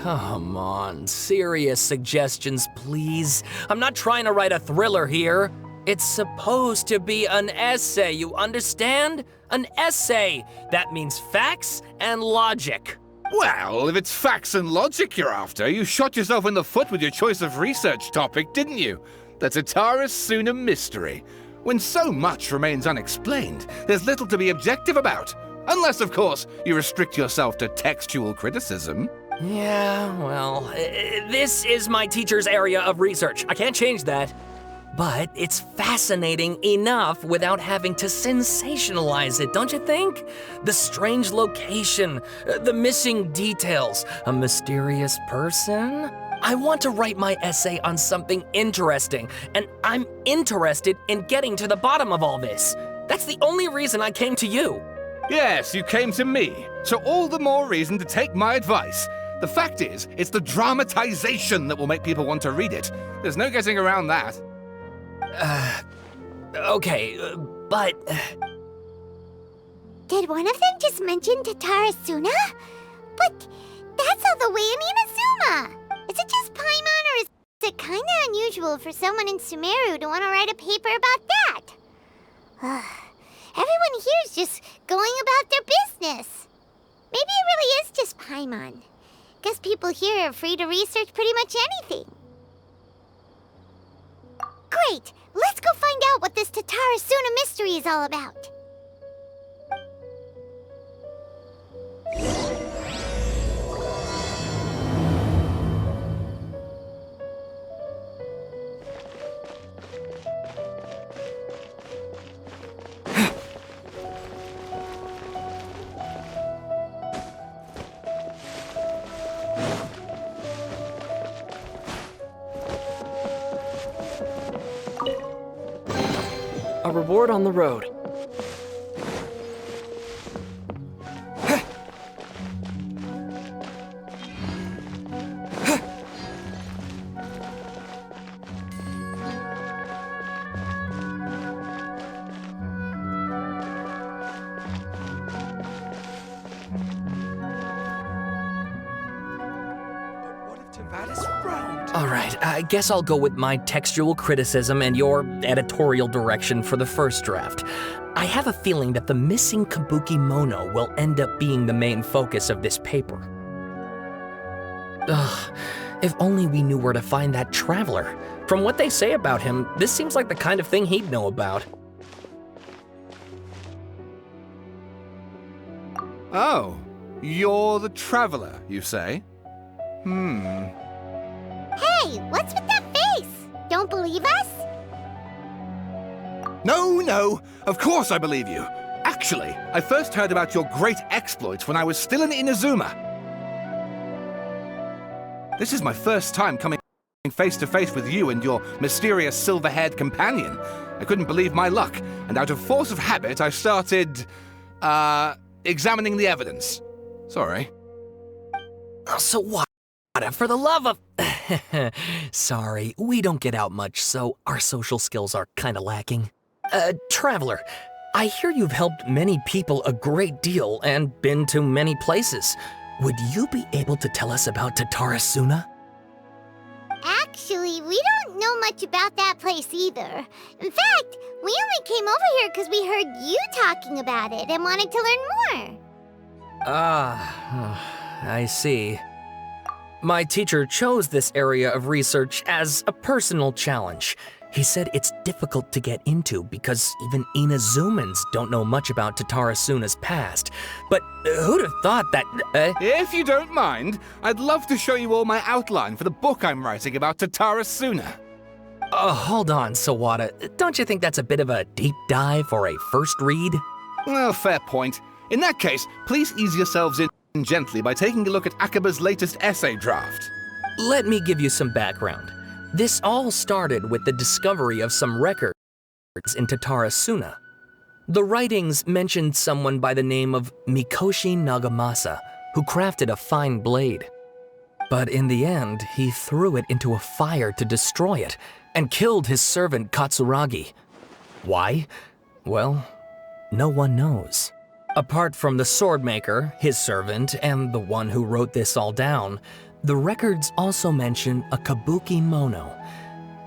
Come on, serious suggestions, please. I'm not trying to write a thriller here. It's supposed to be an essay, you understand? An essay! That means facts and logic. Well, if it's facts and logic you're after, you shot yourself in the foot with your choice of research topic, didn't you? The Tatara Suna mystery. When so much remains unexplained, there's little to be objective about. Unless, of course, you restrict yourself to textual criticism. Yeah, well, this is my teacher's area of research. I can't change that. But it's fascinating enough without having to sensationalize it, don't you think? The strange location, the missing details, a mysterious person. I want to write my essay on something interesting, and I'm interested in getting to the bottom of all this. That's the only reason I came to you. Yes, you came to me, so all the more reason to take my advice. The fact is, it's the dramatization that will make people want to read it. There's no getting around that. Okay, but... Did one of them just mention Tatara Suna? But that's all the way in Inazuma! Is it just Paimon, or is it kinda unusual for someone in Sumeru to want to write a paper about that? Everyone here's just going about their business. Maybe it really is just Paimon. Guess people here are free to research pretty much anything. Great! Let's go find out what this Tatara Suna mystery is all about. A reward on the road. Alright, I guess I'll go with my textual criticism and your editorial direction for the first draft. I have a feeling that the missing Kabuki Mono will end up being the main focus of this paper. Ugh, if only we knew where to find that traveler. From what they say about him, this seems like the kind of thing he'd know about. Oh, you're the traveler, you say? Hey, what's with that face? Don't believe us? No, of course I believe you. Actually, I first heard about your great exploits when I was still in Inazuma. This is my first time coming face to face with you and your mysterious silver-haired companion. I couldn't believe my luck, and out of force of habit, I started, examining the evidence. Sorry. So what? For the love of... Sorry, we don't get out much, so our social skills are kinda lacking. Traveler, I hear you've helped many people a great deal and been to many places. Would you be able to tell us about Tatara Suna? Actually, we don't know much about that place either. In fact, we only came over here because we heard you talking about it and wanted to learn more. I see. My teacher chose this area of research as a personal challenge. He said it's difficult to get into because even Inazumans don't know much about Tatara Suna's past. But who'd have thought that... If you don't mind, I'd love to show you all my outline for the book I'm writing about Tatara Suna. Hold on, Sawada. Don't you think that's a bit of a deep dive for a first read? Well, fair point. In that case, please ease yourselves in gently by taking a look at Akaba's latest essay draft. Let me give you some background. This all started with the discovery of some records in Tatara Suna. The writings mentioned someone by the name of Mikoshi Nagamasa, who crafted a fine blade. But in the end, he threw it into a fire to destroy it and killed his servant Katsuragi. Why? Well, no one knows. Apart from the swordmaker, his servant, and the one who wrote this all down, the records also mention a kabuki mono.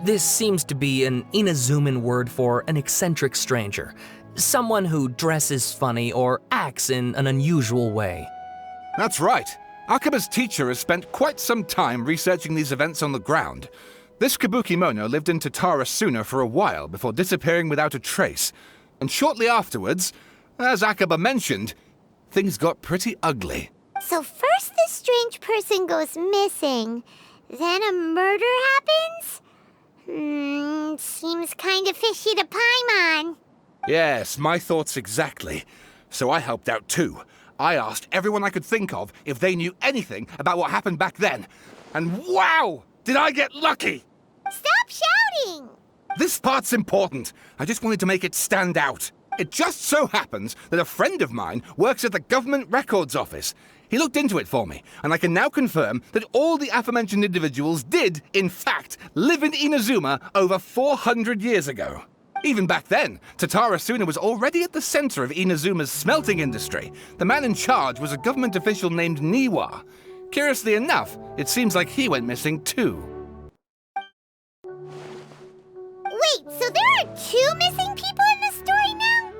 This seems to be an Inazuman word for an eccentric stranger, someone who dresses funny or acts in an unusual way. That's right. Akaba's teacher has spent quite some time researching these events on the ground. This Kabuki-mono lived in Tatarasuna for a while before disappearing without a trace. And shortly afterwards, as Akaba mentioned, things got pretty ugly. So first this strange person goes missing, then a murder happens? Seems kinda fishy to Paimon. Yes, my thoughts exactly. So I helped out too. I asked everyone I could think of if they knew anything about what happened back then. And wow! Did I get lucky! Stop shouting! This part's important. I just wanted to make it stand out. It just so happens that a friend of mine works at the Government Records Office. He looked into it for me, and I can now confirm that all the aforementioned individuals did, in fact, live in Inazuma over 400 years ago. Even back then, Tatarasuna was already at the center of Inazuma's smelting industry. The man in charge was a government official named Niwa. Curiously enough, it seems like he went missing too. Wait, so there are 2 missing people in the story now?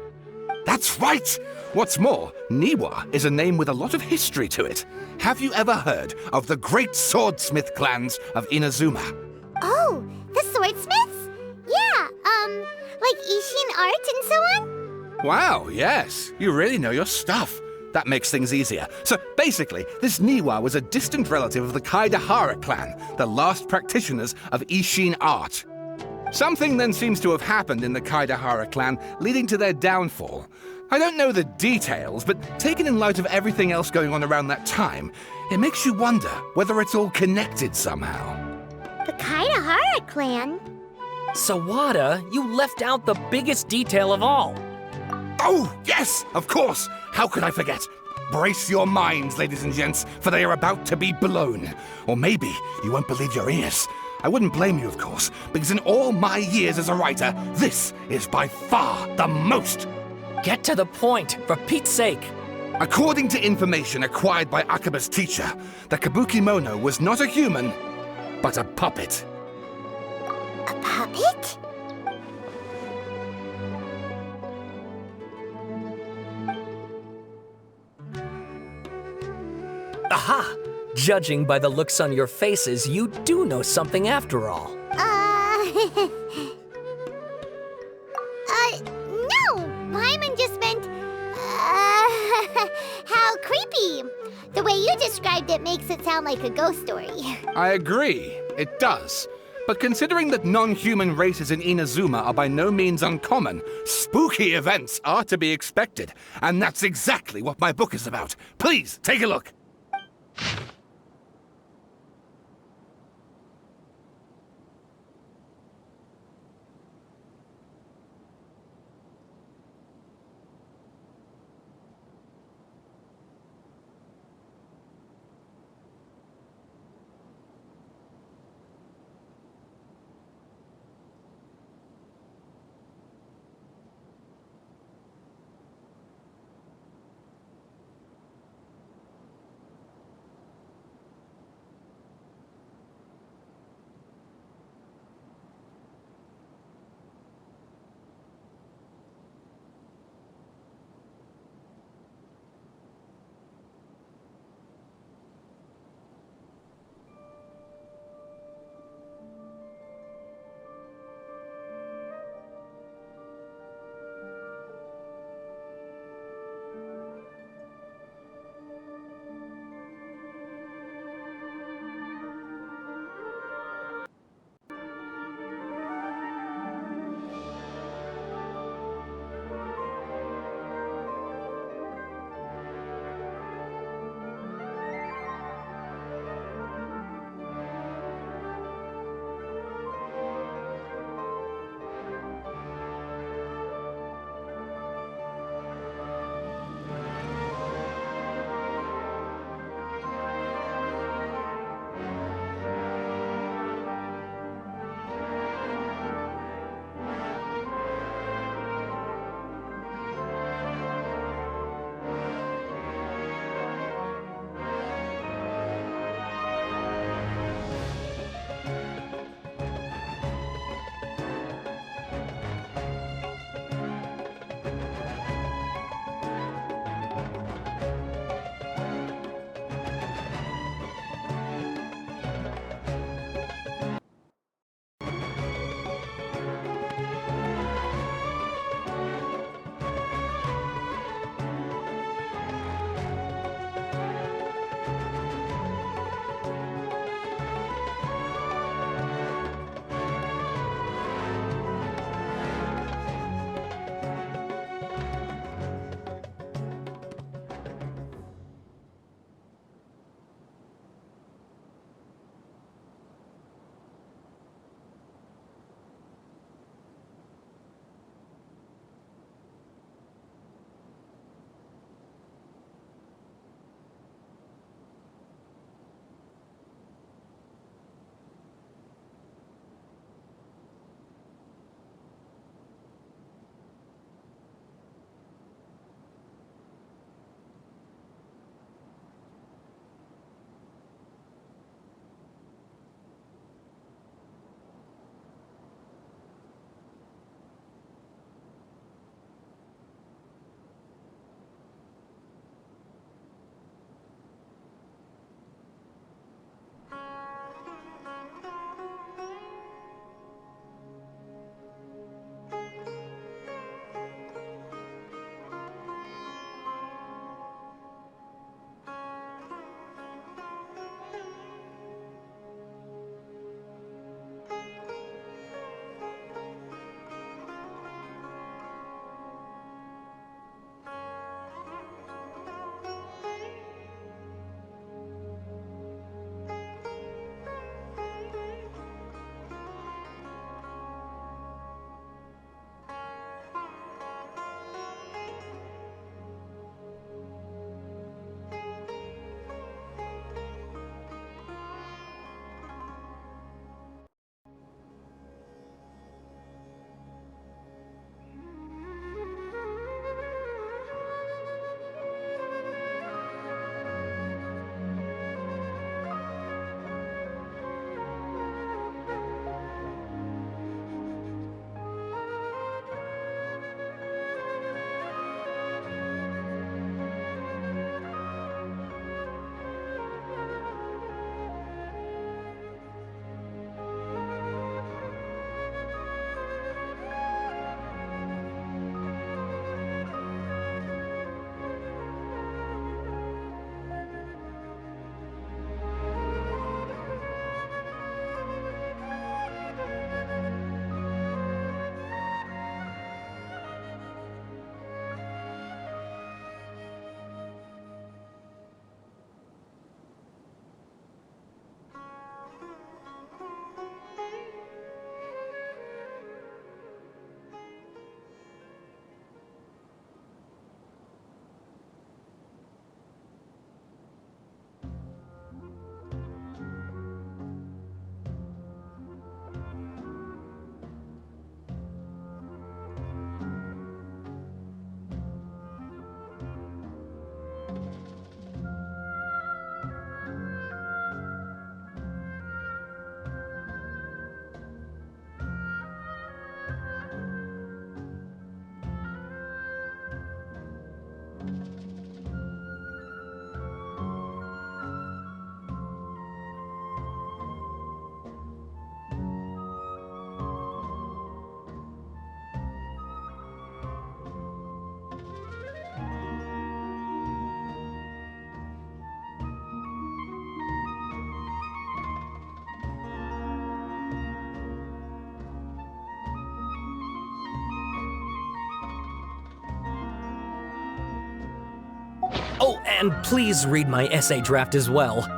That's right! What's more, Niwa is a name with a lot of history to it. Have you ever heard of the great swordsmith clans of Inazuma? Oh, the swordsmiths? Yeah, like Ishin art and so on? Wow, yes. You really know your stuff. That makes things easier. So basically, this Niwa was a distant relative of the Kaidahara clan, the last practitioners of Ishin art. Something then seems to have happened in the Kaidahara clan, leading to their downfall. I don't know the details, but taken in light of everything else going on around that time, it makes you wonder whether it's all connected somehow. The Kaidahara clan? Sawada, you left out the biggest detail of all. Oh, yes, of course. How could I forget? Brace your minds, ladies and gents, for they are about to be blown. Or maybe you won't believe your ears. I wouldn't blame you, of course, because in all my years as a writer, this is by far the most. Get to the point, for Pete's sake. According to information acquired by Akaba's teacher, the Kabuki-mono was not a human, but a puppet. A puppet? Aha! Judging by the looks on your faces, you do know something after all. No! Paimon just meant, how creepy. The way you described it makes it sound like a ghost story. I agree, it does. But considering that non-human races in Inazuma are by no means uncommon, spooky events are to be expected. And that's exactly what my book is about. Please, take a look. Oh, and please read my essay draft as well.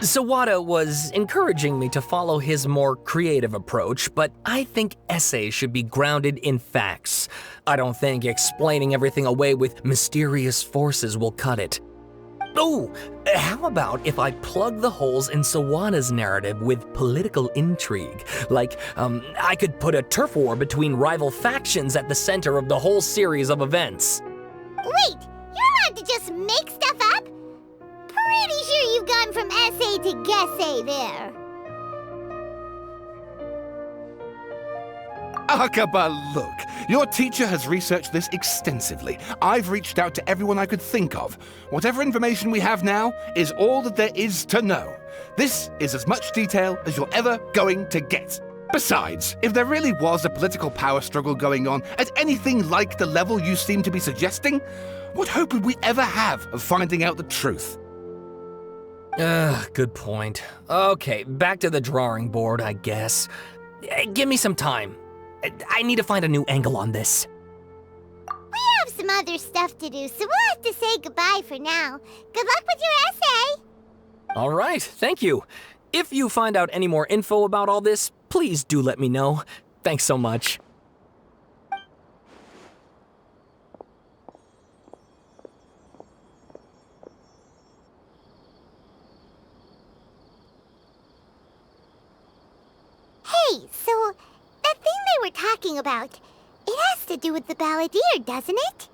Sawada was encouraging me to follow his more creative approach, but I think essays should be grounded in facts. I don't think explaining everything away with mysterious forces will cut it. Oh, how about if I plug the holes in Sawada's narrative with political intrigue? Like, I could put a turf war between rival factions at the center of the whole series of events. Wait, you're allowed to just make stuff up? Pretty sure you've gone from essay to guessay there. Akaba, look. Your teacher has researched this extensively. I've reached out to everyone I could think of. Whatever information we have now is all that there is to know. This is as much detail as you're ever going to get. Besides, if there really was a political power struggle going on at anything like the level you seem to be suggesting, what hope would we ever have of finding out the truth? Good point. Okay, back to the drawing board, I guess. Give me some time. I need to find a new angle on this. We have some other stuff to do, so we'll have to say goodbye for now. Good luck with your essay! All right, thank you. If you find out any more info about all this, please do let me know. Thanks so much. Hey, so that thing they were talking about, it has to do with the balladeer, doesn't it?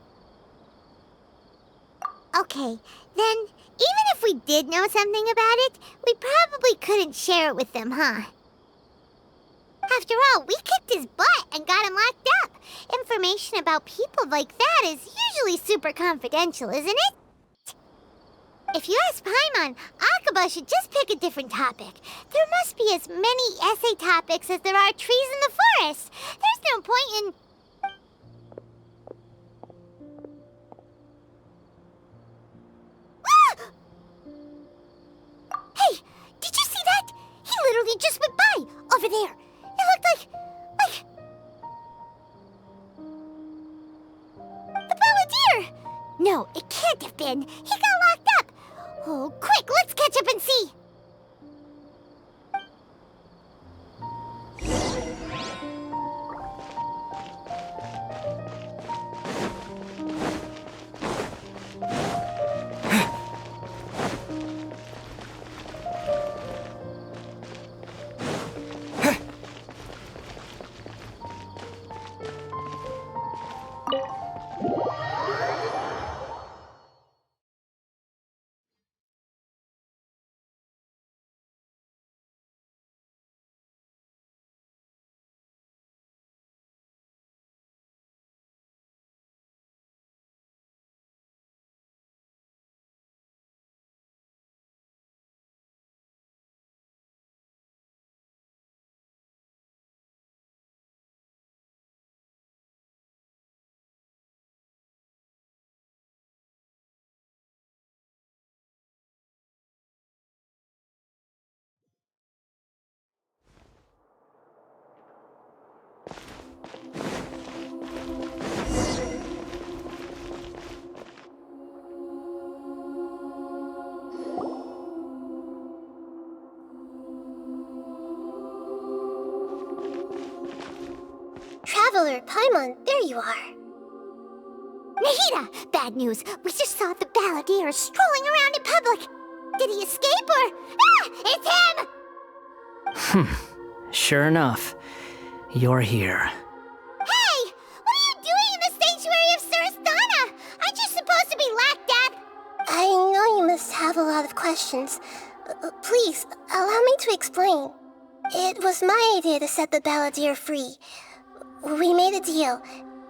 Okay, then even if we did know something about it, we probably couldn't share it with them, huh? After all, we kicked his butt and got him locked up. Information about people like that is usually super confidential, isn't it? If you ask Paimon, Akaba should just pick a different topic. There must be as many essay topics as there are trees in the forest. There's no point in... Hey, did you see that? He literally just went by, over there. It looked like... the balladeer! No, it can't have been. He got locked up. Oh, quick, let's catch up and see. Traveler, Paimon, there you are. Nahida! Bad news. We just saw the balladeer strolling around in public. Did he escape or... Ah! It's him! Sure enough, you're here. Hey! What are you doing in the sanctuary of Surasthana? Aren't you supposed to be locked up? I know you must have a lot of questions. Please, allow me to explain. It was my idea to set the balladeer free. We made a deal,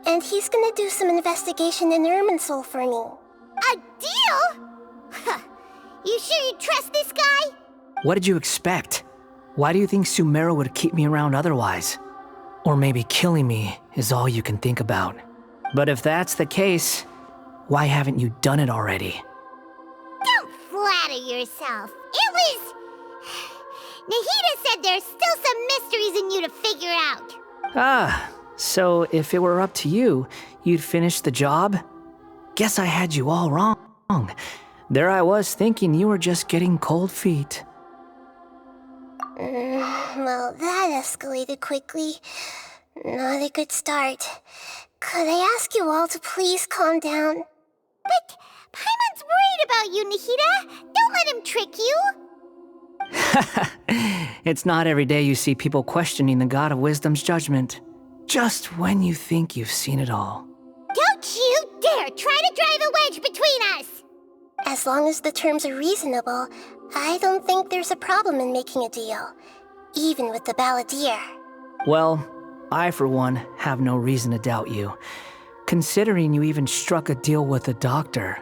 and he's gonna do some investigation in Irminsul for me. A deal? Huh. You sure you trust this guy? What did you expect? Why do you think Sumeru would keep me around otherwise? Or maybe killing me is all you can think about. But if that's the case, why haven't you done it already? Don't flatter yourself. It was... Nahida said there's still some mysteries in you to figure out. Ah, so if it were up to you, you'd finish the job? Guess I had you all wrong. There I was thinking you were just getting cold feet. Well, that escalated quickly. Not a good start. Could I ask you all to please calm down? But Paimon's worried about you, Nahida. Don't let him trick you. It's not every day you see people questioning the God of Wisdom's judgment. Just when you think you've seen it all. Don't you dare try to drive a wedge between us! As long as the terms are reasonable, I don't think there's a problem in making a deal. Even with the balladeer. Well, I for one have no reason to doubt you. Considering you even struck a deal with the doctor.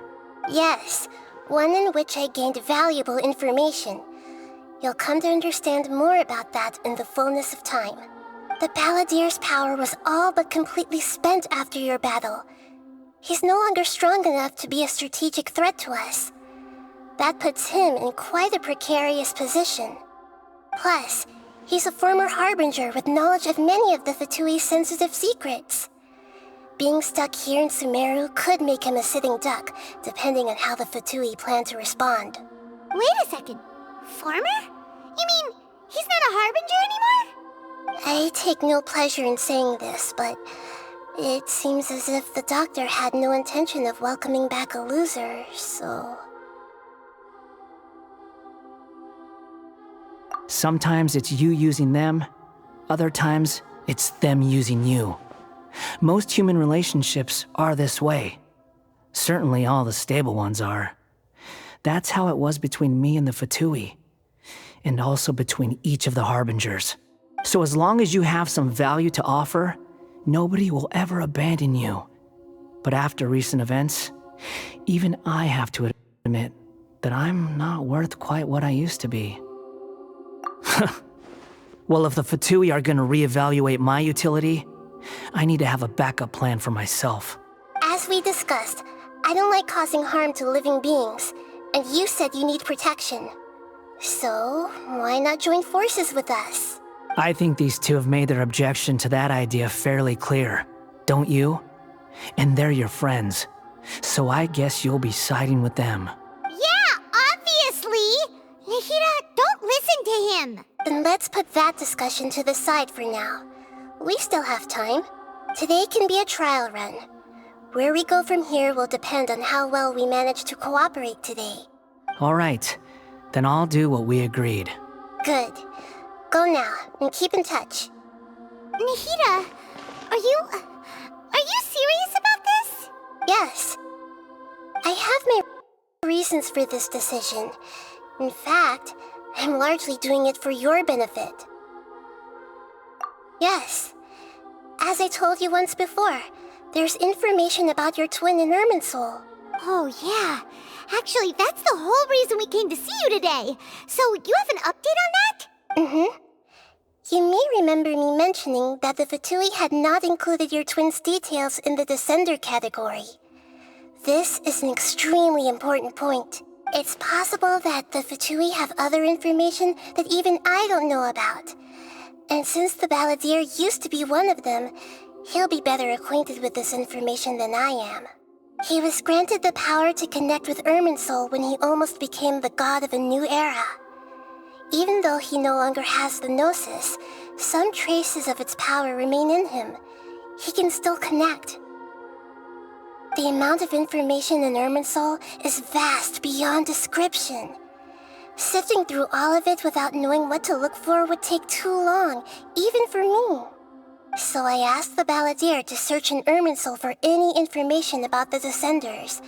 Yes, one in which I gained valuable information. You'll come to understand more about that in the fullness of time. The balladeer's power was all but completely spent after your battle. He's no longer strong enough to be a strategic threat to us. That puts him in quite a precarious position. Plus, he's a former harbinger with knowledge of many of the Fatui's sensitive secrets. Being stuck here in Sumeru could make him a sitting duck, depending on how the Fatui plan to respond. Wait a second. Former? You mean he's not a harbinger anymore? I take no pleasure in saying this, but it seems as if the doctor had no intention of welcoming back a loser, so... Sometimes it's you using them, other times it's them using you. Most human relationships are this way. Certainly all the stable ones are. That's how it was between me and the Fatui, and also between each of the harbingers. So as long as you have some value to offer, nobody will ever abandon you. But after recent events, even I have to admit that I'm not worth quite what I used to be. Well, if the Fatui are gonna reevaluate my utility, I need to have a backup plan for myself. As we discussed, I don't like causing harm to living beings, and you said you need protection. So, why not join forces with us? I think these two have made their objection to that idea fairly clear, don't you? And they're your friends, so I guess you'll be siding with them. Yeah, obviously! Nahida, don't listen to him! Then let's put that discussion to the side for now. We still have time. Today can be a trial run. Where we go from here will depend on how well we manage to cooperate today. All right, then I'll do what we agreed. Good. Go now, and keep in touch. Nahida, are you serious about this? Yes. I have my reasons for this decision. In fact, I'm largely doing it for your benefit. Yes. As I told you once before, there's information about your twin in Irminsul. Oh, yeah. Actually, that's the whole reason we came to see you today. So, you have an update on that? Mm-hmm. You may remember me mentioning that the Fatui had not included your twin's details in the Descender category. This is an extremely important point. It's possible that the Fatui have other information that even I don't know about. And since the balladeer used to be one of them, he'll be better acquainted with this information than I am. He was granted the power to connect with Irminsul when he almost became the god of a new era. Even though he no longer has the Gnosis, some traces of its power remain in him. He can still connect. The amount of information in Irminsul is vast beyond description. Sifting through all of it without knowing what to look for would take too long, even for me. So I asked the balladeer to search in Irminsul for any information about the Descenders.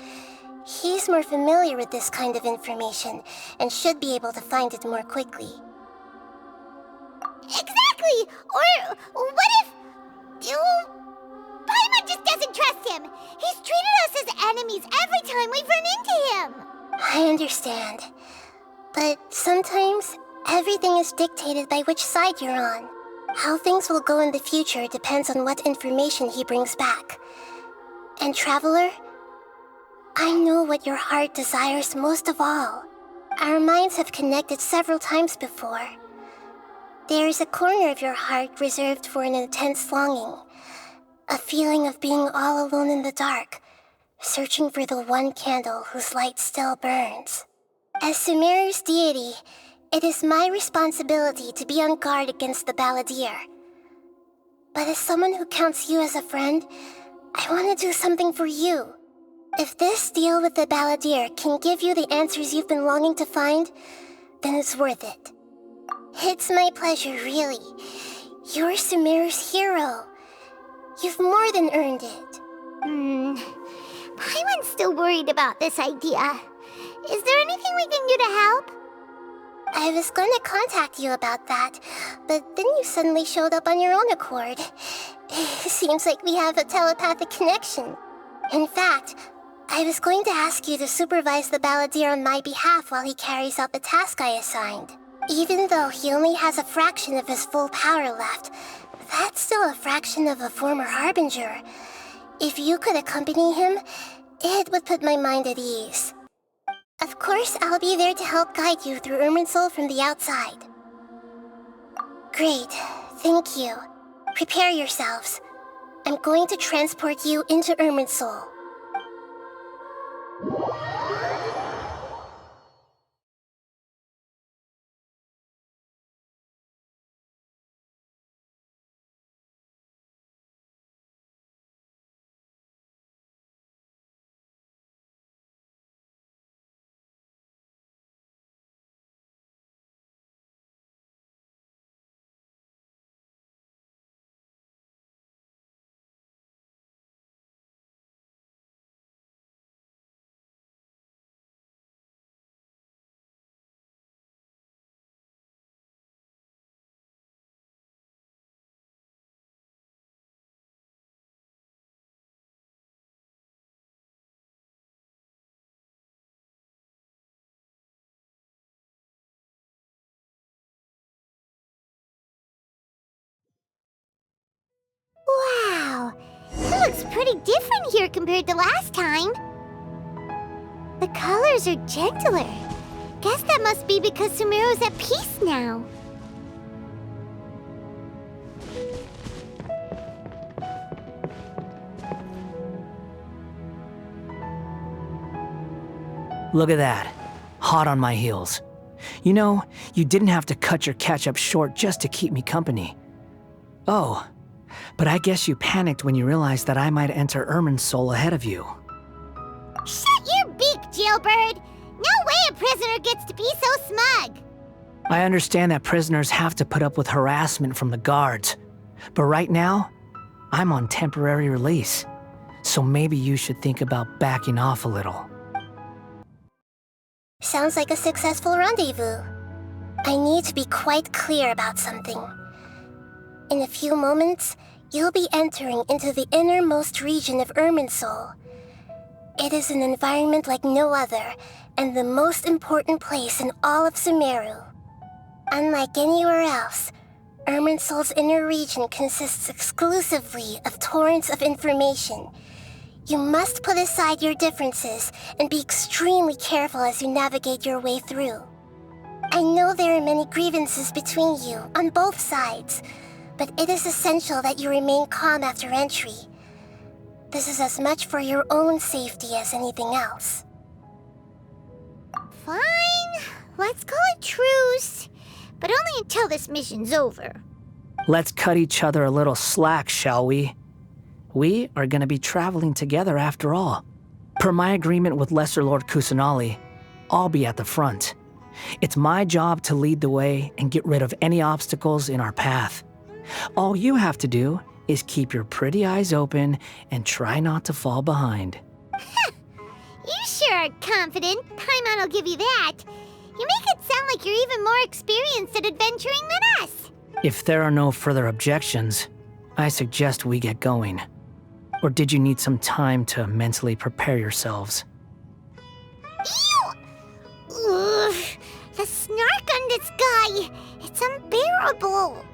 He's more familiar with this kind of information, and should be able to find it more quickly. Exactly! Or what if... Paimon just doesn't trust him! He's treated us as enemies every time we've run into him! I understand. But sometimes, everything is dictated by which side you're on. How things will go in the future depends on what information he brings back. And Traveler, I know what your heart desires most of all. Our minds have connected several times before. There is a corner of your heart reserved for an intense longing. A feeling of being all alone in the dark, searching for the one candle whose light still burns. As Sumeru's deity, It is my responsibility to be on guard against the balladeer. But as someone who counts you as a friend, I want to do something for you. If this deal with the balladeer can give you the answers you've been longing to find, then it's worth it. It's my pleasure, really. You're Sumeru's hero. You've more than earned it. Paimon's still worried about this idea. Is there anything we can do to help? I was going to contact you about that, but then you suddenly showed up on your own accord. Seems like we have a telepathic connection. In fact, I was going to ask you to supervise the balladeer on my behalf while he carries out the task I assigned. Even though he only has a fraction of his full power left, that's still a fraction of a former harbinger. If you could accompany him, it would put my mind at ease. Of course, I'll be there to help guide you through Irminsul from the outside. Great, thank you. Prepare yourselves. I'm going to transport you into Irminsul. Wow, it looks pretty different here compared to last time. The colors are gentler. Guess that must be because Sumeru's at peace now. Look at that. Hot on my heels. You know, you didn't have to cut your catch-up short just to keep me company. Oh, but I guess you panicked when you realized that I might enter Irminsul ahead of you. Shut your beak, jailbird! No way a prisoner gets to be so smug! I understand that prisoners have to put up with harassment from the guards, but right now, I'm on temporary release, so maybe you should think about backing off a little. Sounds like a successful rendezvous. I need to be quite clear about something. In a few moments, you'll be entering into the innermost region of Irminsul. It is an environment like no other, and the most important place in all of Sumeru. Unlike anywhere else, Irminsul's inner region consists exclusively of torrents of information. You must put aside your differences and be extremely careful as you navigate your way through. I know there are many grievances between you on both sides, but it is essential that you remain calm after entry. This is as much for your own safety as anything else. Fine, let's call it truce, but only until this mission's over. Let's cut each other a little slack, shall we? We are going to be traveling together after all. Per my agreement with Lesser Lord Kusanali, I'll be at the front. It's my job to lead the way and get rid of any obstacles in our path. All you have to do is keep your pretty eyes open and try not to fall behind. You sure are confident. Paimon will give you that. You make it sound like you're even more experienced at adventuring than us. If there are no further objections, I suggest we get going. Or did you need some time to mentally prepare yourselves? Ew! Ugh, the snark on this guy, it's unbearable.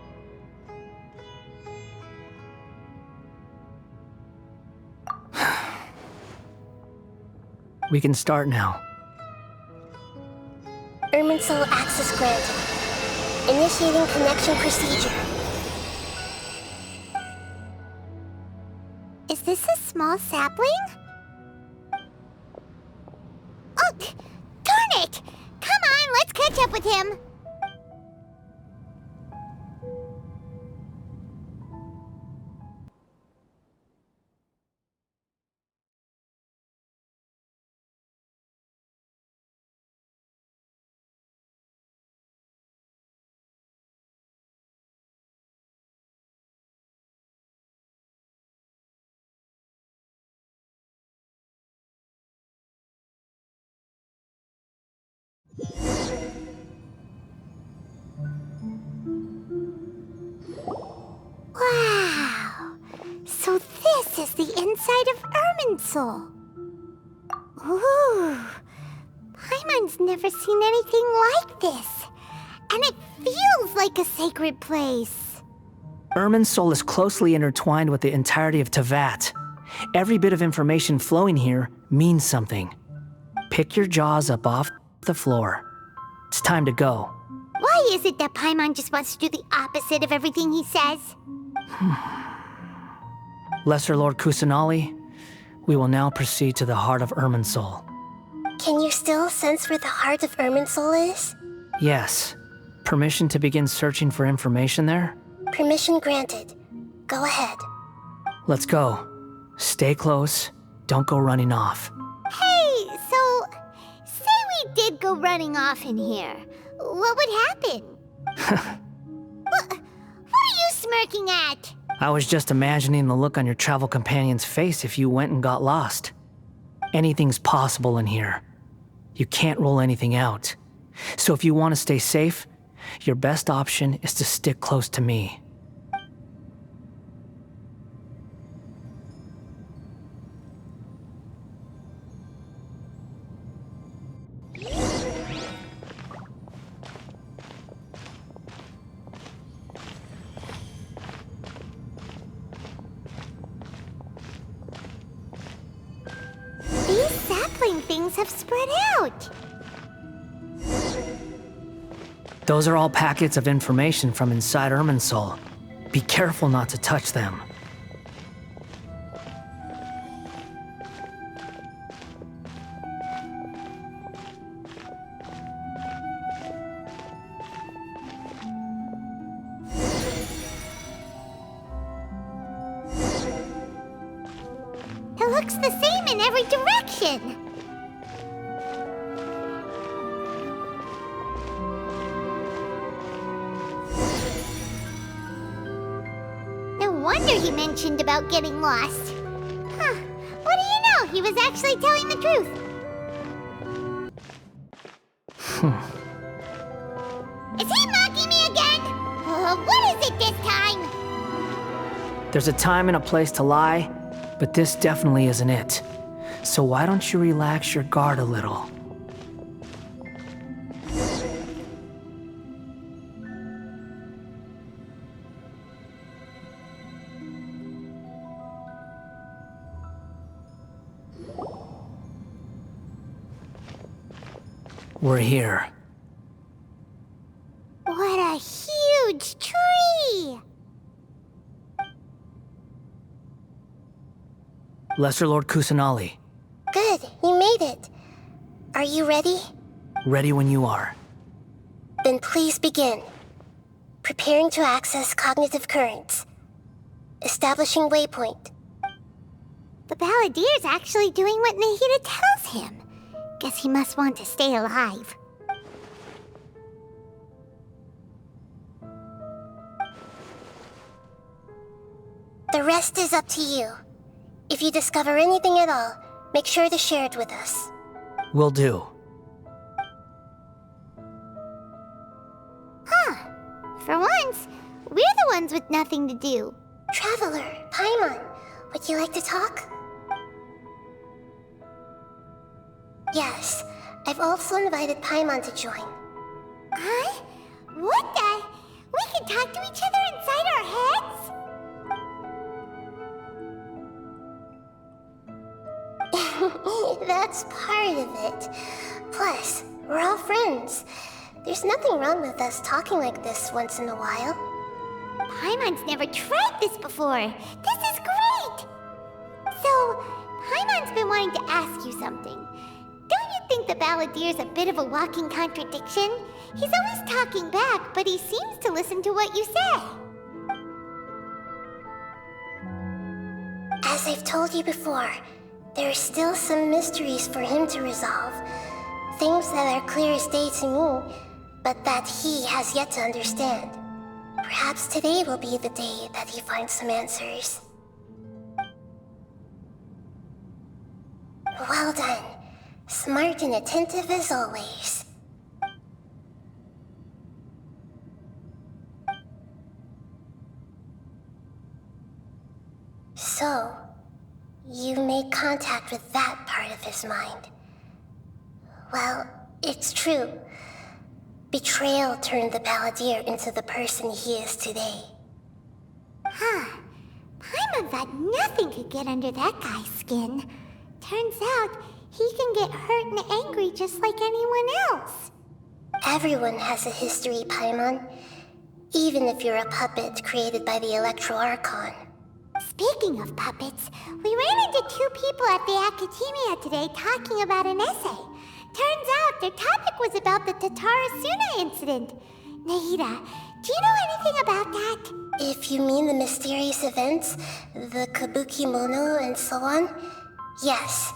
We can start now. Irminsul access granted. Initiating connection procedure. Is this a small sapling? Oh, darn it! Come on, let's catch up with him. Wow. So this is the inside of Irminsul. Ooh. Paimon's never seen anything like this. And it feels like a sacred place. Irminsul is closely intertwined with the entirety of Teyvat. Every bit of information flowing here means something. Pick your jaws up off the floor. It's time to go. Why is it that Paimon just wants to do the opposite of everything he says? Lesser Lord Kusanali, we will now proceed to the heart of Irminsul. Can you still sense where the heart of Irminsul is? Yes. Permission to begin searching for information there? Permission granted. Go ahead. Let's go. Stay close. Don't go running off. Hey, so say we did go running off in here. What would happen? What are you smirking at? I was just imagining the look on your travel companion's face if you went and got lost. Anything's possible in here. You can't rule anything out. So if you want to stay safe, your best option is to stick close to me. These sapling things have spread out. Those are all packets of information from inside Irminsul. Be careful not to touch them. It looks the same in every direction. No wonder he mentioned about getting lost. Huh. What do you know? He was actually telling the truth. Is he mocking me again? What is it this time? There's a time and a place to lie, but this definitely isn't it. So why don't you relax your guard a little? We're here. What a huge tree! Lesser Lord Kusanali, Good, you made it. Are you ready? ready when you are. Then please begin. Preparing to access cognitive currents. Establishing waypoint. The Balladier's actually doing what Nahida tells him. Guess he must want to stay alive. The rest is up to you. If you discover anything at all, make sure to share it with us. Will do. For once, we're the ones with nothing to do. Traveler, Paimon, would you like to talk? Yes, I've also invited Paimon to join. Huh? What the? We can talk to each other inside our heads? That's part of it. Plus, we're all friends. There's nothing wrong with us talking like this once in a while. Paimon's never tried this before. This is great! So, Paimon's been wanting to ask you something. Don't you think the Balladier's a bit of a walking contradiction? He's always talking back, but he seems to listen to what you say. As I've told you before, there are still some mysteries for him to resolve. Things that are clear as day to me, but that he has yet to understand. Perhaps today will be the day that he finds some answers. Well done. Smart and attentive as always. So, you made contact with that part of his mind. Well, it's true. Betrayal turned the Balladeer into the person he is today. Huh. Paimon thought nothing could get under that guy's skin. Turns out, he can get hurt and angry just like anyone else. Everyone has a history, Paimon. Even if you're a puppet created by the Electro Archon. Speaking of puppets, we ran into two people at the Academia today talking about an essay. Turns out their topic was about the Tatarasuna incident. Nahida, do you know anything about that? If you mean the mysterious events, the Kabuki Mono and so on, yes.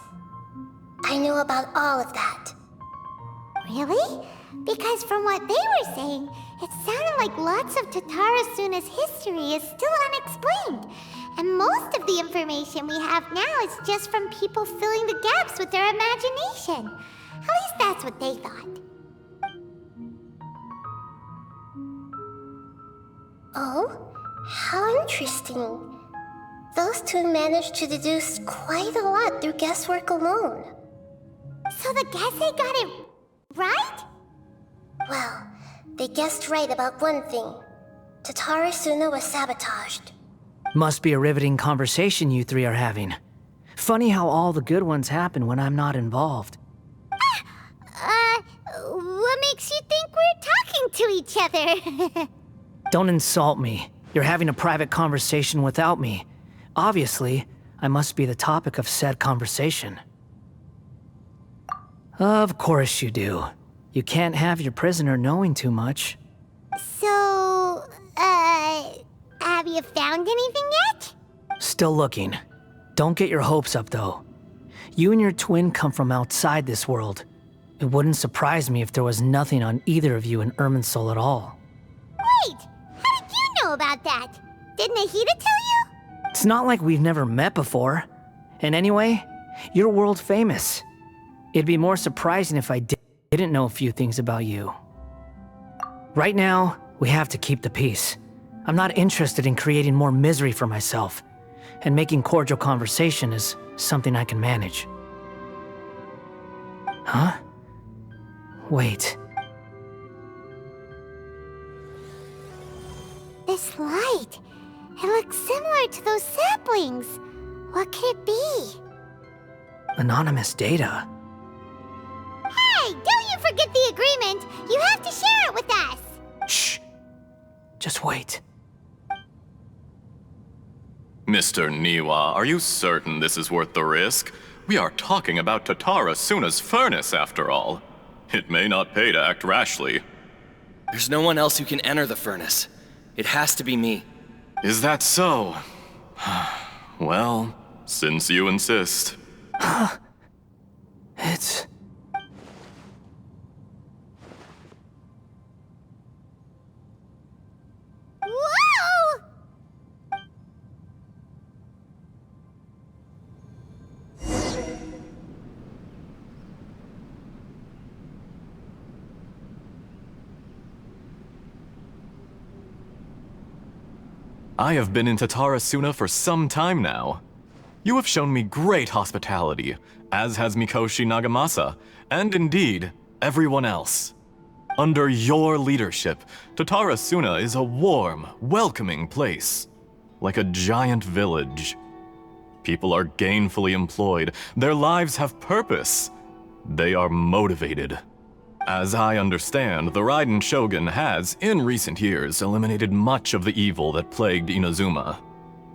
I know about all of that. Really? Because from what they were saying, it sounded like lots of Tatarasuna's history is still unexplained. And most of the information we have now is just from people filling the gaps with their imagination. At least that's what they thought. Oh? How interesting. Those two managed to deduce quite a lot through guesswork alone. So the Gase got it right? Well, they guessed right about one thing. Tatarasuna was sabotaged. Must be a riveting conversation you three are having. Funny how all the good ones happen when I'm not involved. What makes you think we're talking to each other? Don't insult me. You're having a private conversation without me. Obviously, I must be the topic of said conversation. Of course you do. You can't have your prisoner knowing too much. So, have you found anything yet? Still looking. Don't get your hopes up, though. You and your twin come from outside this world. It wouldn't surprise me if there was nothing on either of you in Irminsul at all. Wait! How did you know about that? Did Nahida tell you? It's not like we've never met before. And anyway, you're world famous. It'd be more surprising if I didn't know a few things about you. Right now, we have to keep the peace. I'm not interested in creating more misery for myself, and making cordial conversation is something I can manage. Huh? Wait. This light. It looks similar to those saplings. What could it be? Anonymous data. Hey, don't you forget the agreement! You have to share it with us! Shh. Just wait. Mr. Niwa, are you certain this is worth the risk? We are talking about Tatarasuna's furnace, after all. It may not pay to act rashly. There's no one else who can enter the furnace. It has to be me. Is that so? Well, since you insist. It's... Whoa! I have been in Tatarasuna for some time now. You have shown me great hospitality, as has Mikoshi Nagamasa, and indeed, everyone else. Under your leadership, Tatarasuna is a warm, welcoming place, like a giant village. People are gainfully employed, their lives have purpose. They are motivated. As I understand, the Raiden Shogun has, in recent years, eliminated much of the evil that plagued Inazuma.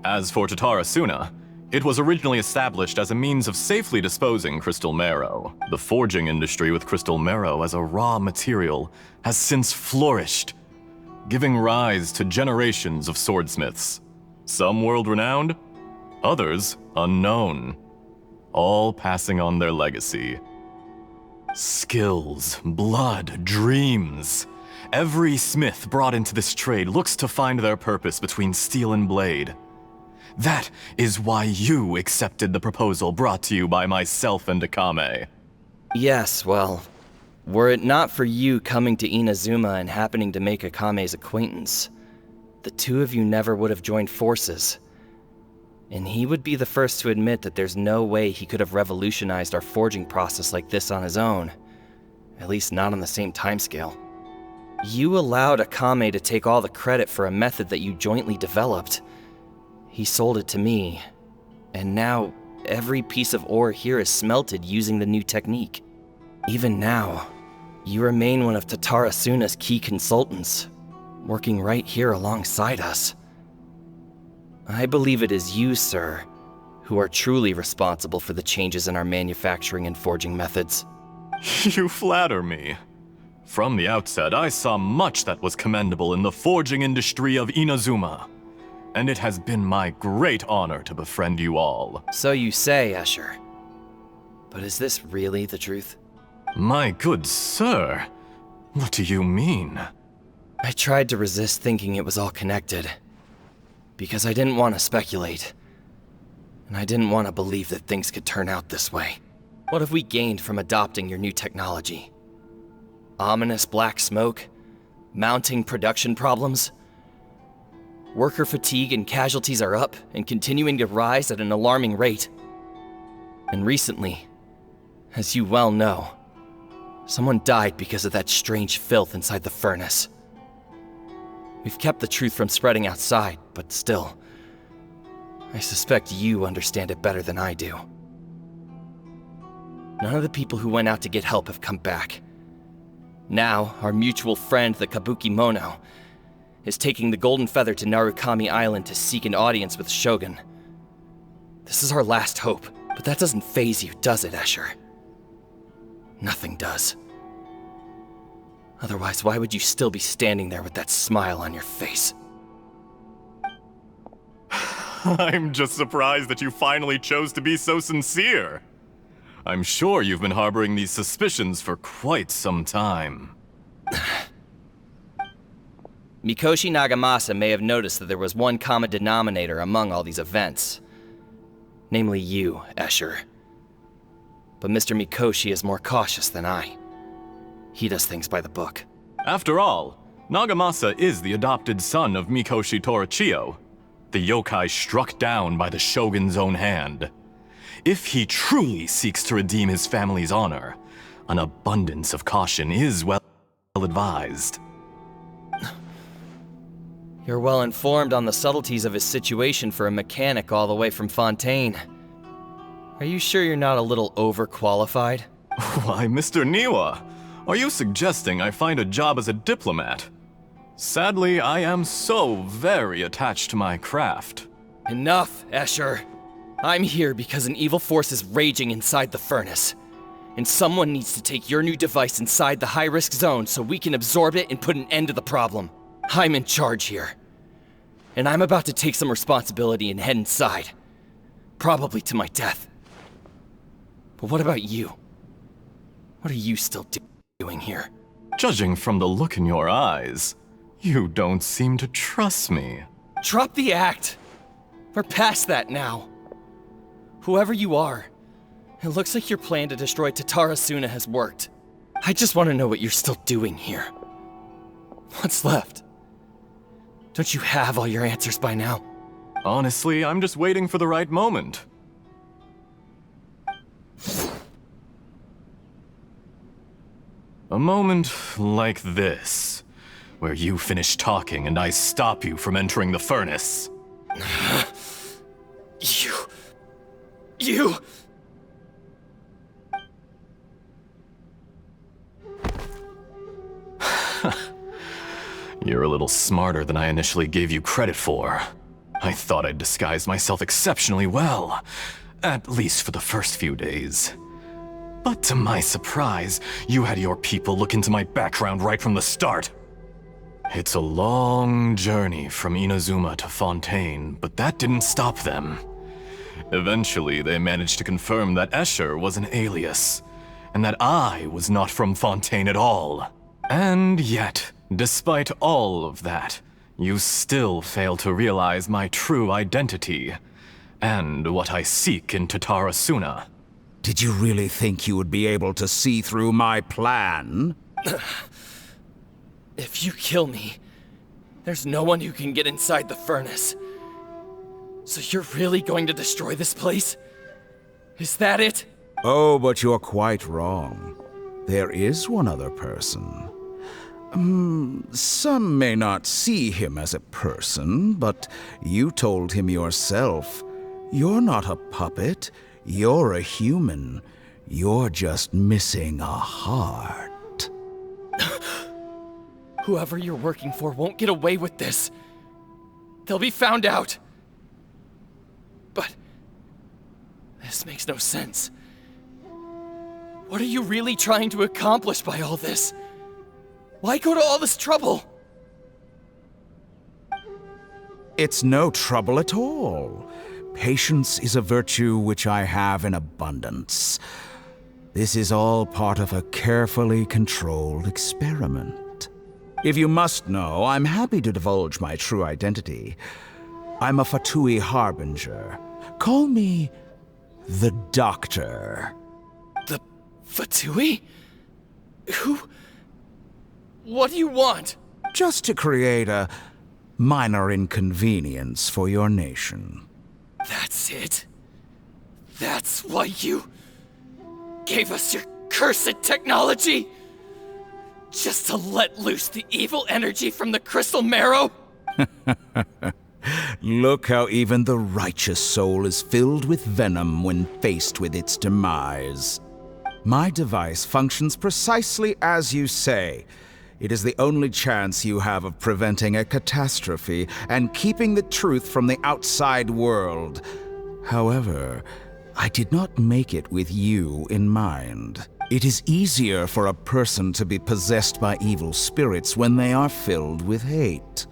As for Tatarasuna, it was originally established as a means of safely disposing crystal marrow. The forging industry with crystal marrow as a raw material has since flourished, giving rise to generations of swordsmiths. Some world-renowned, others unknown, all passing on their legacy. Skills, blood, dreams. Every smith brought into this trade looks to find their purpose between steel and blade. That is why you accepted the proposal brought to you by myself and Akame. Yes, well, were it not for you coming to Inazuma and happening to make Akame's acquaintance, the two of you never would have joined forces. And he would be the first to admit that there's no way he could have revolutionized our forging process like this on his own. At least not on the same timescale. You allowed Akame to take all the credit for a method that you jointly developed. He sold it to me, and now every piece of ore here is smelted using the new technique. Even now, you remain one of Tatara Suna's key consultants, working right here alongside us. I believe it is you, sir, who are truly responsible for the changes in our manufacturing and forging methods. You flatter me. From the outset, I saw much that was commendable in the forging industry of Inazuma, and it has been my great honor to befriend you all. So you say, Escher. But is this really the truth? My good sir, what do you mean? I tried to resist thinking it was all connected, because I didn't want to speculate, and I didn't want to believe that things could turn out this way. What have we gained from adopting your new technology? Ominous black smoke? Mounting production problems? Worker fatigue and casualties are up and continuing to rise at an alarming rate. And recently, as you well know, someone died because of that strange filth inside the furnace. We've kept the truth from spreading outside, but still, I suspect you understand it better than I do. None of the people who went out to get help have come back. Now, our mutual friend, the Kabuki Mono, is taking the Golden Feather to Narukami Island to seek an audience with Shogun. This is our last hope, but that doesn't faze you, does it, Escher? Nothing does. Otherwise, why would you still be standing there with that smile on your face? I'm just surprised that you finally chose to be so sincere. I'm sure you've been harboring these suspicions for quite some time. Mikoshi Nagamasa may have noticed that there was one common denominator among all these events. Namely you, Escher. But Mr. Mikoshi is more cautious than I. He does things by the book. After all, Nagamasa is the adopted son of Mikoshi Torichio, the yokai struck down by the Shogun's own hand. If he truly seeks to redeem his family's honor, an abundance of caution is well advised. You're well informed on the subtleties of his situation for a mechanic all the way from Fontaine. Are you sure you're not a little overqualified? Why, Mr. Niwa, are you suggesting I find a job as a diplomat? Sadly, I am so very attached to my craft. Enough, Escher. I'm here because an evil force is raging inside the furnace. And someone needs to take your new device inside the high-risk zone so we can absorb it and put an end to the problem. I'm in charge here. And I'm about to take some responsibility and head inside. Probably to my death. But what about you? What are you still doing here? Judging from the look in your eyes, you don't seem to trust me. Drop the act! We're past that now. Whoever you are, it looks like your plan to destroy Tatara Suna has worked. I just want to know what you're still doing here. What's left? Don't you have all your answers by now? Honestly, I'm just waiting for the right moment. A moment like this, where you finish talking and I stop you from entering the furnace. You... You're a little smarter than I initially gave you credit for. I thought I'd disguised myself exceptionally well, at least for the first few days. But to my surprise, you had your people look into my background right from the start. It's a long journey from Inazuma to Fontaine, but that didn't stop them. Eventually, they managed to confirm that Escher was an alias, and that I was not from Fontaine at all. And yet, despite all of that, you still fail to realize my true identity, and what I seek in Tatara Suna. Did you really think you would be able to see through my plan? If you kill me, there's no one who can get inside the furnace. So you're really going to destroy this place? Is that it? Oh, but you're quite wrong. There is one other person. Some may not see him as a person, but you told him yourself. You're not a puppet. You're a human. You're just missing a heart. Whoever you're working for won't get away with this. They'll be found out. But this makes no sense. What are you really trying to accomplish by all this? Why go to all this trouble? It's no trouble at all. Patience is a virtue which I have in abundance. This is all part of a carefully controlled experiment. If you must know, I'm happy to divulge my true identity. I'm a Fatui harbinger. Call me the Doctor. The Fatui? Who? What do you want? Just to create a minor inconvenience for your nation. That's it? That's why you gave us your cursed technology? Just to let loose the evil energy from the crystal marrow? Look how even the righteous soul is filled with venom when faced with its demise. My device functions precisely as you say. It is the only chance you have of preventing a catastrophe and keeping the truth from the outside world. However, I did not make it with you in mind. It is easier for a person to be possessed by evil spirits when they are filled with hate.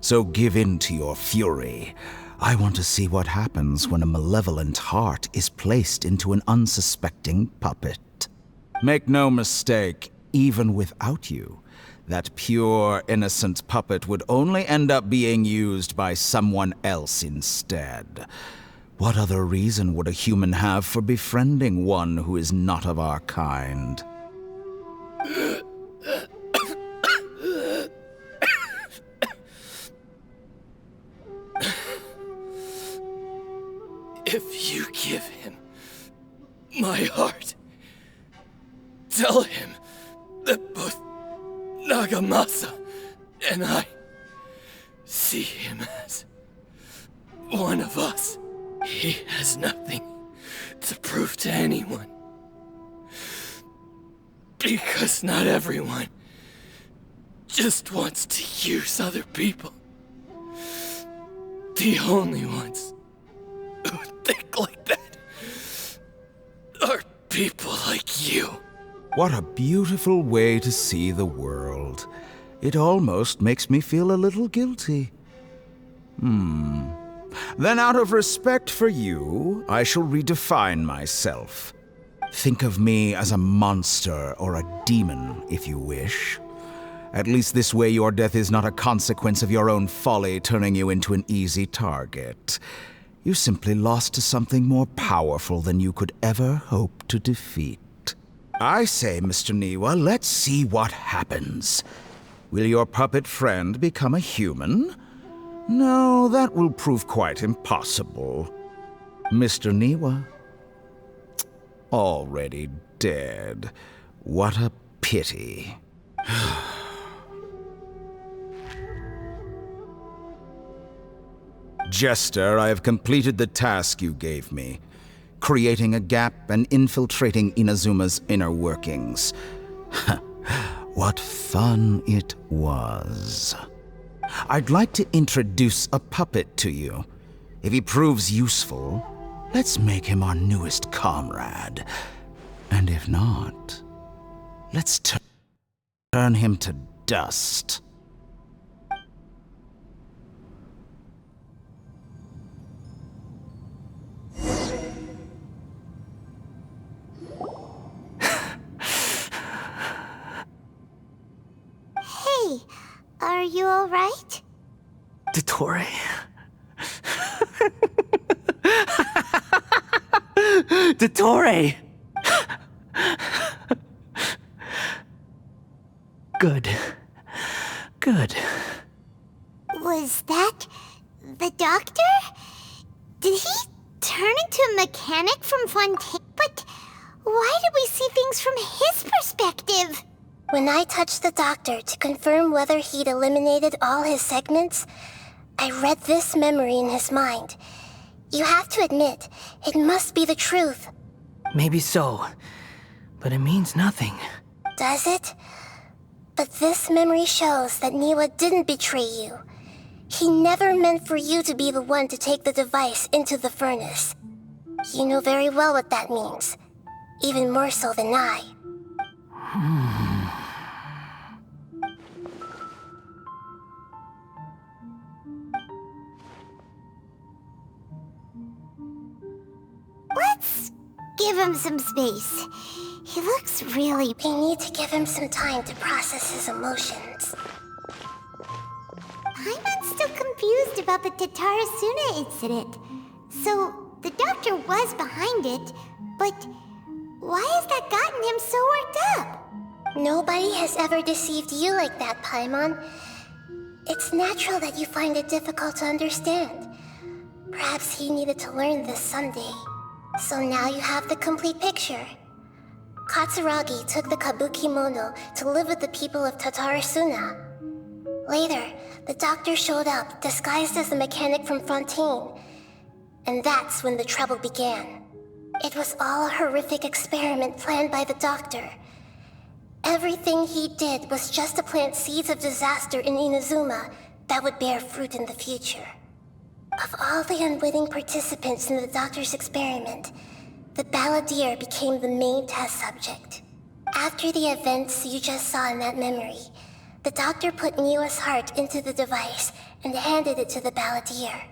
So give in to your fury. I want to see what happens when a malevolent heart is placed into an unsuspecting puppet. Make no mistake, even without you, that pure, innocent puppet would only end up being used by someone else instead. What other reason would a human have for befriending one who is not of our kind? If you give him my heart, tell him that both Nagamasa and I see him as one of us. He has nothing to prove to anyone. Because not everyone just wants to use other people. The only ones who think like that are people like you. What a beautiful way to see the world. It almost makes me feel a little guilty. Then out of respect for you, I shall redefine myself. Think of me as a monster or a demon, if you wish. At least this way your death is not a consequence of your own folly turning you into an easy target. You simply lost to something more powerful than you could ever hope to defeat. I say, Mr. Niwa, let's see what happens. Will your puppet friend become a human? No, that will prove quite impossible. Mr. Niwa? Already dead. What a pity. Jester, I have completed the task you gave me. Creating a gap and infiltrating Inazuma's inner workings. What fun it was. I'd like to introduce a puppet to you. If he proves useful, let's make him our newest comrade. And if not, let's turn him to dust. Hey, are you alright? Dottore? Dottore! Good. Good. Was that the doctor? Did he turn into a mechanic from Fontaine? But why did we see things from his perspective? When I touched the doctor to confirm whether he'd eliminated all his segments, I read this memory in his mind. You have to admit, it must be the truth. Maybe so, but it means nothing. Does it? But this memory shows that Niwa didn't betray you. He never meant for you to be the one to take the device into the furnace. You know very well what that means. Even more so than I. Let's give him some space. He looks really... We need to give him some time to process his emotions. Paimon's still confused about the Tatarasuna incident. So, the doctor was behind it, but why has that gotten him so worked up? Nobody has ever deceived you like that, Paimon. It's natural that you find it difficult to understand. Perhaps he needed to learn this someday. So now you have the complete picture. Katsuragi took the kabuki mono to live with the people of Tatarasuna. Later, the doctor showed up, disguised as the mechanic from Fontaine. And that's when the trouble began. It was all a horrific experiment planned by the doctor. Everything he did was just to plant seeds of disaster in Inazuma that would bear fruit in the future. Of all the unwitting participants in the doctor's experiment, the balladeer became the main test subject. After the events you just saw in that memory, the doctor put Niwa's heart into the device and handed it to the balladeer.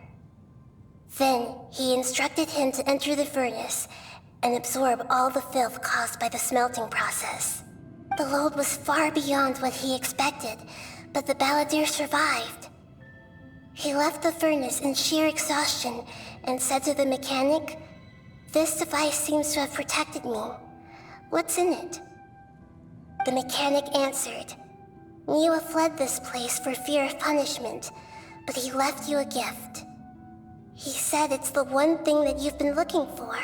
Then, he instructed him to enter the furnace and absorb all the filth caused by the smelting process. The load was far beyond what he expected, but the balladeer survived. He left the furnace in sheer exhaustion and said to the mechanic, "This device seems to have protected me. What's in it?" The mechanic answered, "Niwa fled this place for fear of punishment, but he left you a gift. He said it's the one thing that you've been looking for."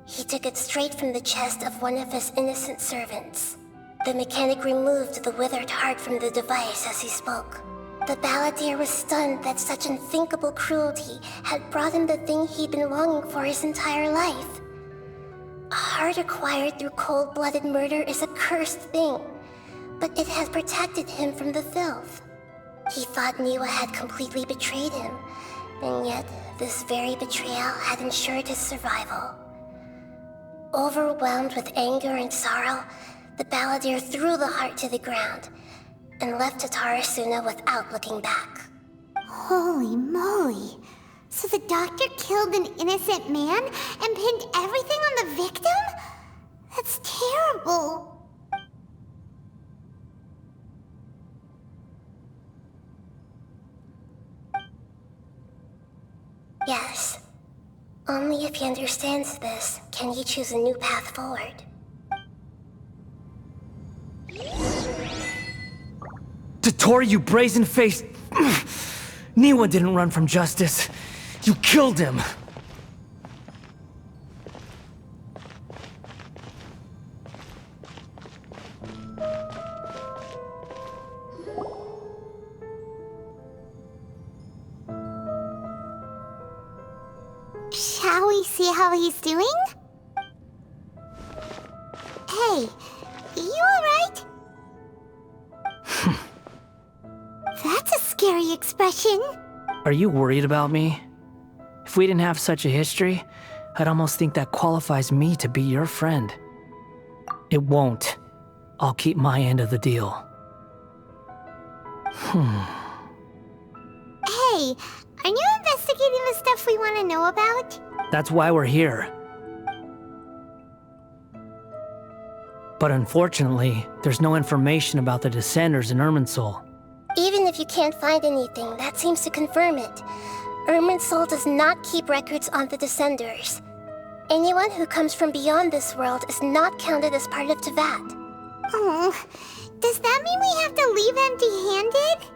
He took it straight from the chest of one of his innocent servants. The mechanic removed the withered heart from the device as he spoke. The balladeer was stunned that such unthinkable cruelty had brought him the thing he'd been longing for his entire life. A heart acquired through cold-blooded murder is a cursed thing, but it has protected him from the filth. He thought Niwa had completely betrayed him, and yet this very betrayal had ensured his survival. Overwhelmed with anger and sorrow, the balladeer threw the heart to the ground and left Tatarasuna without looking back. Holy moly! So the doctor killed an innocent man and pinned everything on the victim? That's terrible! Yes. Only if he understands this can he choose a new path forward. Tottori, you brazen-faced... Niwa didn't run from justice. You killed him. Shall we see how he's doing? Hey, you alright? That's a scary expression. Are you worried about me? If we didn't have such a history, I'd almost think that qualifies me to be your friend. It won't. I'll keep my end of the deal. Hey, aren't you investigating the stuff we want to know about? That's why we're here. But unfortunately, there's no information about the Descenders in Irminsul. Even if you can't find anything, that seems to confirm it. Irminsul does not keep records on the Descenders. Anyone who comes from beyond this world is not counted as part of Tevat. Oh, does that mean we have to leave empty-handed?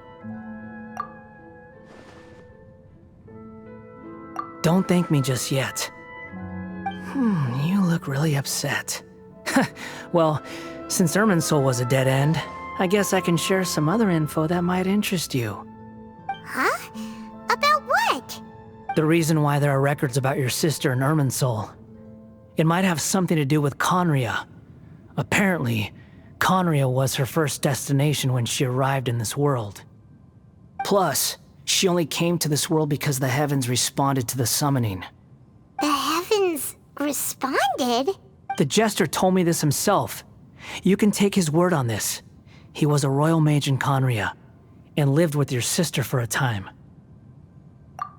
Don't thank me just yet. You look really upset. Well, since Irminsul was a dead end, I guess I can share some other info that might interest you. Huh? About what? The reason why there are records about your sister in Irminsul. It might have something to do with Conria. Apparently, Conria was her first destination when she arrived in this world. Plus, she only came to this world because the heavens responded to the summoning. The heavens responded? The jester told me this himself. You can take his word on this. He was a royal mage in Conria, and lived with your sister for a time.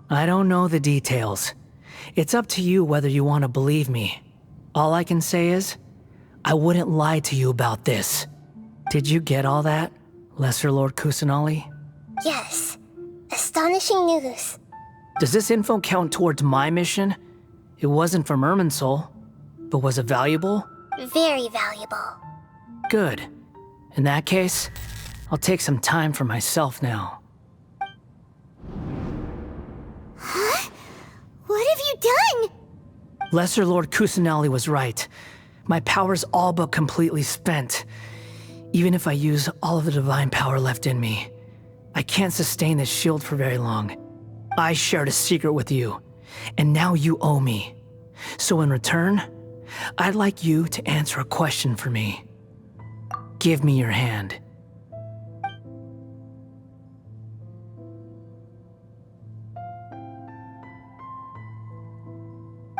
I don't know the details. It's up to you whether you want to believe me. All I can say is, I wouldn't lie to you about this. Did you get all that, Lesser Lord Kusanali? Yes. Astonishing news. Does this info count towards my mission? It wasn't from Irminsul, but was it valuable? Very valuable. Good. In that case, I'll take some time for myself now. Huh? What have you done? Lesser Lord Kusanali was right. My power's all but completely spent. Even if I use all of the divine power left in me, I can't sustain this shield for very long. I shared a secret with you, and now you owe me. So in return, I'd like you to answer a question for me. Give me your hand.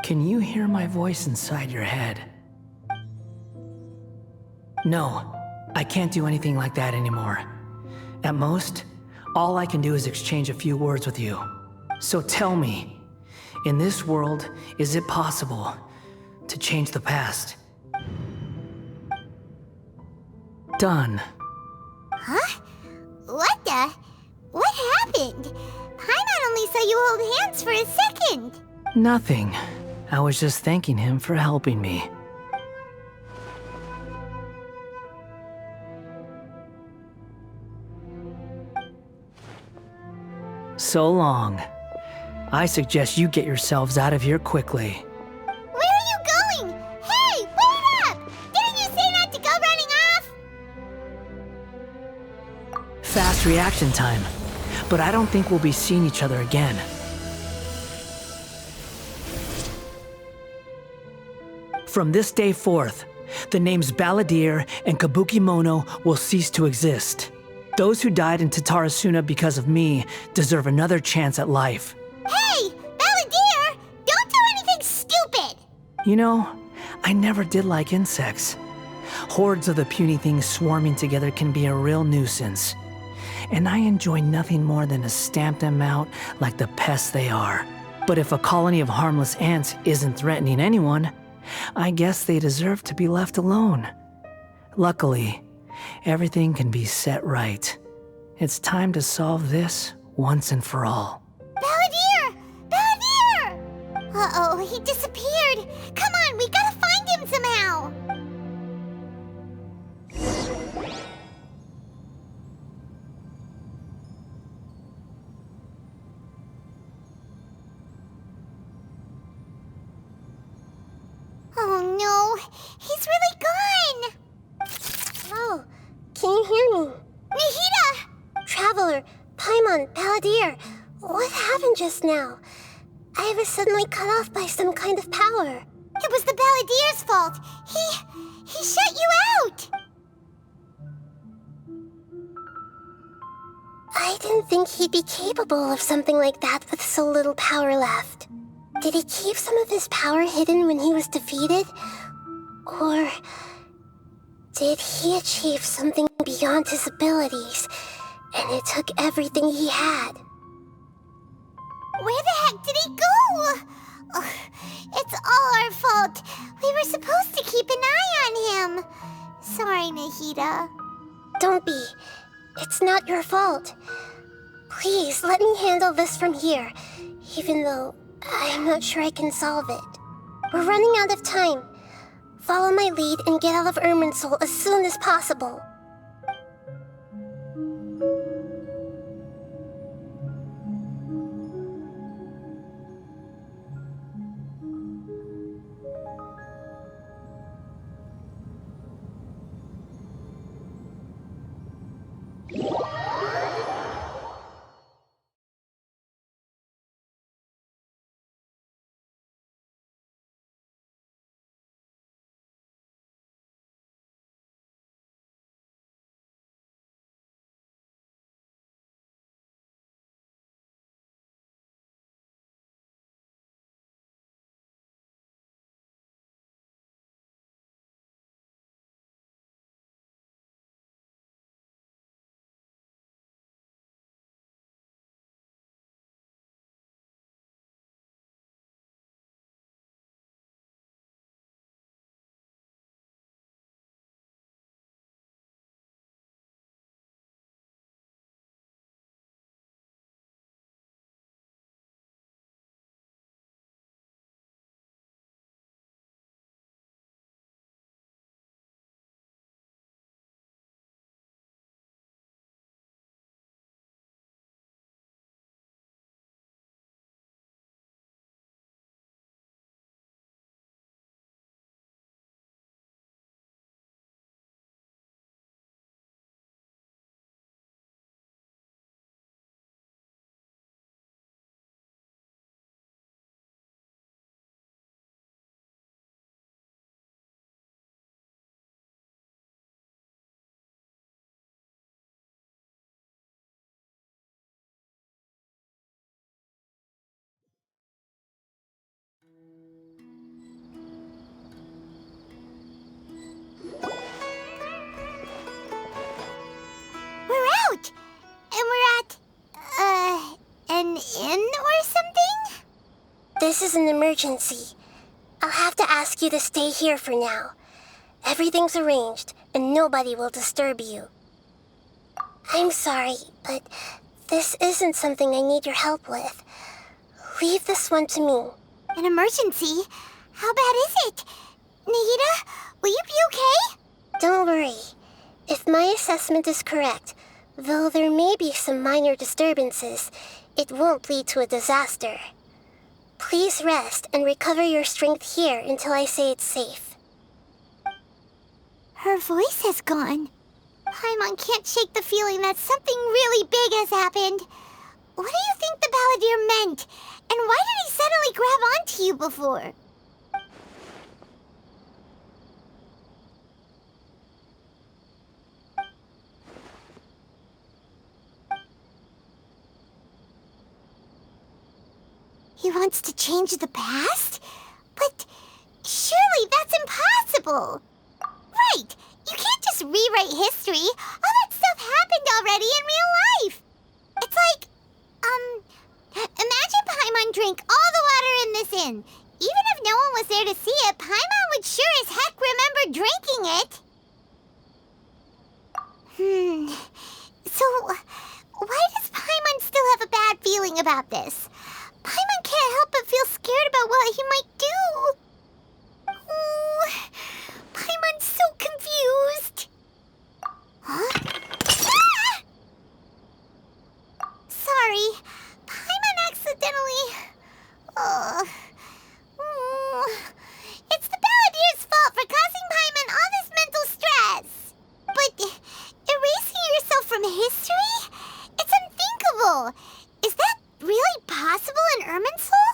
Can you hear my voice inside your head? No, I can't do anything like that anymore. At most, all I can do is exchange a few words with you. So tell me, in this world, is it possible to change the past? Done. Huh? What the? What happened? Paimon only saw you hold hands for a second. Nothing. I was just thanking him for helping me. So long. I suggest you get yourselves out of here quickly. Where are you going? Hey, wait up! Didn't you say not to go running off? Fast reaction time. But I don't think we'll be seeing each other again. From this day forth, the names Balladeer and Kabukimono will cease to exist. Those who died in Tatarasuna because of me deserve another chance at life. Hey, Balladeer! Don't do anything stupid! You know, I never did like insects. Hordes of the puny things swarming together can be a real nuisance. And I enjoy nothing more than to stamp them out like the pests they are. But if a colony of harmless ants isn't threatening anyone, I guess they deserve to be left alone. Luckily, everything can be set right. It's time to solve this once and for all. Balladeer! Balladeer! Uh-oh, he disappeared. Come on, we gotta find him somehow. Oh no, he's really gone! Oh, can you hear me? Nahida! Traveler, Paimon, Balladeer, what happened just now? I was suddenly cut off by some kind of power. It was the Balladeer's fault. He shut you out! I didn't think he'd be capable of something like that with so little power left. Did he keep some of his power hidden when he was defeated? Or did he achieve something beyond his abilities, and it took everything he had? Where the heck did he go? Ugh, it's all our fault. We were supposed to keep an eye on him. Sorry, Nahida. Don't be. It's not your fault. Please, let me handle this from here, even though I'm not sure I can solve it. We're running out of time. Follow my lead and get out of Irminsul as soon as possible. this is an emergency. I'll have to ask you to stay here for now. Everything's arranged, and nobody will disturb you. I'm sorry, but this isn't something I need your help with. Leave this one to me. An emergency? How bad is it? Nahida, will you be okay? Don't worry. If my assessment is correct, though there may be some minor disturbances, it won't lead to a disaster. Please rest and recover your strength here until I say it's safe. Her voice has gone. Paimon can't shake the feeling that something really big has happened. What do you think the Balladeer meant? And why did he suddenly grab onto you before? He wants to change the past? But surely that's impossible! Right! You can't just rewrite history! All that stuff happened already in real life! It's like, imagine Paimon drank all the water in this inn. Even if no one was there to see it, Paimon would sure as heck remember drinking it! So, why does Paimon still have a bad feeling about this? Paimon can't help but feel scared about what he might do. Oh, Paimon's so confused. Huh? Ah! Sorry, Paimon accidentally... It's the Balladeer's fault for causing Paimon all this mental stress. But erasing yourself from history? It's unthinkable. Is that really possible in Irminsul?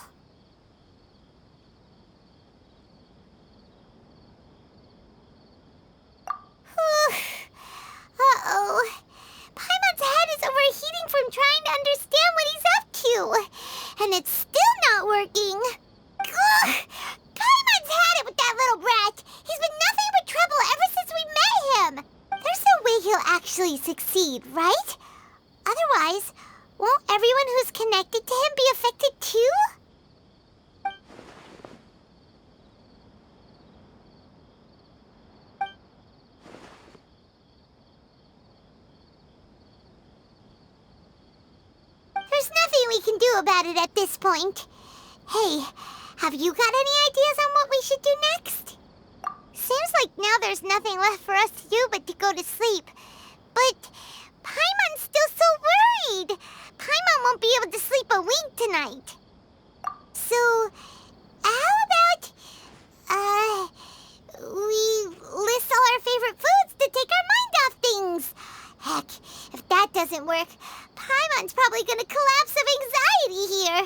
Uh-oh. Paimon's head is overheating from trying to understand what he's up to. And it's still not working. Ugh! Paimon's had it with that little brat. He's been nothing but trouble ever since we met him. There's no way he'll actually succeed, right? Otherwise, won't everyone who's connected to him be affected too? There's nothing we can do about it at this point. Hey, have you got any ideas on what we should do next? Seems like now there's nothing left for us to do but to go to sleep. But Paimon's still so worried. Paimon won't be able to sleep a wink tonight. So, how about, we list all our favorite foods to take our mind off things? Heck, if that doesn't work, Paimon's probably gonna collapse of anxiety here.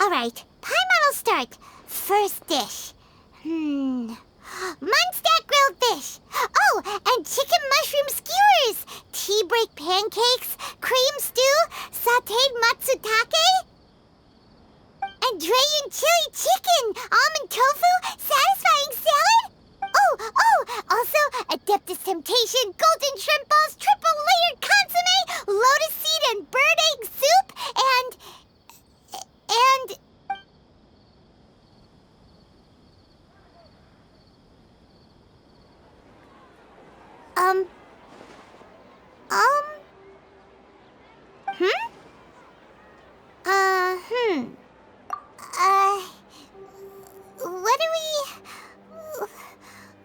Alright, Paimon will start. First dish. Munstack grilled fish. Oh, and chicken mushroom skewers. Tea break pancakes. Cream stew. Sauteed matsutake. And Dragon chili chicken. Almond tofu. Satisfying salad. Oh, also Adeptus Temptation. Golden shrimp balls. Triple layered consomme. Lotus seed and bird egg soup. And...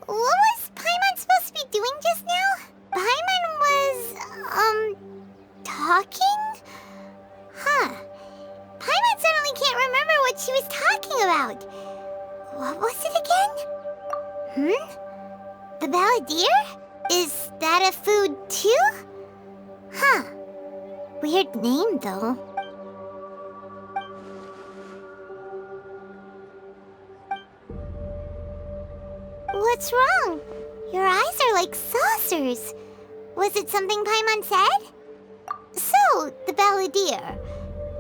What was Paimon supposed to be doing just now? Paimon was, talking? Huh. Paimon suddenly can't remember what she was talking about. What was it again? The Balladeer? Is that a food too? Huh. Weird name, though. What's wrong? Your eyes are like saucers. Was it something Paimon said? So, the Balladeer.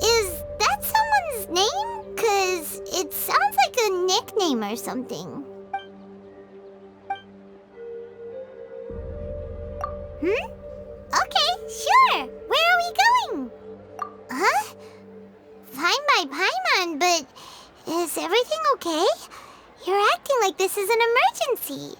Is that someone's name? 'Cause it sounds like a nickname or something. Okay, sure. Where are we going? Huh? Fine by Paimon, but Is everything okay? You're acting like this is an emergency.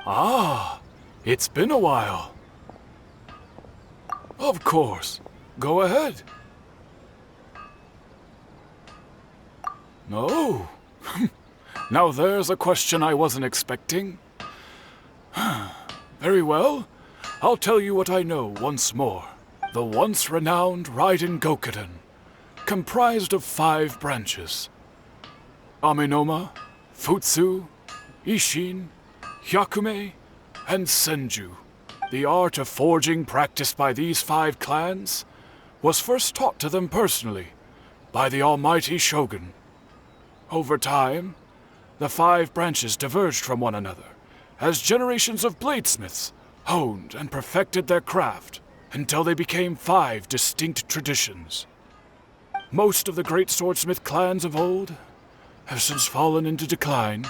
Ah, it's been a while. Of course. Go ahead. No. Now there's a question I wasn't expecting. Very well. I'll tell you what I know once more. The once renowned Raiden Gokuden, comprised of 5 branches. Amenoma, Futsu, Ishin, Hyakume, and Senju. The art of forging practiced by these 5 clans was first taught to them personally by the almighty Shogun. Over time, the 5 branches diverged from one another as generations of bladesmiths honed and perfected their craft until they became 5 distinct traditions. Most of the great swordsmith clans of old have since fallen into decline,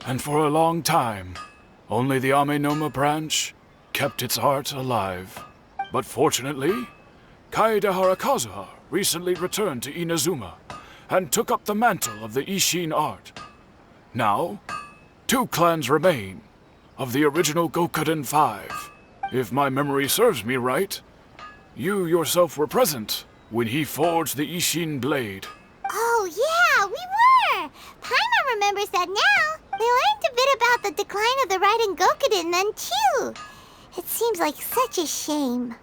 and for a long time, only the Amenoma branch kept its art alive. But fortunately, Kaedehara Kazuha recently returned to Inazuma and took up the mantle of the Ishin art. Now, 2 clans remain of the original Gokuden 5. If my memory serves me right, you yourself were present when he forged the Ishin blade. Oh yeah, we were! Paimon remembers that now. They learned a bit about the decline of the Raiden Gokuden then too. It seems like such a shame.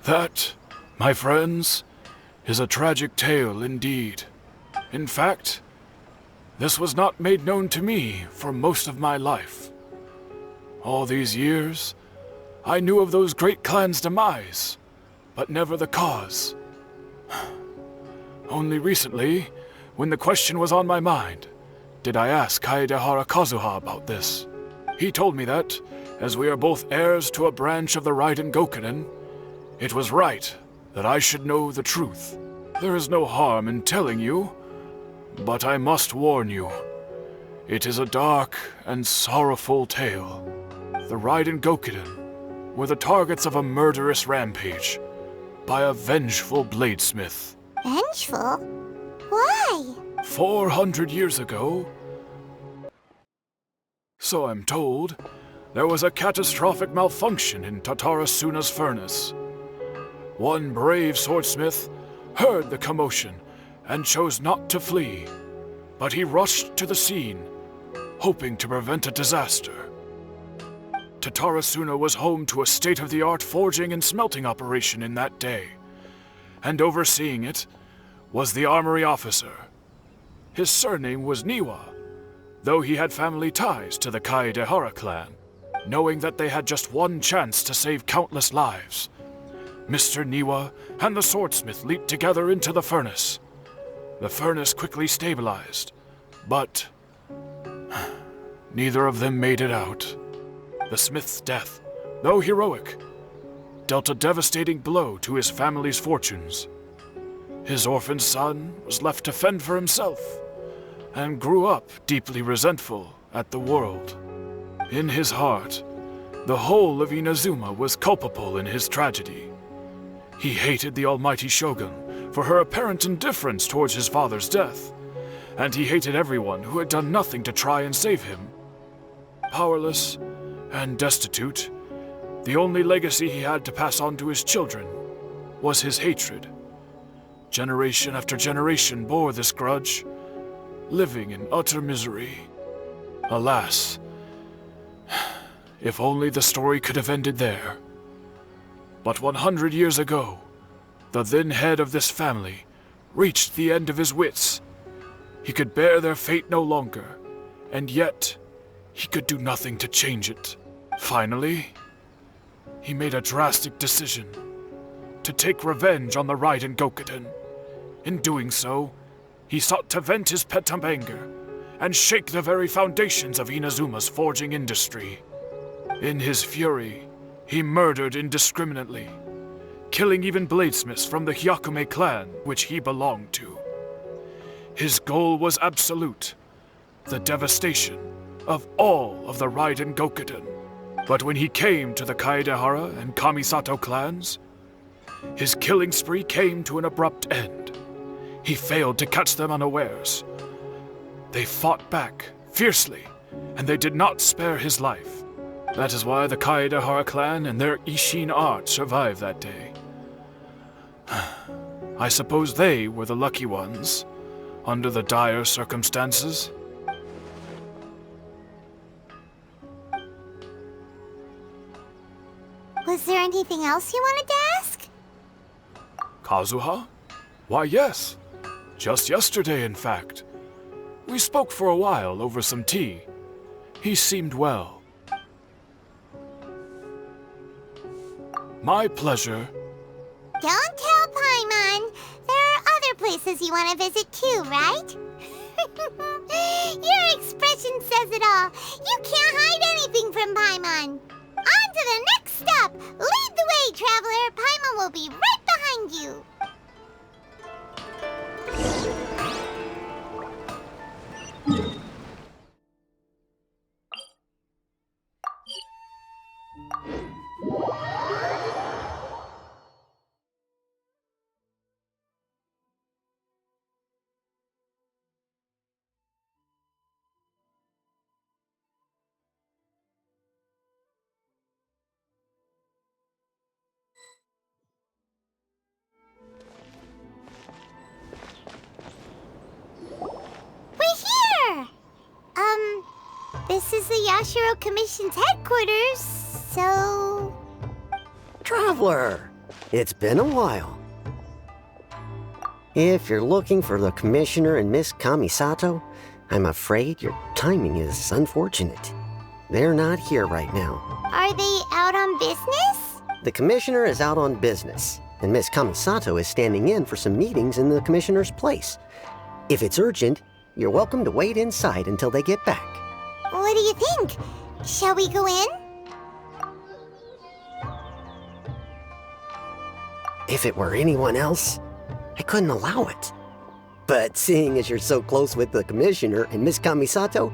That, my friends, is a tragic tale indeed. In fact, this was not made known to me for most of my life. All these years, I knew of those great clans' demise, but never the cause. Only recently, when the question was on my mind, did I ask Kaedehara Kazuha about this. He told me that, as we are both heirs to a branch of the Raiden Gokuden, it was right that I should know the truth. There is no harm in telling you, but I must warn you. It is a dark and sorrowful tale. The Raiden Gokuden were the targets of a murderous rampage by a vengeful bladesmith. Vengeful? Why? 400 years ago, so I'm told, there was a catastrophic malfunction in Tatarasuna's furnace. One brave swordsmith heard the commotion and chose not to flee, but he rushed to the scene, hoping to prevent a disaster. Tatarasuna was home to a state-of-the-art forging and smelting operation in that day, and overseeing it was the armory officer. His surname was Niwa, though he had family ties to the Kaedehara clan. Knowing that they had just one chance to save countless lives, Mr. Niwa and the swordsmith leaped together into the furnace. The furnace quickly stabilized, but neither of them made it out. The smith's death, though heroic, dealt a devastating blow to his family's fortunes. His orphan son was left to fend for himself, and grew up deeply resentful at the world. In his heart, the whole of Inazuma was culpable in his tragedy. He hated the almighty shogun for her apparent indifference towards his father's death, and he hated everyone who had done nothing to try and save him. Powerless and destitute, the only legacy he had to pass on to his children was his hatred. Generation after generation bore this grudge, living in utter misery. Alas, if only the story could have ended there. But 100 years ago, the then head of this family reached the end of his wits. He could bear their fate no longer, and yet he could do nothing to change it. Finally, he made a drastic decision to take revenge on the Raiden Gokuden. In doing so, he sought to vent his pent-up anger and shake the very foundations of Inazuma's forging industry. In his fury, he murdered indiscriminately, killing even bladesmiths from the Hyakume clan which he belonged to. His goal was absolute, the devastation of all of the Raiden Gokuden. But when he came to the Kaedehara and Kamisato clans, his killing spree came to an abrupt end. He failed to catch them unawares. They fought back fiercely, and they did not spare his life. That is why the Kaedehara clan and their Ishin art survived that day. I suppose they were the lucky ones, under the dire circumstances. Was there anything else you wanted to ask? Kazuha? Why, yes. Just yesterday, in fact. We spoke for a while over some tea. He seemed well. My pleasure. Don't tell Paimon. There are other places you want to visit too, right? Your expression says it all. You can't hide anything from Paimon. On to the next stop. Lead the way, traveler. Paimon will be right behind you. This is the Yashiro Commission's headquarters, so... Traveler, it's been a while. If you're looking for the Commissioner and Miss Kamisato, I'm afraid your timing is unfortunate. They're not here right now. Are they out on business? The Commissioner is out on business, and Miss Kamisato is standing in for some meetings in the Commissioner's place. If it's urgent, you're welcome to wait inside until they get back. What do you think? Shall we go in? If it were anyone else, I couldn't allow it. But seeing as you're so close with the Commissioner and Miss Kamisato,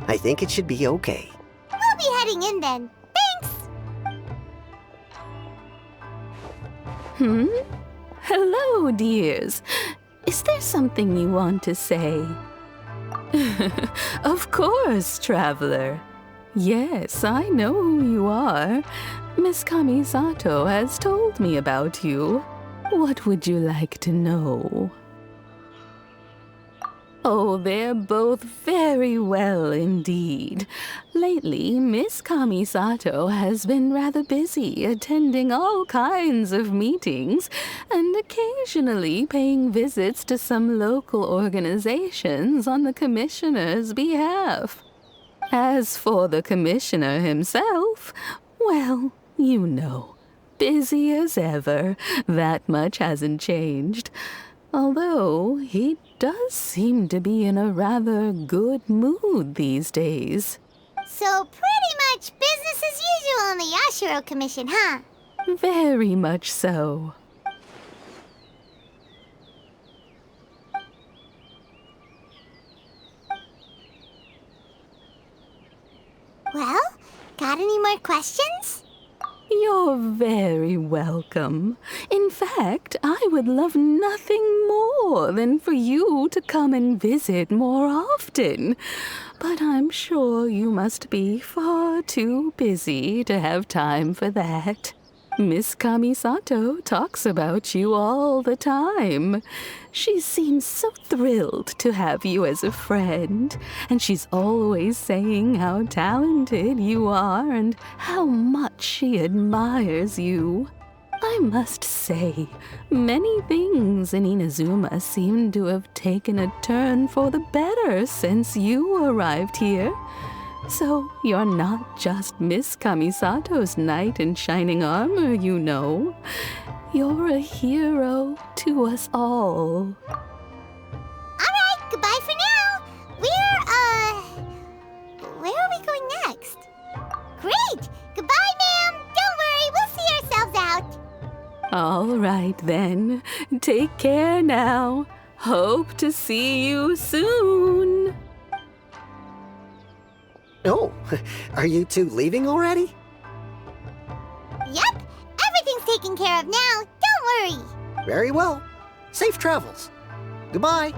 I think it should be okay. We'll be heading in then. Thanks! Hello, dears. Is there something you want to say? Of course, traveler. Yes, I know who you are. Miss Kamisato has told me about you. What would you like to know? Oh, they're both very well indeed. Lately, Miss Kamisato has been rather busy attending all kinds of meetings and occasionally paying visits to some local organizations on the Commissioner's behalf. As for the Commissioner himself, well, you know, busy as ever. That much hasn't changed. Although he does seem to be in a rather good mood these days. So pretty much business as usual in the Yashiro Commission, huh? Very much so. Well, got any more questions? You're very welcome. In fact, I would love nothing more than for you to come and visit more often. But I'm sure you must be far too busy to have time for that. Miss Kamisato talks about you all the time. She seems so thrilled to have you as a friend, and she's always saying how talented you are and how much she admires you. I must say, many things in Inazuma seem to have taken a turn for the better since you arrived here. So you're not just Miss Kamisato's knight in shining armor, you know. You're a hero to us all. Alright, goodbye for now. Where are we going next? Great! Goodbye, ma'am! Don't worry, we'll see ourselves out. All right, then. Take care now. Hope to see you soon. Oh, are you two leaving already? Yep, everything's taken care of now. Don't worry. Very well. Safe travels. Goodbye.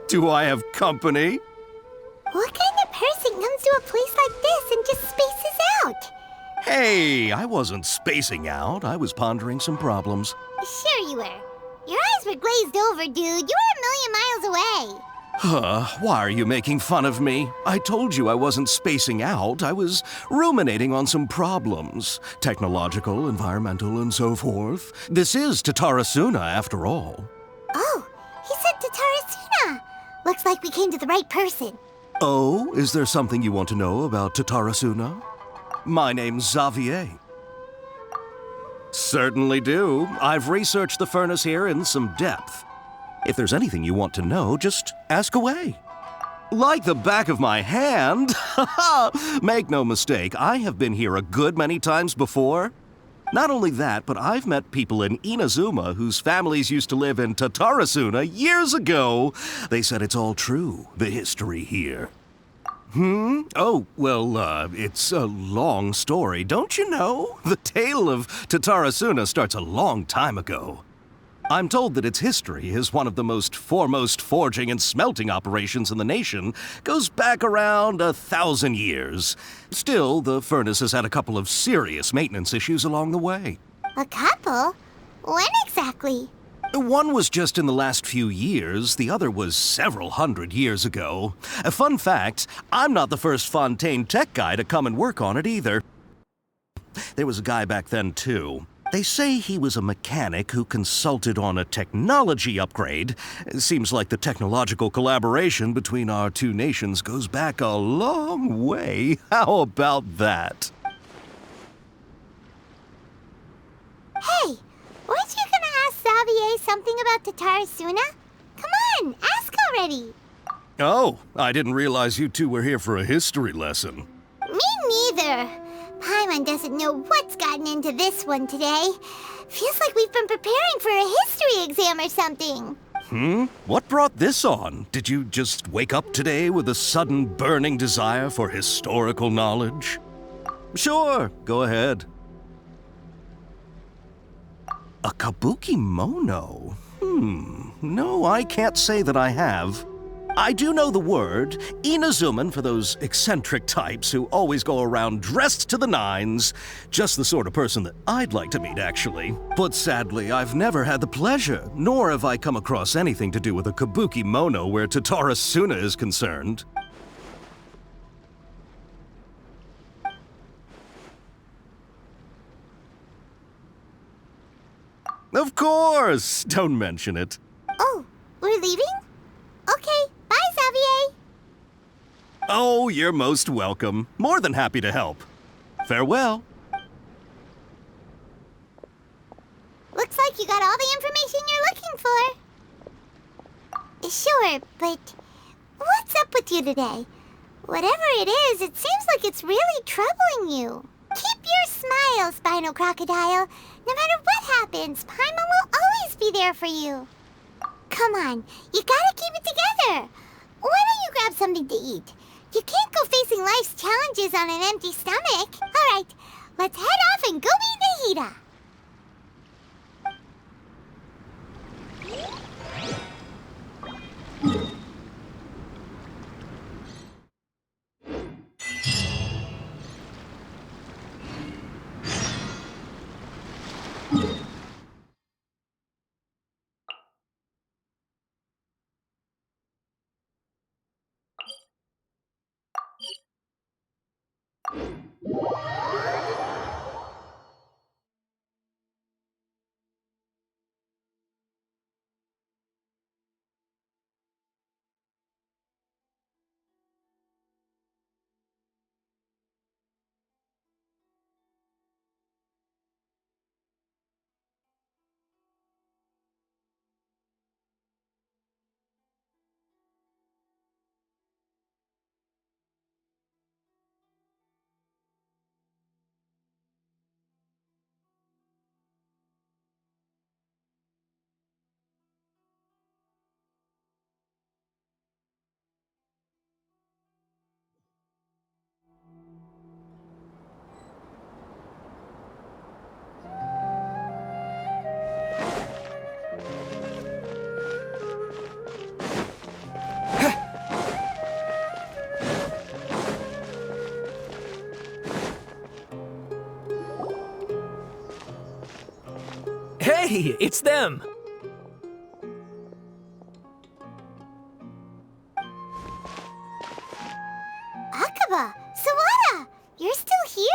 Do I have company? What kind of person comes to a place like this and just spaces out? Hey, I wasn't spacing out. I was pondering some problems. Sure you were. Your eyes were glazed over, dude. You were a million miles away. Why are you making fun of me? I told you I wasn't spacing out. I was ruminating on some problems. Technological, environmental, and so forth. This is Tatarasuna, after all. Oh, he said Tatarasuna. Looks like we came to the right person. Oh, is there something you want to know about Tatarasuna? My name's Xavier. Certainly do. I've researched the furnace here in some depth. If there's anything you want to know, just ask away. Like the back of my hand? Make no mistake, I have been here a good many times before. Not only that, but I've met people in Inazuma whose families used to live in Tatarasuna years ago. They said it's all true, the history here. Oh, well, it's a long story, don't you know? The tale of Tatarasuna starts a long time ago. I'm told that its history is one of the most foremost forging and smelting operations in the nation, goes back around 1,000 years. Still, the furnace has had a couple of serious maintenance issues along the way. A couple? When exactly? One was just in the last few years, the other was several hundred years ago. A fun fact, I'm not the first Fontaine tech guy to come and work on it either. There was a guy back then, too. They say he was a mechanic who consulted on a technology upgrade. It seems like the technological collaboration between our two nations goes back a long way. How about that? Hey, weren't you gonna ask Xavier something about Tatarasuna? Come on, ask already. Oh, I didn't realize you two were here for a history lesson. Me neither. Paimon doesn't know what's gotten into this one today. Feels like we've been preparing for a history exam or something. What brought this on? Did you just wake up today with a sudden burning desire for historical knowledge? Sure, go ahead. A kabuki mono? No, I can't say that I have. I do know the word, inazuman for those eccentric types who always go around dressed to the nines. Just the sort of person that I'd like to meet, actually. But sadly, I've never had the pleasure, nor have I come across anything to do with a kabuki mono where Tatara Suna is concerned. Of course! Don't mention it. Oh, we're leaving? Okay, bye, Xavier. Oh, you're most welcome. More than happy to help. Farewell. Looks like you got all the information you're looking for. Sure, but what's up with you today? Whatever it is, it seems like it's really troubling you. Keep your smile, Spinal Crocodile. No matter what happens, Paimon will always be there for you. Come on, you gotta keep it together. Why don't you grab something to eat? You can't go facing life's challenges on an empty stomach. All right, let's head off and go meet Nahida. Hey, it's them! Akaba, Sawada, you're still here?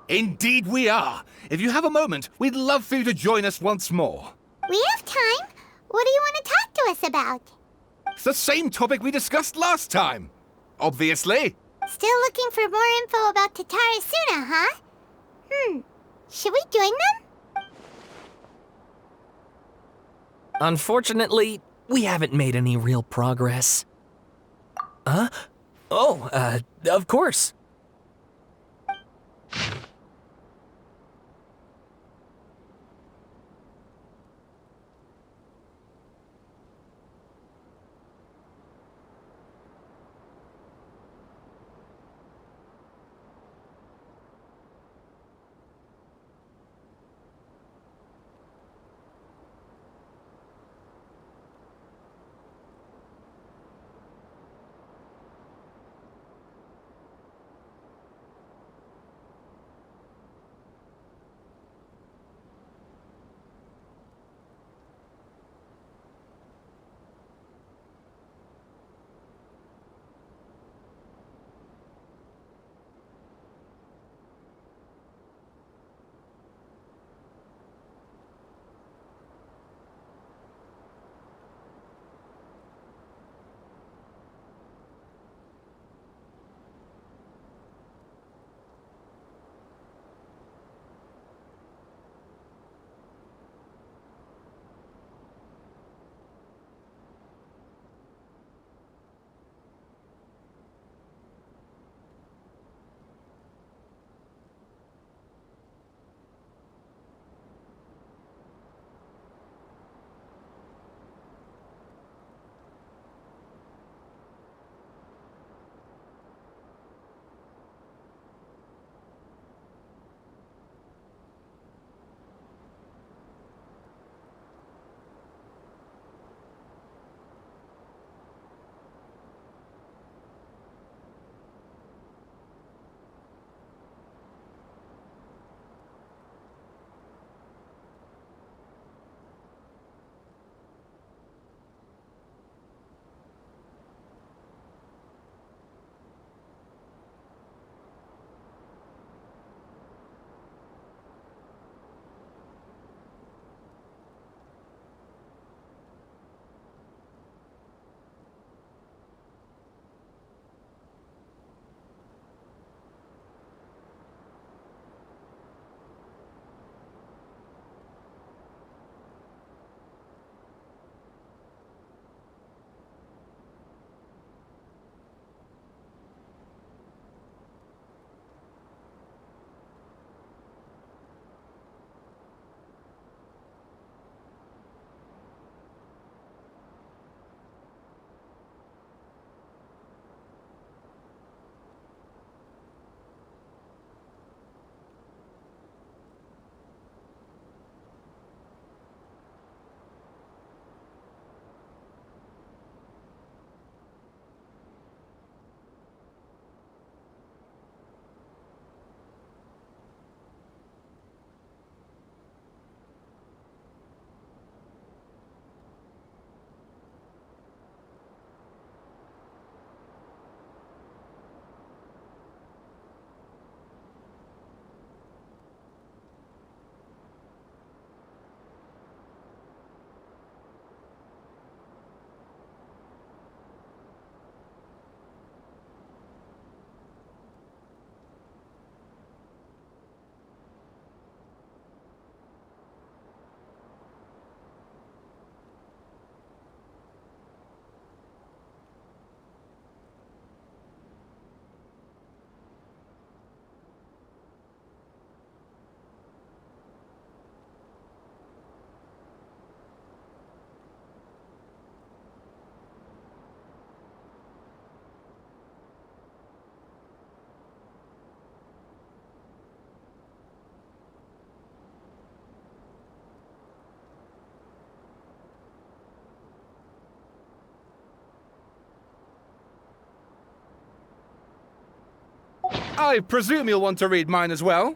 Indeed we are. If you have a moment, we'd love for you to join us once more. We have time. What do you want to talk to us about? It's the same topic we discussed last time. Obviously. Still looking for more info about Tatara Suna, huh? Should we join them? Unfortunately, we haven't made any real progress. Huh? Oh, of course. I presume you'll want to read mine as well?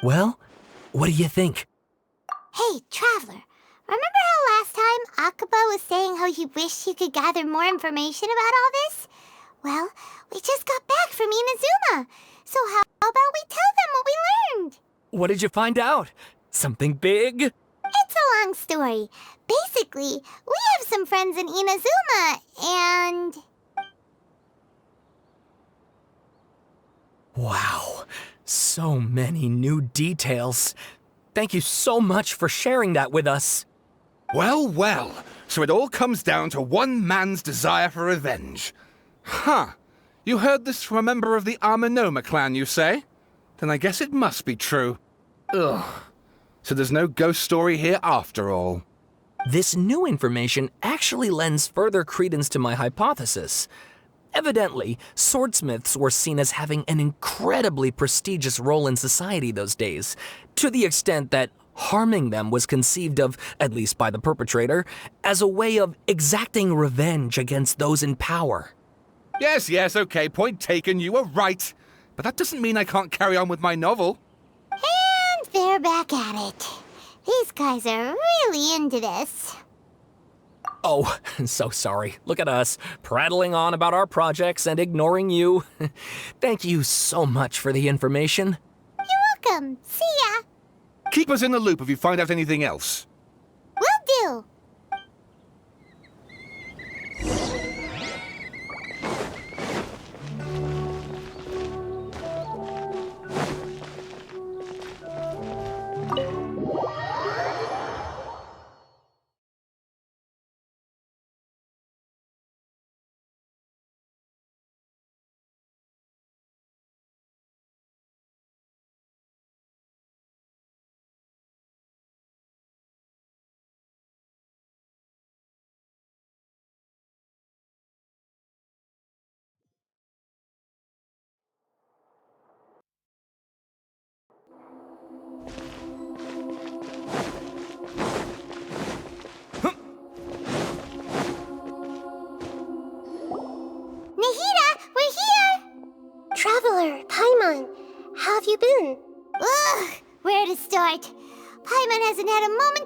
Well, what do you think? Hey, Traveler, remember how last time Akaba was saying how he wished he could gather more information about all this? Well, we just got back from Inazuma, so how about we tell them what we learned? What did you find out? Something big? It's a long story. Basically, we have some friends in Inazuma, and... Wow, so many new details. Thank you so much for sharing that with us. Well, well, so it all comes down to one man's desire for revenge. Huh. You heard this from a member of the Amenoma clan, you say? Then I guess it must be true. Ugh. So there's no ghost story here after all. This new information actually lends further credence to my hypothesis. Evidently, swordsmiths were seen as having an incredibly prestigious role in society those days, to the extent that harming them was conceived of, at least by the perpetrator, as a way of exacting revenge against those in power. Yes, okay, point taken, you were right. But that doesn't mean I can't carry on with my novel. And they're back at it. These guys are really into this. Oh, so sorry. Look at us, prattling on about our projects and ignoring you. Thank you so much for the information. You're welcome. See ya. Keep us in the loop if you find out anything else. Will do.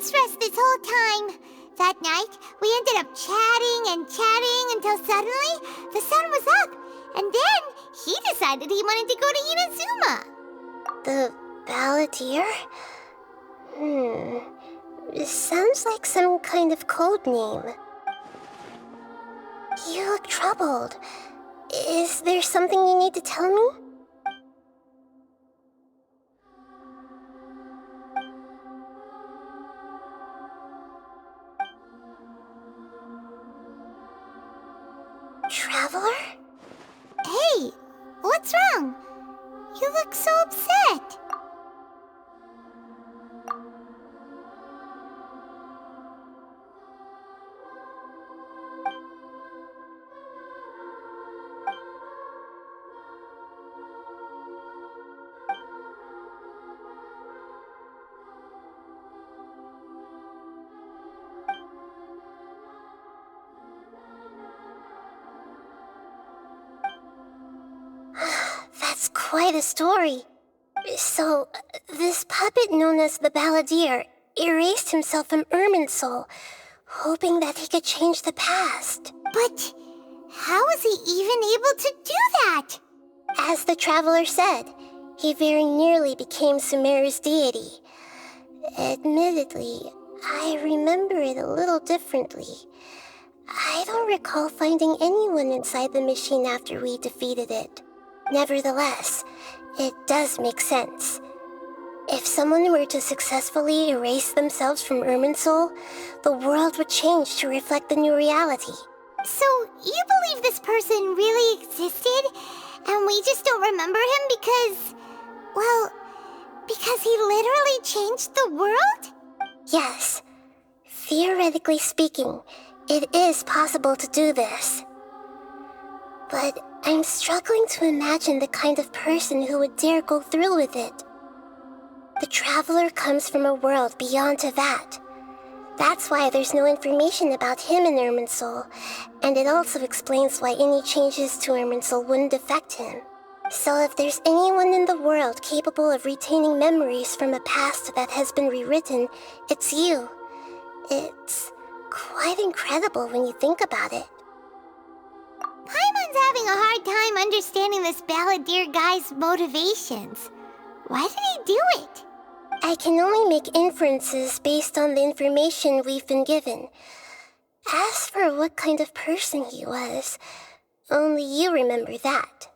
stressed this whole time. That night, we ended up chatting and chatting until suddenly the sun was up. And then he decided he wanted to go to Inazuma. The balladeer? It sounds like some kind of code name. You look troubled. Is there something you need to tell me? Traveler? Hey, what's wrong? You look so upset. That's quite a story. So, this puppet known as the balladeer erased himself from Irminsul, hoping that he could change the past. But how was he even able to do that? As the traveler said, he very nearly became Sumeru's deity. Admittedly, I remember it a little differently. I don't recall finding anyone inside the machine after we defeated it. Nevertheless, it does make sense. If someone were to successfully erase themselves from Irminsul, the world would change to reflect the new reality. So, you believe this person really existed, and we just don't remember him because... well, because he literally changed the world? Yes. Theoretically speaking, it is possible to do this. But I'm struggling to imagine the kind of person who would dare go through with it. The traveler comes from a world beyond Tevat. That's why there's no information about him in Irminsul, and it also explains why any changes to Irminsul wouldn't affect him. So if there's anyone in the world capable of retaining memories from a past that has been rewritten, it's you. It's quite incredible when you think about it. Paimon's having a hard time understanding this balladeer guy's motivations. Why did he do it? I can only make inferences based on the information we've been given. As for what kind of person he was, only you remember that.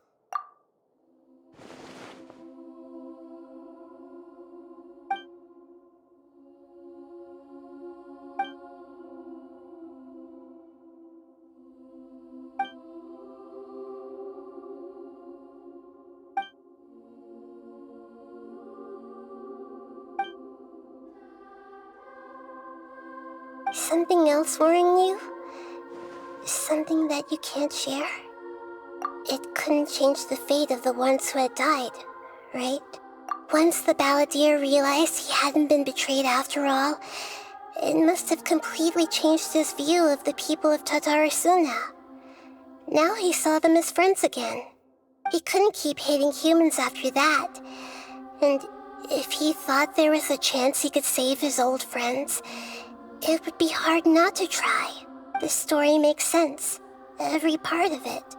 Something else worrying you? Something that you can't share? It couldn't change the fate of the ones who had died, right? Once the balladeer realized he hadn't been betrayed after all, it must have completely changed his view of the people of Tatarasuna. Now he saw them as friends again. He couldn't keep hating humans after that. And if he thought there was a chance he could save his old friends, it would be hard not to try. The story makes sense. Every part of it.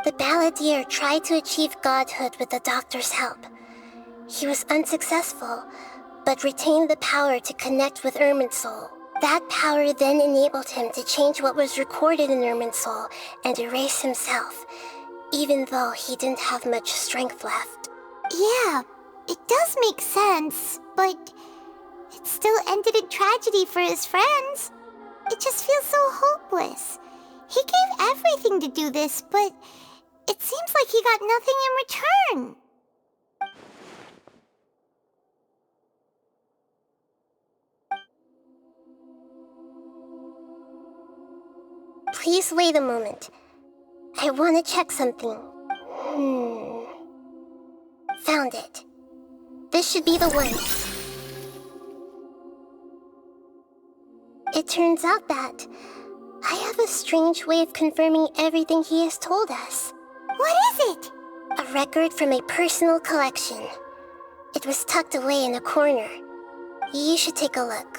The balladeer tried to achieve godhood with the doctor's help. He was unsuccessful, but retained the power to connect with Irminsul. That power then enabled him to change what was recorded in Irminsul and erase himself, even though he didn't have much strength left. Yeah, it does make sense, but it still ended in tragedy for his friends. It just feels so hopeless. He gave everything to do this, but it seems like he got nothing in return. Please wait a moment. I want to check something. Found it. This should be the one. It turns out that I have a strange way of confirming everything he has told us. What is it? A record from a personal collection. It was tucked away in a corner. You should take a look.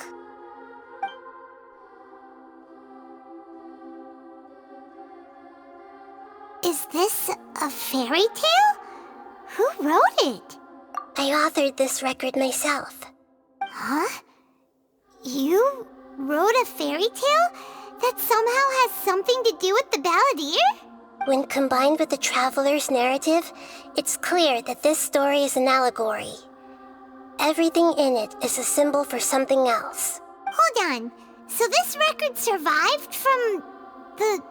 Is this a fairy tale? Who wrote it? I authored this record myself. Huh? You wrote a fairy tale that somehow has something to do with the balladeer? When combined with the traveler's narrative, it's clear that this story is an allegory. Everything in it is a symbol for something else. Hold on. So this record survived from the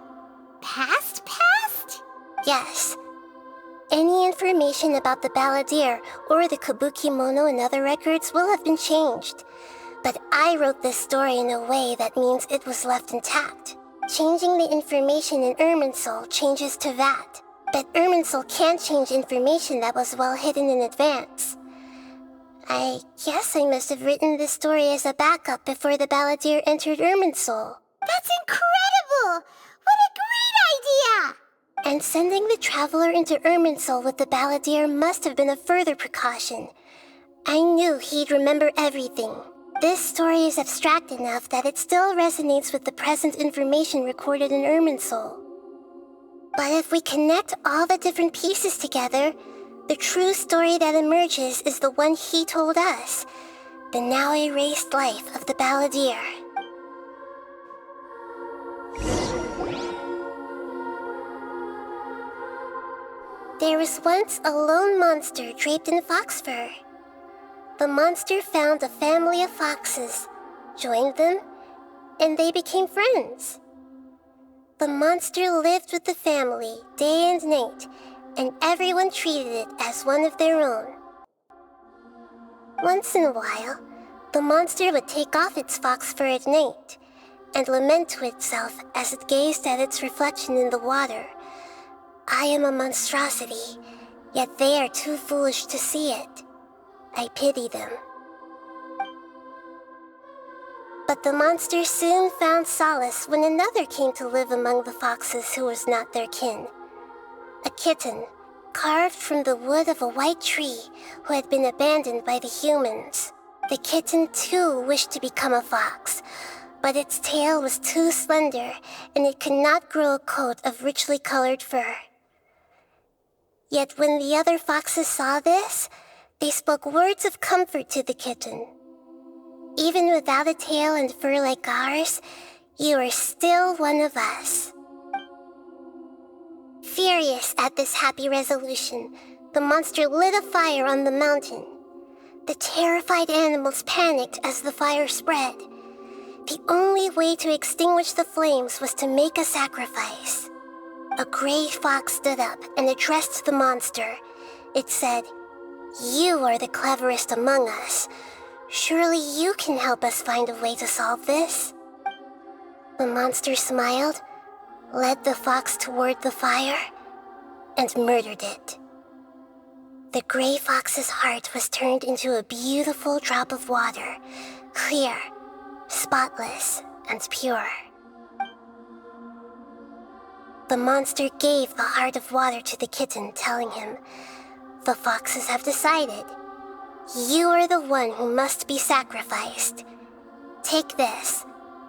past? Yes. Any information about the balladeer or the kabuki mono in other records will have been changed. But I wrote this story in a way that means it was left intact. Changing the information in Irminsul changes to that. But Irminsul can't change information that was well hidden in advance. I guess I must have written this story as a backup before the balladeer entered Irminsul. That's incredible! What a great idea! And sending the traveler into Irminsul with the balladeer must have been a further precaution. I knew he'd remember everything. This story is abstract enough that it still resonates with the present information recorded in Irminsul. But if we connect all the different pieces together, the true story that emerges is the one he told us, the now erased life of the balladeer. There was once a lone monster draped in fox fur. The monster found a family of foxes, joined them, and they became friends. The monster lived with the family day and night, and everyone treated it as one of their own. Once in a while, the monster would take off its fox fur at night and lament to itself as it gazed at its reflection in the water. I am a monstrosity, yet they are too foolish to see it. I pity them. But the monster soon found solace when another came to live among the foxes who was not their kin. A kitten, carved from the wood of a white tree who had been abandoned by the humans. The kitten too wished to become a fox, but its tail was too slender and it could not grow a coat of richly colored fur. Yet when the other foxes saw this, they spoke words of comfort to the kitten. Even without a tail and fur like ours, you are still one of us. Furious at this happy resolution, the monster lit a fire on the mountain. The terrified animals panicked as the fire spread. The only way to extinguish the flames was to make a sacrifice. A gray fox stood up and addressed the monster. It said, "You are the cleverest among us. Surely you can help us find a way to solve this." The monster smiled, led the fox toward the fire, and murdered it. The gray fox's heart was turned into a beautiful drop of water, clear, spotless, and pure. The monster gave the heart of water to the kitten, telling him, "The foxes have decided. You are the one who must be sacrificed. Take this,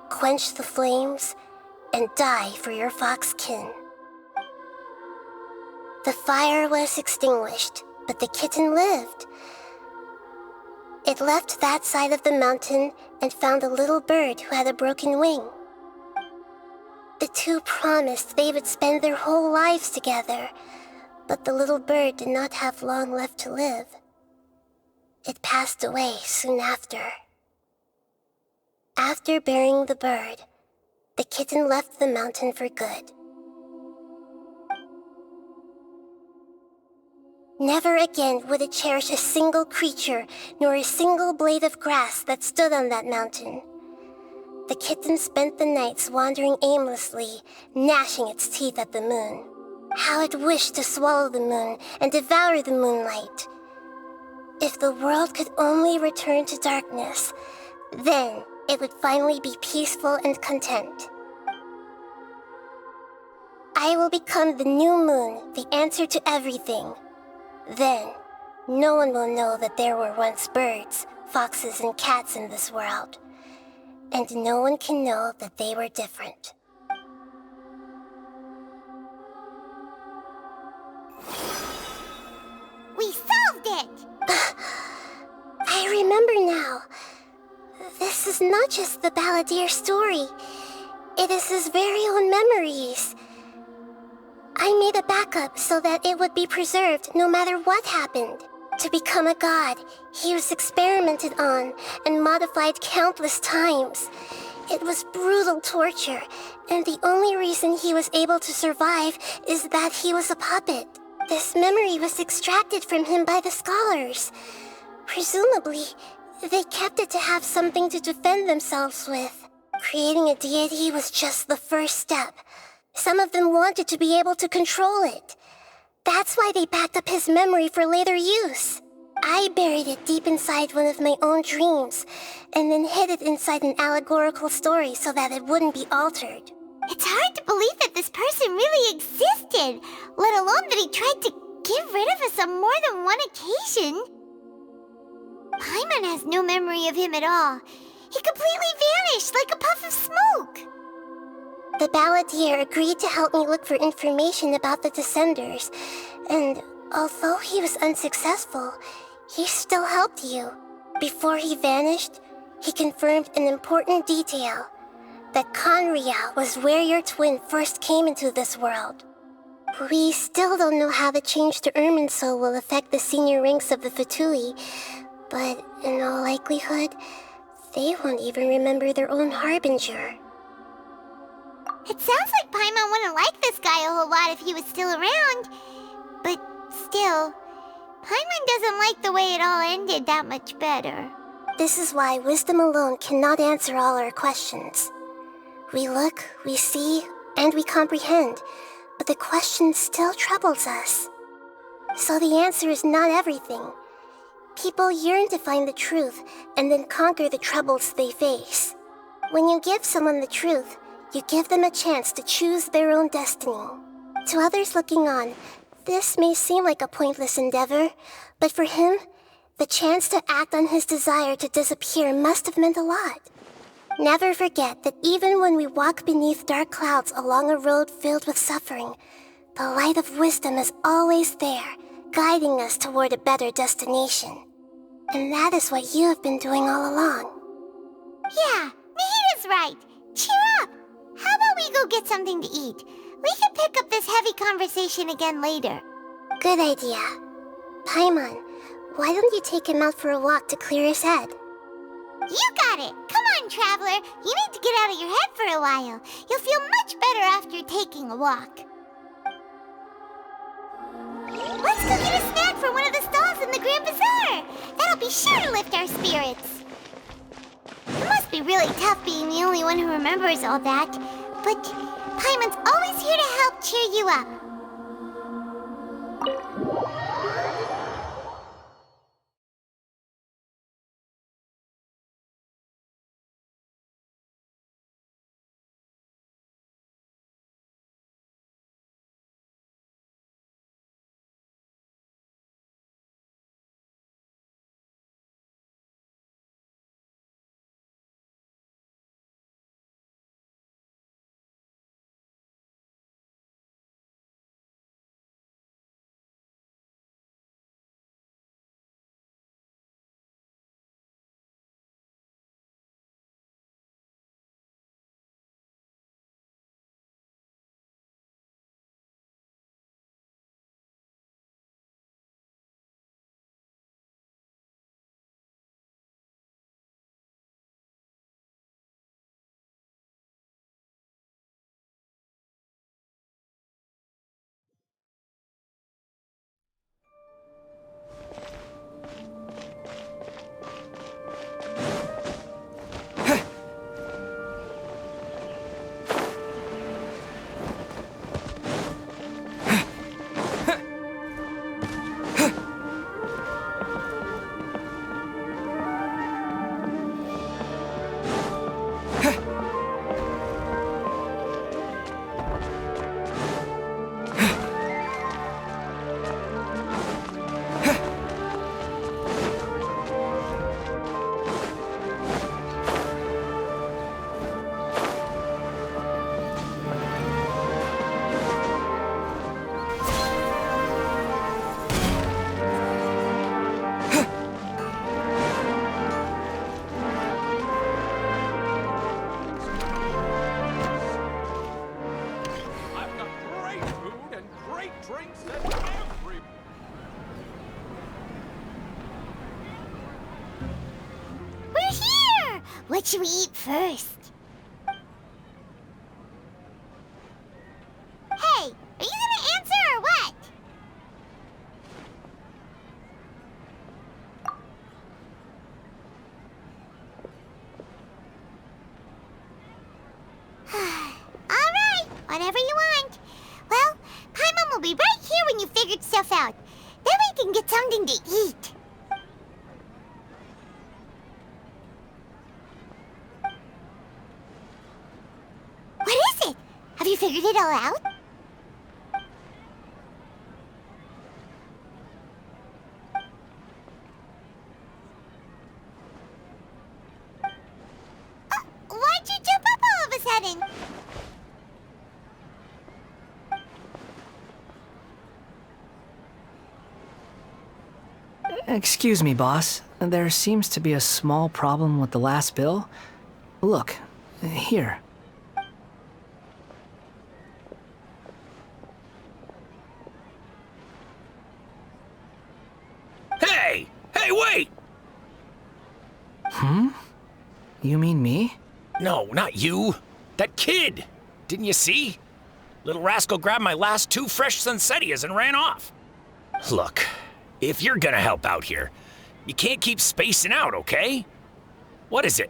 quench the flames, and die for your fox kin." The fire was extinguished, but the kitten lived. It left that side of the mountain and found a little bird who had a broken wing. The two promised they would spend their whole lives together, but the little bird did not have long left to live. It passed away soon after. After burying the bird, the kitten left the mountain for good. Never again would it cherish a single creature nor a single blade of grass that stood on that mountain. The kitten spent the nights wandering aimlessly, gnashing its teeth at the moon. How it wished to swallow the moon and devour the moonlight. If the world could only return to darkness, then it would finally be peaceful and content. I will become the new moon, the answer to everything. Then, no one will know that there were once birds, foxes, and cats in this world. And no one can know that they were different. I remember now. This is not just the Balladeer story. It is his very own memories. I made a backup so that it would be preserved no matter what happened. To become a god, he was experimented on and modified countless times. It was brutal torture, and the only reason he was able to survive is that he was a puppet. This memory was extracted from him by the scholars. Presumably, they kept it to have something to defend themselves with. Creating a deity was just the first step. Some of them wanted to be able to control it. That's why they backed up his memory for later use. I buried it deep inside one of my own dreams, and then hid it inside an allegorical story so that it wouldn't be altered. It's hard to believe that this person really existed, let alone that he tried to get rid of us on more than one occasion. Paimon has no memory of him at all. He completely vanished like a puff of smoke. The Balladeer agreed to help me look for information about the Descenders, and although he was unsuccessful, he still helped you. Before he vanished, he confirmed an important detail, that Conria was where your twin first came into this world. We still don't know how the change to Irminsul will affect the senior ranks of the Fatui, but in all likelihood, they won't even remember their own Harbinger. It sounds like Paimon wouldn't like this guy a whole lot if he was still around. But still, Paimon doesn't like the way it all ended that much better. This is why wisdom alone cannot answer all our questions. We look, we see, and we comprehend, but the question still troubles us. So the answer is not everything. People yearn to find the truth and then conquer the troubles they face. When you give someone the truth, you give them a chance to choose their own destiny. To others looking on, this may seem like a pointless endeavor, but for him, the chance to act on his desire to disappear must have meant a lot. Never forget that even when we walk beneath dark clouds along a road filled with suffering, the light of wisdom is always there, guiding us toward a better destination. And that is what you have been doing all along. Yeah, Nahita's right. Cheer up! How about we go get something to eat? We can pick up this heavy conversation again later. Good idea. Paimon, why don't you take him out for a walk to clear his head? You got it! Come on, Traveler! You need to get out of your head for a while. You'll feel much better after taking a walk. Let's go get a snack from one of the stalls in the Grand Bazaar! That'll be sure to lift our spirits. It must be really tough being the only one who remembers all that, but Paimon's always here to help cheer you up. What should we eat first? Hey, are you gonna answer or what? Alright, whatever you want. Well, Paimon will be right here when you figured stuff out. Then we can get something to eat. What is it? Have you figured it all out? Why'd you jump up all of a sudden? Excuse me, boss. There seems to be a small problem with the last bill. Look, here. Hey! Hey, wait! You mean me? No, not you. That kid. Didn't you see? Little rascal grabbed my last 2 fresh Sunsettias and ran off. Look, if you're gonna help out here, you can't keep spacing out, okay? What is it?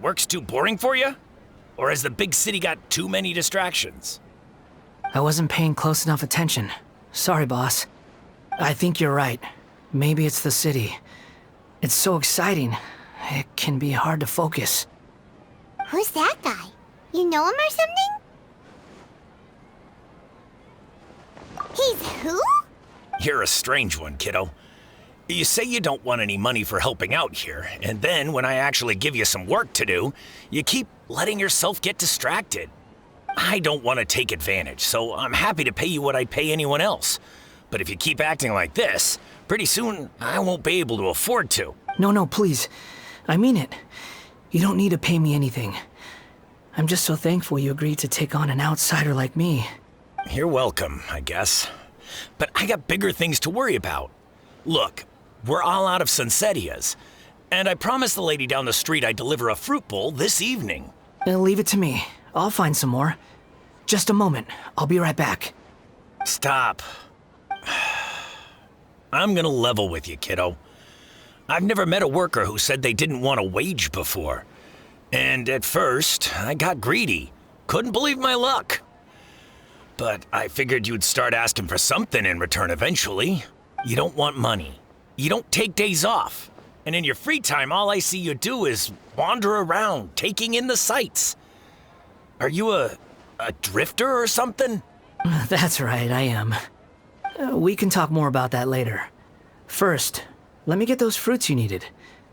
Work's too boring for you? Or has the big city got too many distractions? I wasn't paying close enough attention. Sorry, boss. I think you're right. Maybe it's the city. It's so exciting. It can be hard to focus. Who's that guy? You know him or something? He's who? You're a strange one, kiddo. You say you don't want any money for helping out here, and then when I actually give you some work to do, you keep letting yourself get distracted. I don't want to take advantage, so I'm happy to pay you what I'd pay anyone else. But if you keep acting like this, pretty soon I won't be able to afford to. No, please. I mean it. You don't need to pay me anything. I'm just so thankful you agreed to take on an outsider like me. You're welcome, I guess. But I got bigger things to worry about. Look, we're all out of Sunsettias, and I promised the lady down the street I'd deliver a fruit bowl this evening. Leave it to me. I'll find some more. Just a moment. I'll be right back. Stop. I'm gonna level with you, kiddo. I've never met a worker who said they didn't want a wage before. And at first, I got greedy. Couldn't believe my luck. But I figured you'd start asking for something in return eventually. You don't want money. You don't take days off. And in your free time, all I see you do is wander around, taking in the sights. Are you a drifter or something? That's right, I am. We can talk more about that later. First, let me get those fruits you needed.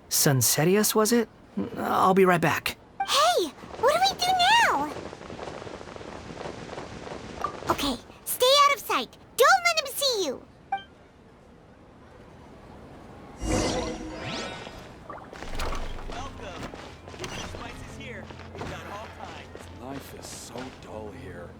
Sunsettias, was it? I'll be right back. Hey, what do we do now? Okay, stay out of sight. Don't let him see you. Welcome. Spice is here. We've got all kinds. Life is so dull here.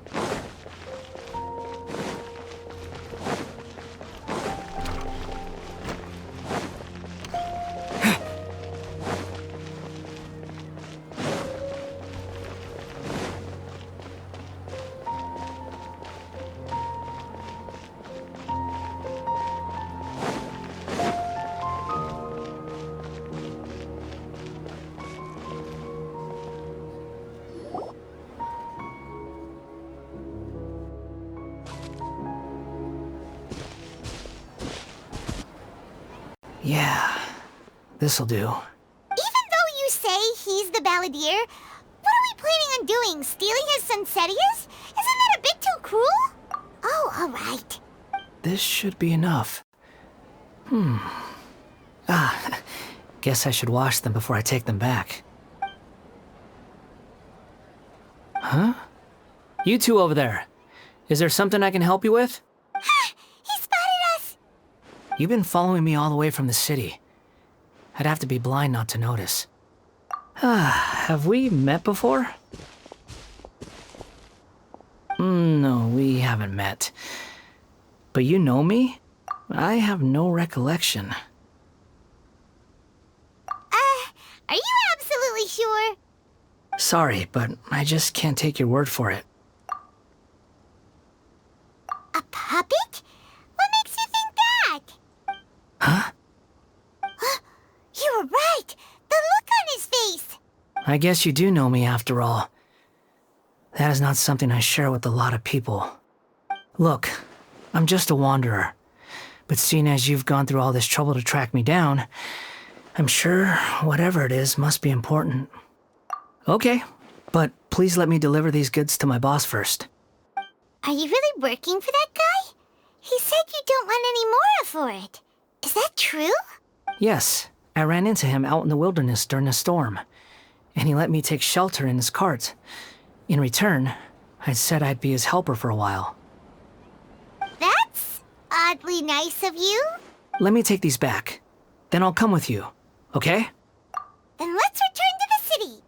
Yeah, this'll do. Even though you say he's the balladeer, what are we planning on doing? Stealing his Sunsettias? Isn't that a bit too cruel? Oh, alright. This should be enough. Guess I should wash them before I take them back. Huh? You two over there. Is there something I can help you with? He spotted us! You've been following me all the way from the city. I'd have to be blind not to notice. Have we met before? No, we haven't met. But you know me? I have no recollection. Are you absolutely sure? sure. Sorry, but I just can't take your word for it. A puppet? What makes you think that? Huh? You were right! The look on his face! I guess you do know me after all. That is not something I share with a lot of people. Look, I'm just a wanderer. But seeing as you've gone through all this trouble to track me down, I'm sure whatever it is must be important. Okay, but please let me deliver these goods to my boss first. Are you really working for that guy? He said you don't want any more for it. Is that true? Yes, I ran into him out in the wilderness during a storm, and he let me take shelter in his cart. In return, I said I'd be his helper for a while. That's oddly nice of you. Let me take these back. Then I'll come with you, okay? Then let's return to the city.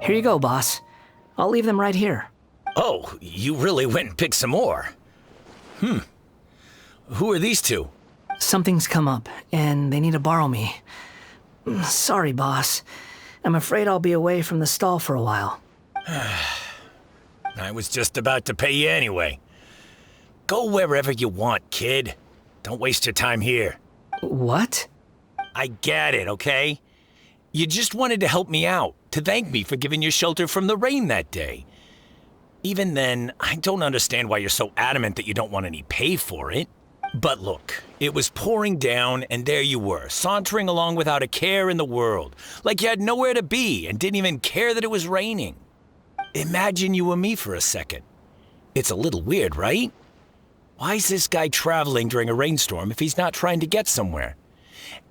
Here you go, boss. I'll leave them right here. Oh, you really went and picked some more. Who are these two? Something's come up, and they need to borrow me. Sorry, boss. I'm afraid I'll be away from the stall for a while. I was just about to pay you anyway. Go wherever you want, kid. Don't waste your time here. What? I get it, okay? You just wanted to help me out, to thank me for giving you shelter from the rain that day. Even then, I don't understand why you're so adamant that you don't want any pay for it. But look, it was pouring down, and there you were, sauntering along without a care in the world, like you had nowhere to be and didn't even care that it was raining. Imagine you were me for a second. It's a little weird, right? Why is this guy traveling during a rainstorm if he's not trying to get somewhere?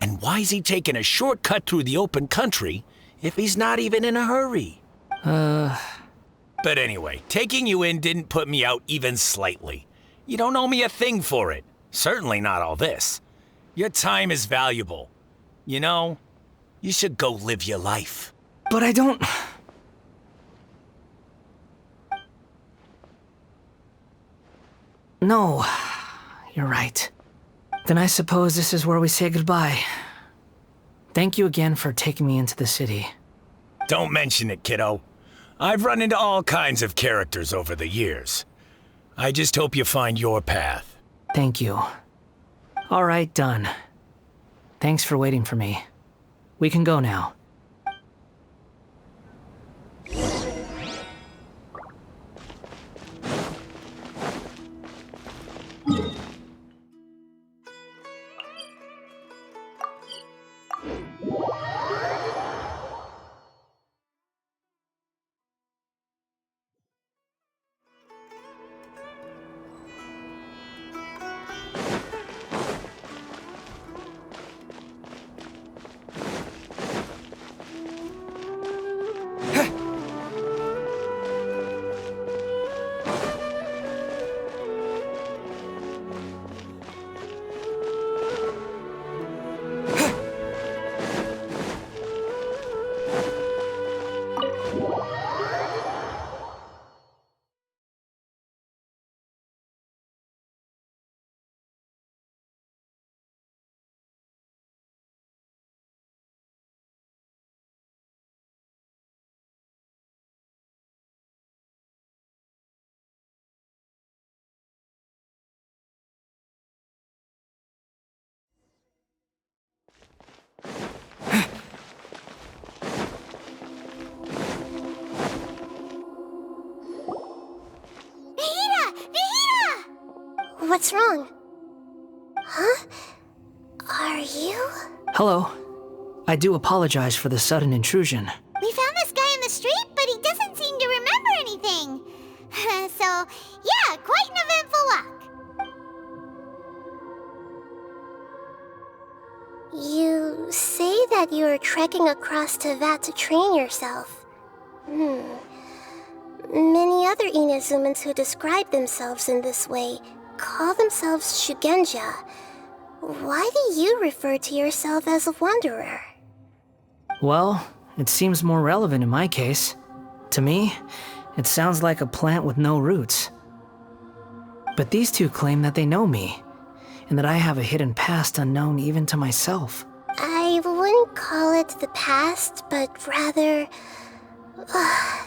And why is he taking a shortcut through the open country if he's not even in a hurry? But anyway, taking you in didn't put me out even slightly. You don't owe me a thing for it. Certainly not all this. Your time is valuable. You know, you should go live your life. But I don't... No, you're right. Then I suppose this is where we say goodbye. Thank you again for taking me into the city. Don't mention it, kiddo. I've run into all kinds of characters over the years. I just hope you find your path. Thank you. All right, done. Thanks for waiting for me. We can go now. What's wrong? Huh? Hello. I do apologize for the sudden intrusion. We found this guy in the street, but he doesn't seem to remember anything. So, yeah, quite an eventful walk. You say that you are trekking across Teyvat to train yourself. Many other Inazumans who describe themselves in this way call themselves Shugenja. Why do you refer to yourself as a wanderer? Well, it seems more relevant in my case. To me, it sounds like a plant with no roots. But these two claim that they know me, and that I have a hidden past unknown even to myself. I wouldn't call it the past, but rather...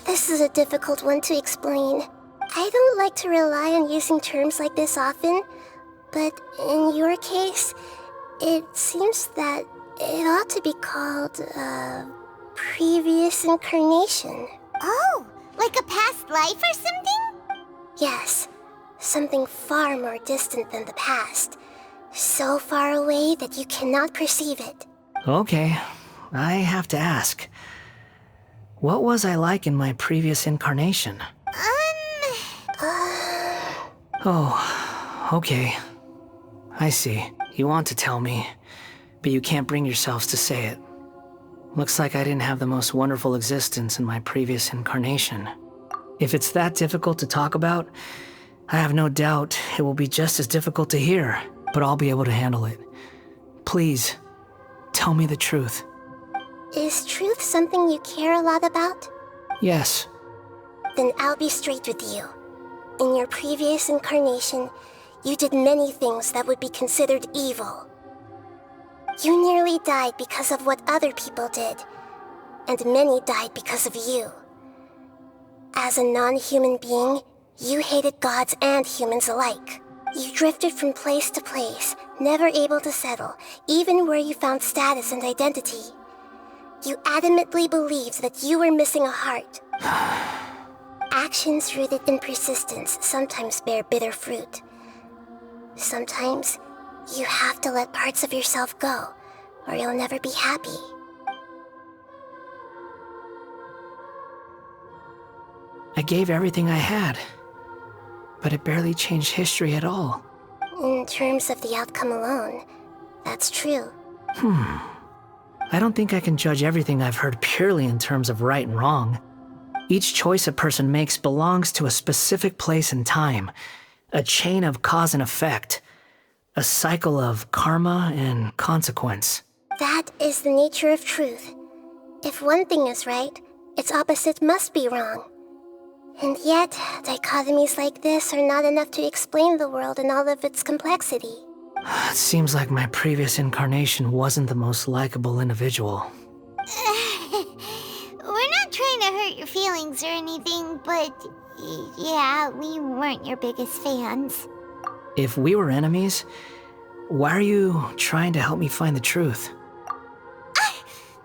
this is a difficult one to explain. I don't like to rely on using terms like this often, but in your case, it seems that it ought to be called previous incarnation. Oh, like a past life or something? Yes, something far more distant than the past. So far away that you cannot perceive it. Okay, I have to ask. What was I like in my previous incarnation? Oh, okay. I see. You want to tell me, but you can't bring yourselves to say it. Looks like I didn't have the most wonderful existence in my previous incarnation. If it's that difficult to talk about, I have no doubt it will be just as difficult to hear, but I'll be able to handle it. Please, tell me the truth. Is truth something you care a lot about? Yes. Then I'll be straight with you. In your previous incarnation, you did many things that would be considered evil. You nearly died because of what other people did, and many died because of you. As a non-human being, you hated gods and humans alike. You drifted from place to place, never able to settle, even where you found status and identity. You adamantly believed that you were missing a heart. Actions rooted in persistence sometimes bear bitter fruit. Sometimes, you have to let parts of yourself go, or you'll never be happy. I gave everything I had, but it barely changed history at all. In terms of the outcome alone, that's true. I don't think I can judge everything I've heard purely in terms of right and wrong. Each choice a person makes belongs to a specific place and time, a chain of cause and effect, a cycle of karma and consequence. That is the nature of truth. If one thing is right, its opposite must be wrong. And yet, dichotomies like this are not enough to explain the world in all of its complexity. It seems like my previous incarnation wasn't the most likable individual. We're not trying to hurt your feelings or anything, but yeah, we weren't your biggest fans. If we were enemies, why are you trying to help me find the truth?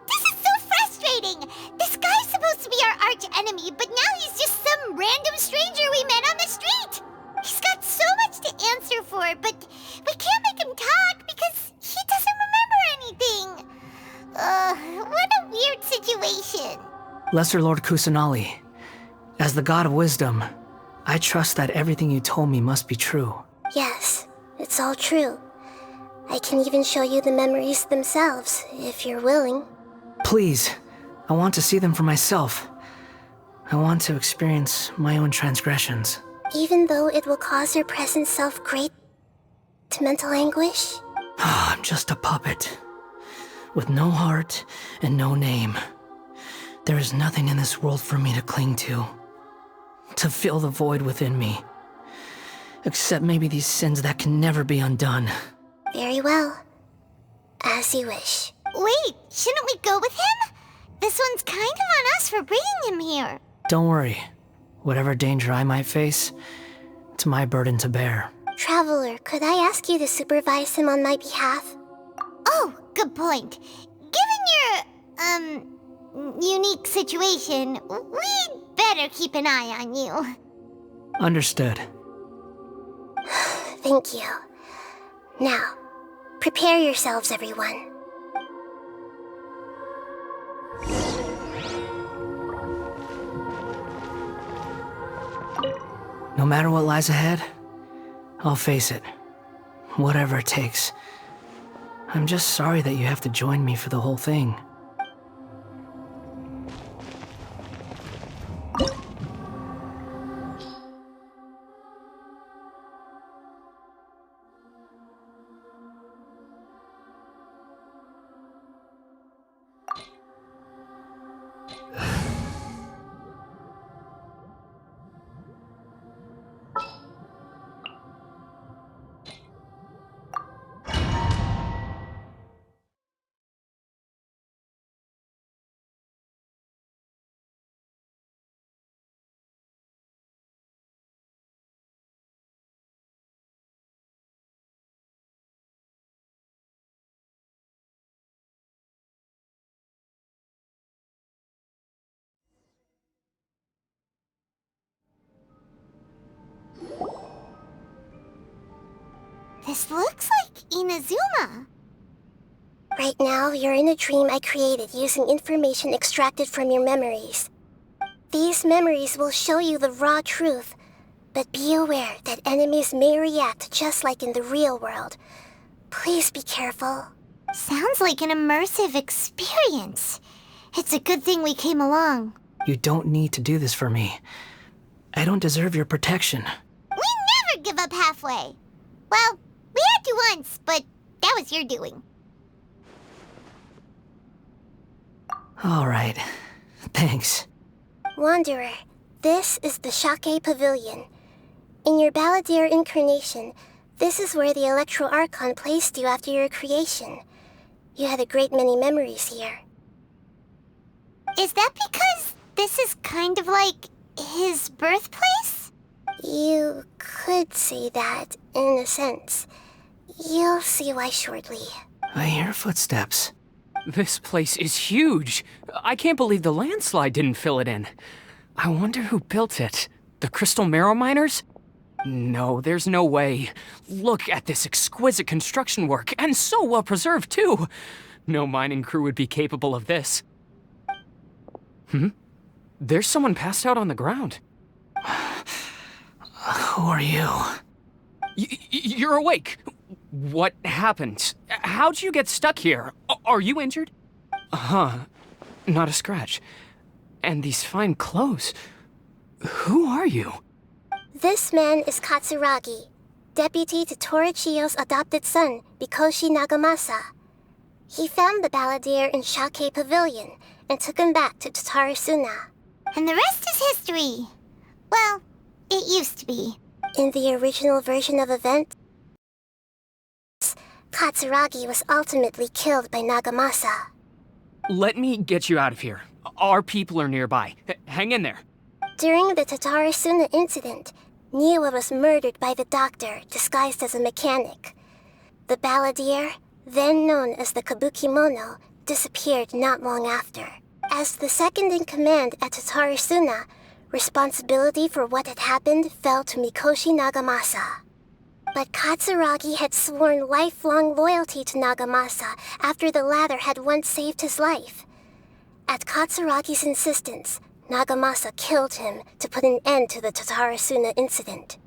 This is so frustrating! This guy's supposed to be our arch enemy, but now he's just some random stranger we met on the street! He's got so much to answer for, but we can't make him talk because he doesn't remember anything. What a weird situation. Lesser Lord Kusanali, as the god of wisdom, I trust that everything you told me must be true. Yes, it's all true. I can even show you the memories themselves, if you're willing. Please, I want to see them for myself. I want to experience my own transgressions. Even though it will cause your present self great mental anguish? I'm just a puppet, with no heart and no name. There is nothing in this world for me to cling to fill the void within me. Except maybe these sins that can never be undone. Very well. As you wish. Wait, shouldn't we go with him? This one's kind of on us for bringing him here. Don't worry. Whatever danger I might face, it's my burden to bear. Traveler, could I ask you to supervise him on my behalf? Oh, good point. Given your, unique situation, we'd better keep an eye on you. Understood. Thank you. Now, prepare yourselves, everyone. No matter what lies ahead, I'll face it. Whatever it takes. I'm just sorry that you have to join me for the whole thing. This looks like Inazuma. Right now, you're in a dream I created using information extracted from your memories. These memories will show you the raw truth, but be aware that enemies may react just like in the real world. Please be careful. Sounds like an immersive experience. It's a good thing we came along. You don't need to do this for me. I don't deserve your protection. We never give up halfway. Well, we had to once, but that was your doing. All right. Thanks. Wanderer, this is the Shake Pavilion. In your Balladeer incarnation, this is where the Electro Archon placed you after your creation. You had a great many memories here. Is that because this is kind of like his birthplace? You could say that, in a sense. You'll see why shortly. I hear footsteps. This place is huge. I can't believe the landslide didn't fill it in. I wonder who built it. The Crystal Marrow Miners? No, there's no way. Look at this exquisite construction work, and so well preserved, too. No mining crew would be capable of this. There's someone passed out on the ground. Who are you? You're awake. What happened? How'd you get stuck here? Are you injured? Not a scratch. And these fine clothes. Who are you? This man is Katsuragi, deputy to Torichiyo's adopted son, Mikoshi Nagamasa. He found the Balladeer in Shake Pavilion and took him back to Tatarasuna. And the rest is history. Well, it used to be. In the original version of events, Katsuragi was ultimately killed by Nagamasa. Let me get you out of here. Our people are nearby. Hang in there. During the Tatarasuna incident, Niwa was murdered by the doctor disguised as a mechanic. The Balladeer, then known as the Kabukimono, disappeared not long after. As the second in command at Tatarasuna, responsibility for what had happened fell to Mikoshi Nagamasa. But Katsuragi had sworn lifelong loyalty to Nagamasa after the latter had once saved his life. At Katsuragi's insistence, Nagamasa killed him to put an end to the Tatarasuna incident.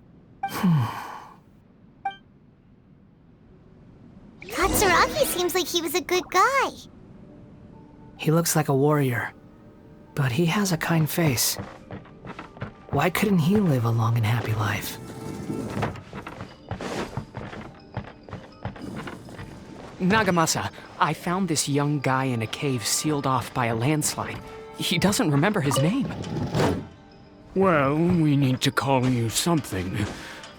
Katsuragi seems like he was a good guy. He looks like a warrior, but he has a kind face. Why couldn't he live a long and happy life? Nagamasa, I found this young guy in a cave sealed off by a landslide. He doesn't remember his name. Well, we need to call you something.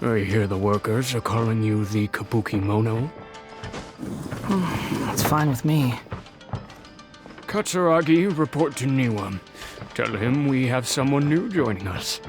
I hear the workers are calling you the Kabukimono. That's fine with me. Katsuragi, report to Niwa. Tell him we have someone new joining us.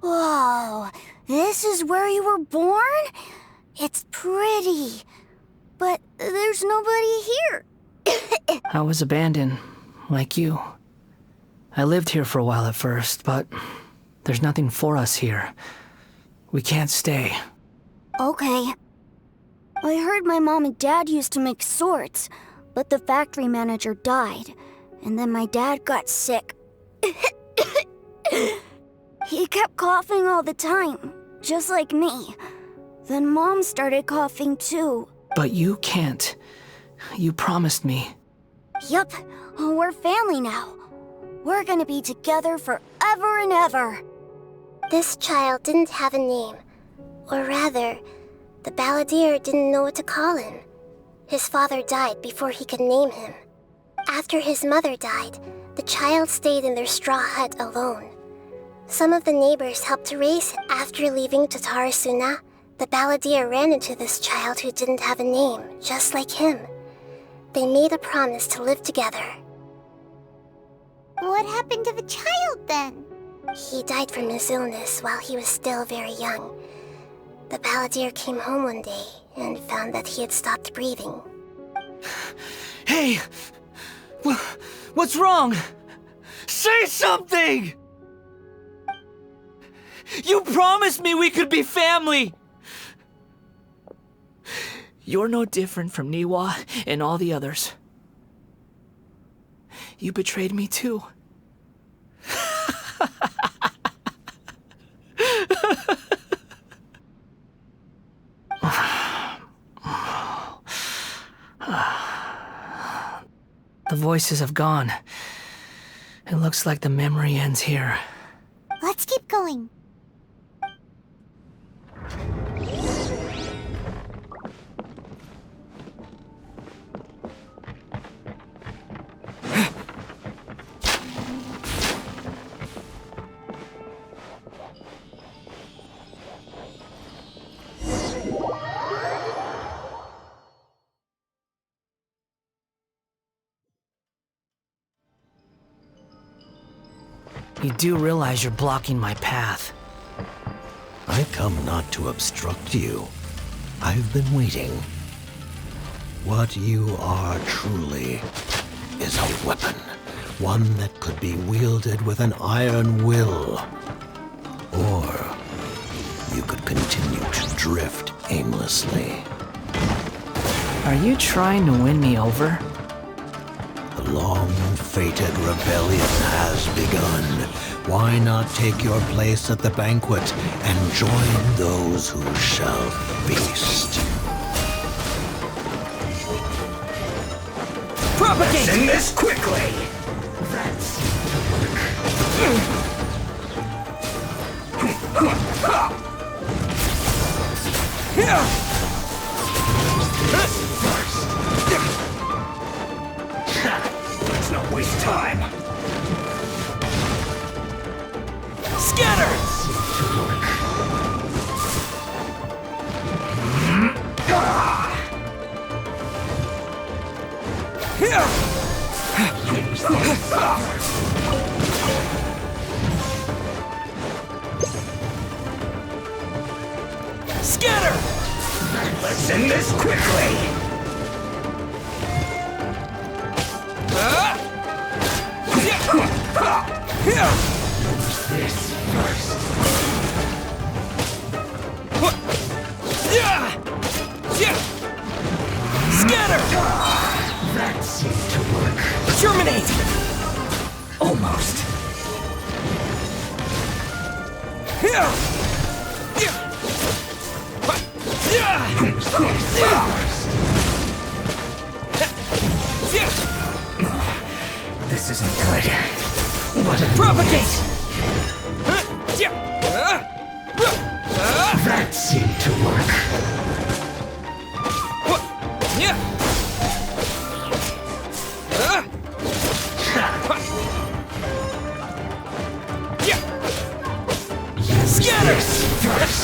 Whoa, this is where you were born? It's pretty, but there's nobody here. I was abandoned, like you. I lived here for a while at first, but there's nothing for us here. We can't stay. Okay. I heard my mom and dad used to make swords, but the factory manager died, and then my dad got sick. He kept coughing all the time, just like me. Then Mom started coughing too. But you can't. You promised me. Yup, we're family now. We're gonna be together forever and ever. This child didn't have a name. Or rather, the balladeer didn't know what to call him. His father died before he could name him. After his mother died, the child stayed in their straw hut alone. Some of the neighbors helped to raise him. After leaving Tatarasuna, the balladeer ran into this child who didn't have a name, just like him. They made a promise to live together. What happened to the child then? He died from his illness while he was still very young. The balladeer came home one day and found that he had stopped breathing. Hey! What's wrong? Say something! You promised me we could be family! You're no different from Niwa and all the others. You betrayed me too. The voices have gone. It looks like the memory ends here. Let's keep going. You do realize you're blocking my path. I come not to obstruct you. I've been waiting. What you are truly is a weapon. One that could be wielded with an iron will. Or you could continue to drift aimlessly. Are you trying to win me over? The long-fated rebellion has begun. Why not take your place at the banquet and join those who shall feast? Propagate! Send this quickly! Let's not waste time. Scatter! Scatter! Let's end this quickly! Use this first. Scatter! That seemed to work. Germinate! Almost. Use this first. This isn't good. What a propagate! That seemed to work. Scatter! First.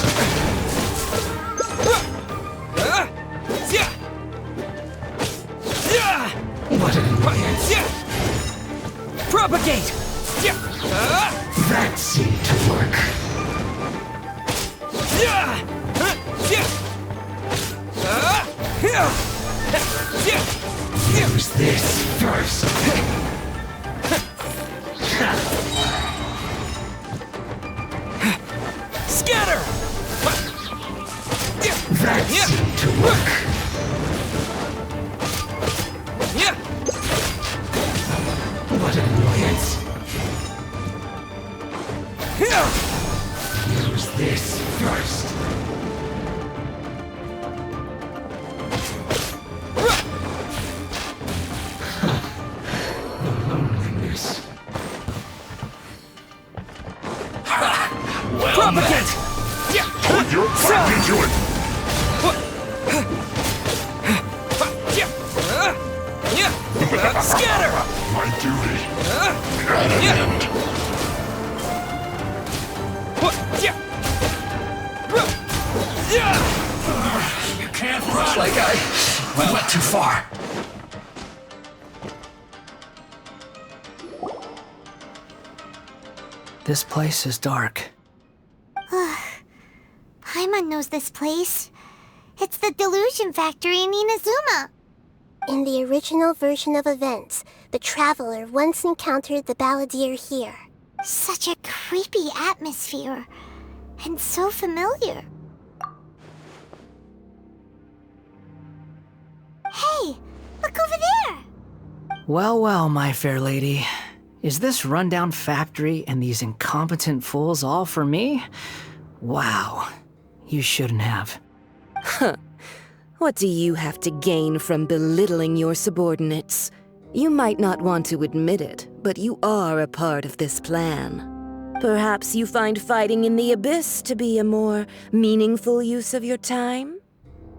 What an annoyance. Propagate! That seemed to work. Use this first. Scatter! That seemed to work. What an annoyance. Use this first. The loneliness. Well Propagate! Put your back into it. Scatter! My duty. At an end. You can't run. Looks like I went too far. This place is dark. Paimon knows this place. It's the Delusion Factory in Inazuma. In the original version of events, the Traveler once encountered the Balladeer here. Such a creepy atmosphere. And so familiar. Hey, look over there! Well, well, my fair lady. Is this rundown factory and these incompetent fools all for me? Wow. You shouldn't have. Huh. What do you have to gain from belittling your subordinates? You might not want to admit it, but you are a part of this plan. Perhaps you find fighting in the Abyss to be a more meaningful use of your time?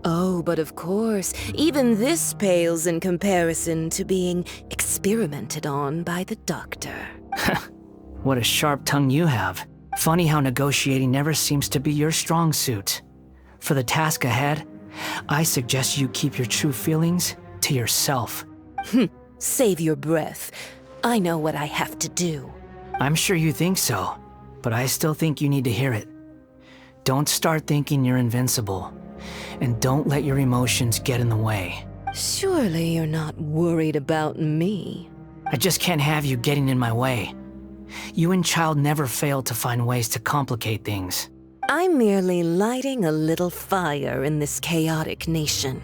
Oh, but of course, even this pales in comparison to being experimented on by the Doctor. What a sharp tongue you have. Funny how negotiating never seems to be your strong suit. For the task ahead, I suggest you keep your true feelings to yourself. Save your breath. I know what I have to do. I'm sure you think so, but I still think you need to hear it. Don't start thinking you're invincible, and don't let your emotions get in the way. Surely you're not worried about me. I just can't have you getting in my way. You and Child never fail to find ways to complicate things. I'm merely lighting a little fire in this chaotic nation.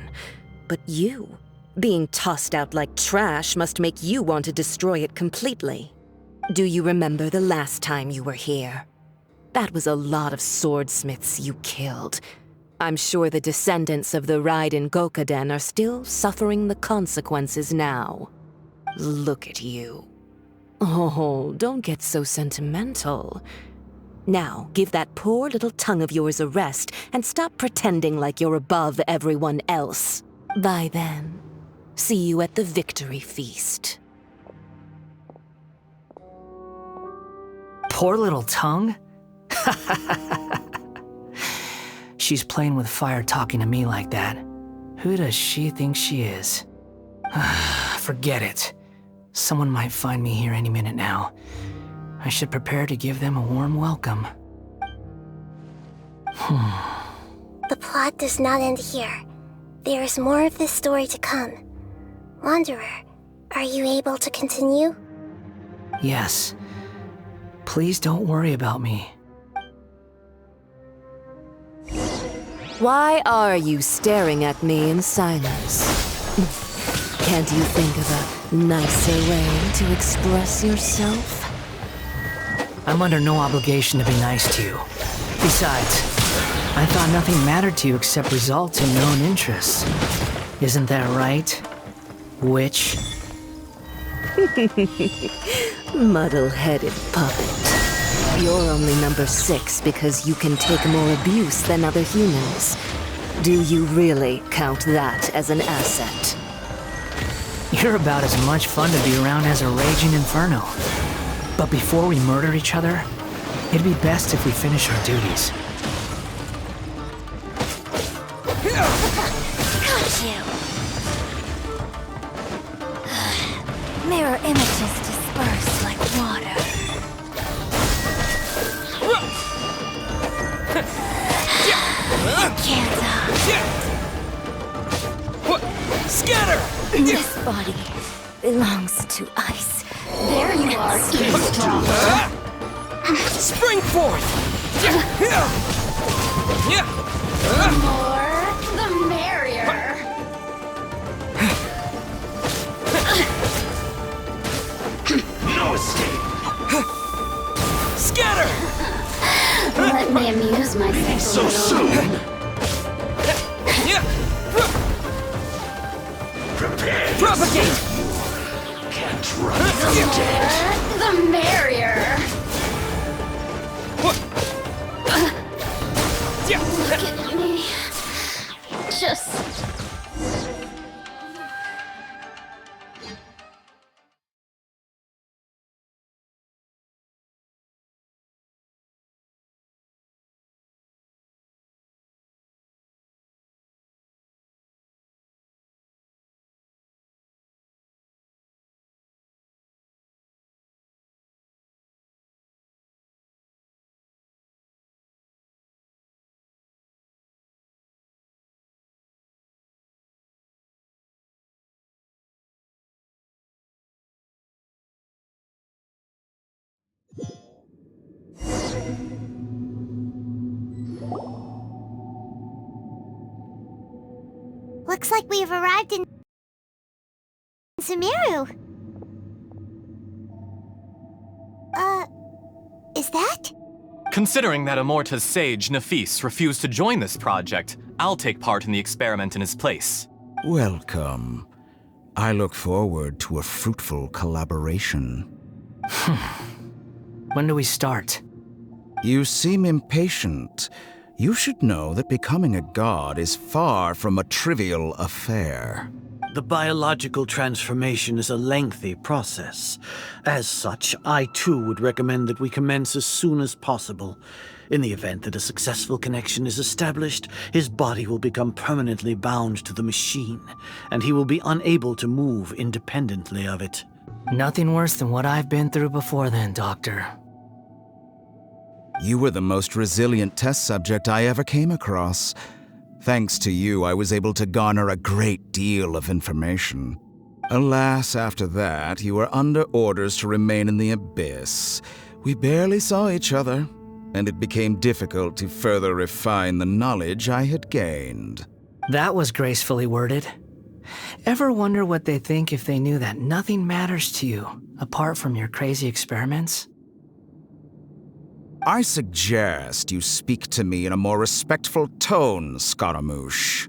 But you, being tossed out like trash, must make you want to destroy it completely. Do you remember the last time you were here? That was a lot of swordsmiths you killed. I'm sure the descendants of the Raiden Gokaden are still suffering the consequences now. Look at you. Oh, don't get so sentimental. Now, give that poor little tongue of yours a rest and stop pretending like you're above everyone else. Bye then. See you at the victory feast. Poor little tongue? She's playing with fire talking to me like that. Who does she think she is? Forget it. Someone might find me here any minute now. I should prepare to give them a warm welcome. The plot does not end here. There is more of this story to come. Wanderer, are you able to continue? Yes. Please don't worry about me. Why are you staring at me in silence? Can't you think of a nicer way to express yourself? I'm under no obligation to be nice to you. Besides, I thought nothing mattered to you except results in your own interests. Isn't that right, witch? Muddle-headed puppet. You're only number 6 because you can take more abuse than other humans. Do you really count that as an asset? You're about as much fun to be around as a raging inferno. But before we murder each other, it'd be best if we finish our duties. Got you! Mirror images disperse like water. body belongs to ice. There you are, eavesdropper. Spring forth! The more, the merrier. No escape! Scatter! Let me amuse myself So a little. soon! Prepare Propagate! Can't run from death. The merrier. Look at me. Just... Looks like we've arrived in Sumeru. Is that? Considering that Amorta's sage, Nafis, refused to join this project, I'll take part in the experiment in his place. Welcome. I look forward to a fruitful collaboration. When do we start? You seem impatient. You should know that becoming a god is far from a trivial affair. The biological transformation is a lengthy process. As such, I too would recommend that we commence as soon as possible. In the event that a successful connection is established, his body will become permanently bound to the machine, and he will be unable to move independently of it. Nothing worse than what I've been through before then, Doctor. You were the most resilient test subject I ever came across. Thanks to you, I was able to garner a great deal of information. Alas, after that, you were under orders to remain in the abyss. We barely saw each other, and it became difficult to further refine the knowledge I had gained. That was gracefully worded. Ever wonder what they think if they knew that nothing matters to you, apart from your crazy experiments? I suggest you speak to me in a more respectful tone, Scaramouche.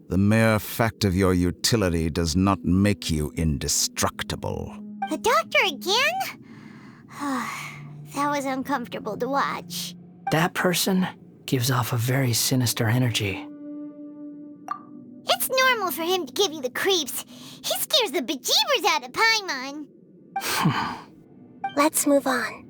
The mere fact of your utility does not make you indestructible. The doctor again? That was uncomfortable to watch. That person gives off a very sinister energy. It's normal for him to give you the creeps. He scares the bejeebers out of Paimon. Let's move on.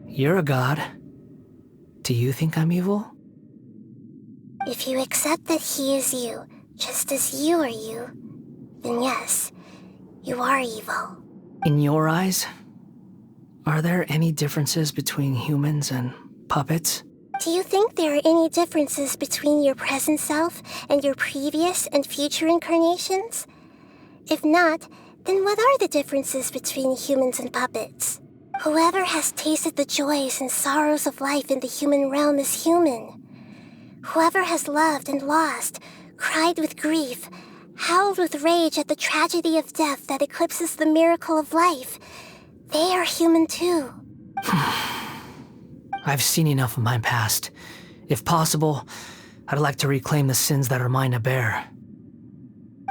You're a god. Do you think I'm evil? If you accept that he is you, just as you are you, then yes, you are evil. In your eyes, are there any differences between humans and puppets? Do you think there are any differences between your present self and your previous and future incarnations? If not, then what are the differences between humans and puppets? Whoever has tasted the joys and sorrows of life in the human realm is human. Whoever has loved and lost, cried with grief, howled with rage at the tragedy of death that eclipses the miracle of life, they are human too. I've seen enough of my past. If possible, I'd like to reclaim the sins that are mine to bear.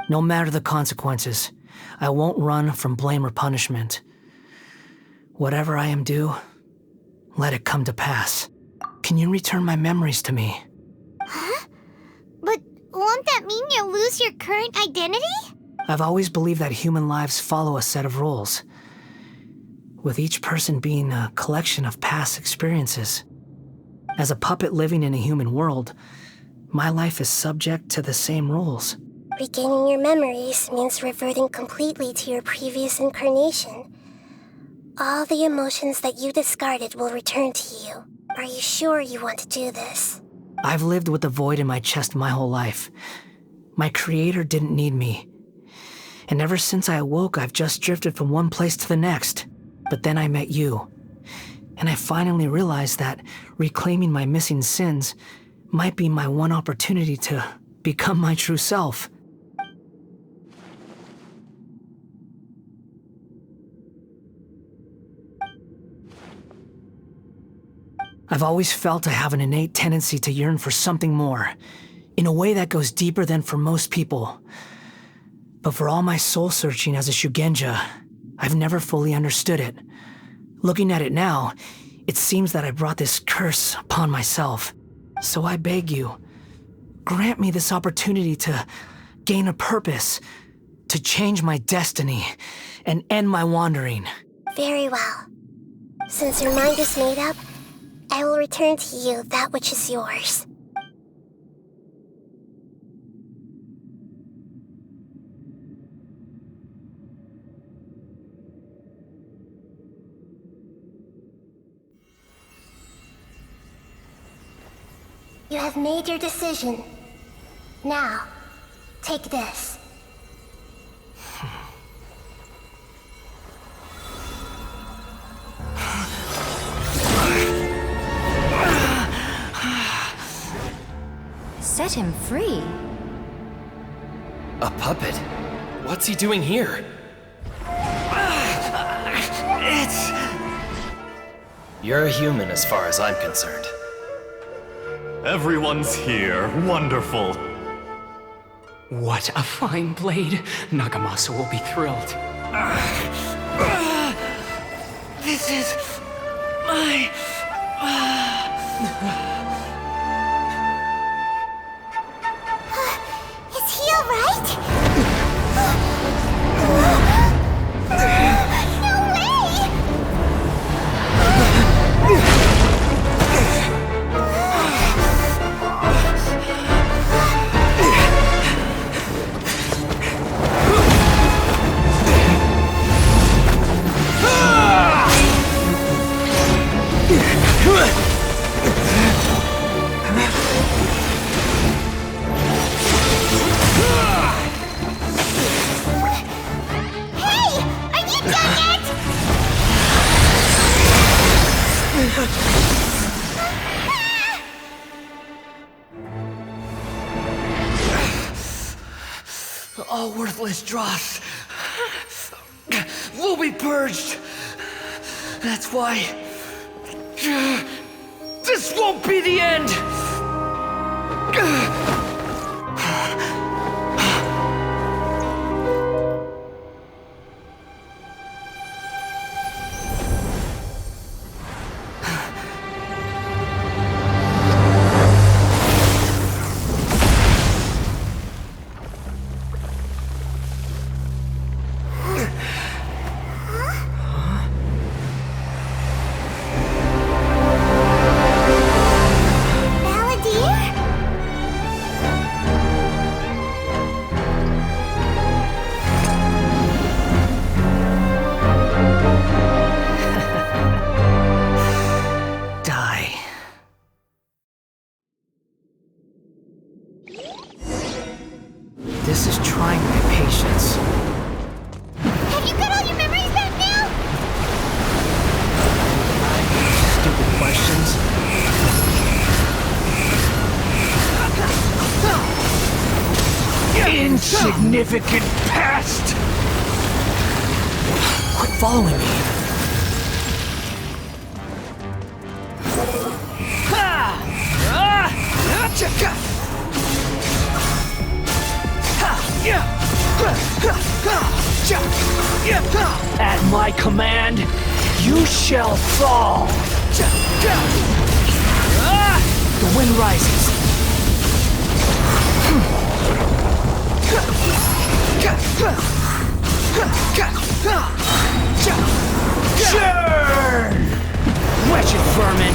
No matter the consequences, I won't run from blame or punishment. Whatever I am due, let it come to pass. Can you return my memories to me? Huh? But won't that mean you'll lose your current identity? I've always believed that human lives follow a set of rules. with each person being a collection of past experiences. As a puppet living in a human world, my life is subject to the same rules. Regaining your memories means reverting completely to your previous incarnation. All the emotions that you discarded will return to you. Are you sure you want to do this? I've lived with the void in my chest my whole life. My creator didn't need me. And ever since I awoke, I've just drifted from one place to the next. But then I met you. And I finally realized that reclaiming my missing sins might be my one opportunity to become my true self. I've always felt I have an innate tendency to yearn for something more, in a way that goes deeper than for most people. But for all my soul-searching as a Shugenja, I've never fully understood it. Looking at it now, it seems that I brought this curse upon myself. So I beg you, grant me this opportunity to gain a purpose, to change my destiny, and end my wandering. Very well. Since your mind is made up, I will return to you that which is yours. You have made your decision. Now, take this. Set him free. A puppet? What's he doing here? You're a human as far as I'm concerned. Everyone's here. Wonderful. What a fine blade. Nagamasa will be thrilled. This is my... Is he alright? No way! All worthless dross will be purged. That's why this won't be the end. This is trying my patience. Have you got all your memories back now? Stupid questions. Insignificant past! Quit following me. At my command, you shall fall. The wind rises. Churn! Wretched vermin!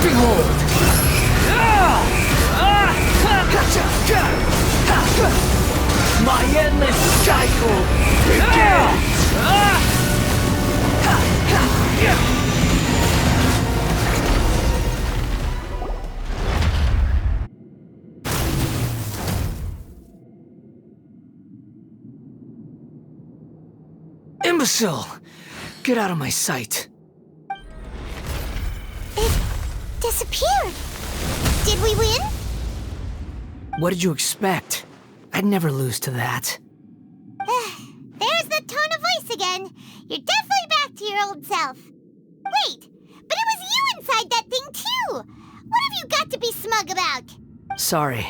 Behold! My endless cycle begins! Imbecile! Get out of my sight. It disappeared. Did we win? What did you expect? I'd never lose to that. There's the tone of voice again. You're definitely back to your old self. Wait, but it was you inside that thing too! What have you got to be smug about? Sorry.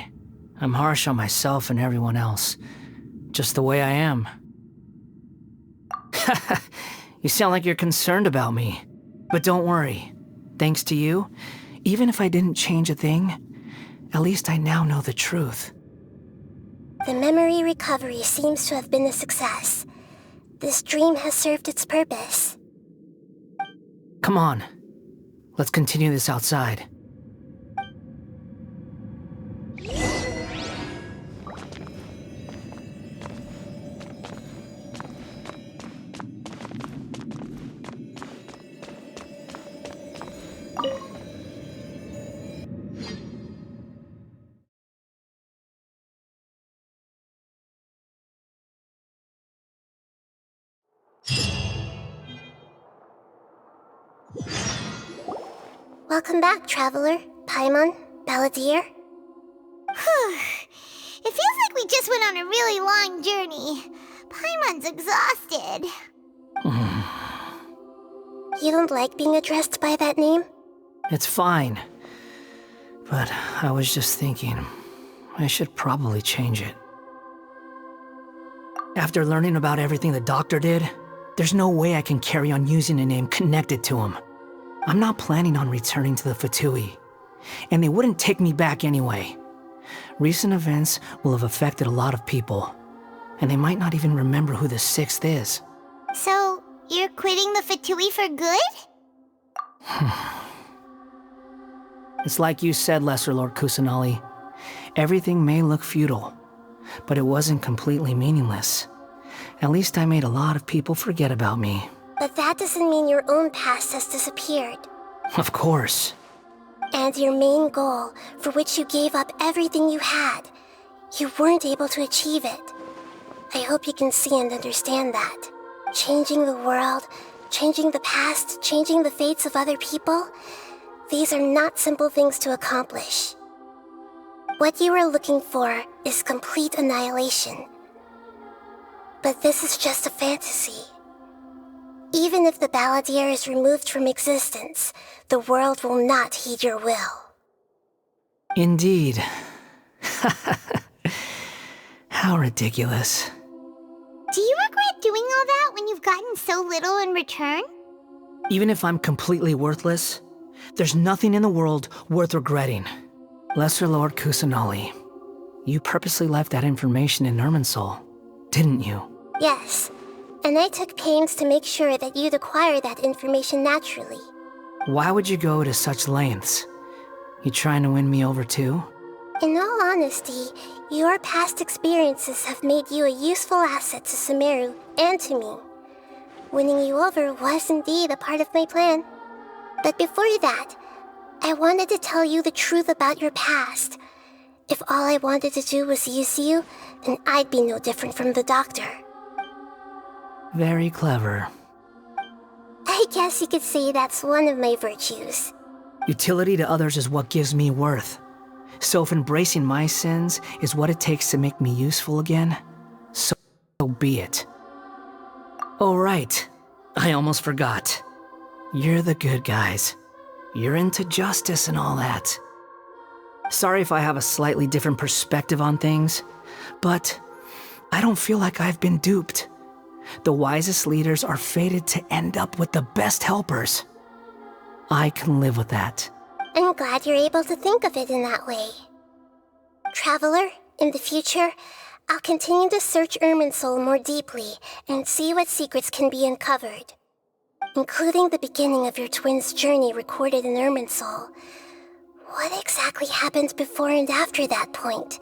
I'm harsh on myself and everyone else. Just the way I am. You sound like you're concerned about me. But don't worry. Thanks to you, even if I didn't change a thing, at least I now know the truth. The memory recovery seems to have been a success. This dream has served its purpose. Come on. Let's continue this outside. Welcome back, Traveler, Paimon, Balladeer. It feels like we just went on a really long journey. Paimon's exhausted. You don't like being addressed by that name? It's fine. But I was just thinking, I should probably change it. After learning about everything the doctor did, there's no way I can carry on using a name connected to him. I'm not planning on returning to the Fatui, and they wouldn't take me back anyway. Recent events will have affected a lot of people, and they might not even remember who the sixth is. So, you're quitting the Fatui for good? It's like you said, Lesser Lord Kusanali. Everything may look futile, but it wasn't completely meaningless. At least I made a lot of people forget about me. But that doesn't mean your own past has disappeared. Of course. And your main goal, for which you gave up everything you had, you weren't able to achieve it. I hope you can see and understand that. Changing the world, changing the past, changing the fates of other people, these are not simple things to accomplish. What you are looking for is complete annihilation. But this is just a fantasy. Even if the Balladeer is removed from existence, the world will not heed your will. Indeed. How ridiculous. Do you regret doing all that when you've gotten so little in return? Even if I'm completely worthless, there's nothing in the world worth regretting. Lesser Lord Kusanali, you purposely left that information in Irminsul, didn't you? Yes, and I took pains to make sure that you'd acquire that information naturally. Why would you go to such lengths? You trying to win me over too? In all honesty, your past experiences have made you a useful asset to Sumeru and to me. Winning you over was indeed a part of my plan. But before that, I wanted to tell you the truth about your past. If all I wanted to do was use you, then I'd be no different from the doctor. Very clever. I guess you could say that's one of my virtues. Utility to others is what gives me worth. So if embracing my sins is what it takes to make me useful again, so be it. Oh right, I almost forgot. You're the good guys. You're into justice and all that. Sorry if I have a slightly different perspective on things, but I don't feel like I've been duped. The wisest leaders are fated to end up with the best helpers. I can live with that. I'm glad you're able to think of it in that way. Traveler, in the future, I'll continue to search Irminsul more deeply and see what secrets can be uncovered, including the beginning of your twins' journey recorded in Irminsul. What exactly happened before and after that point?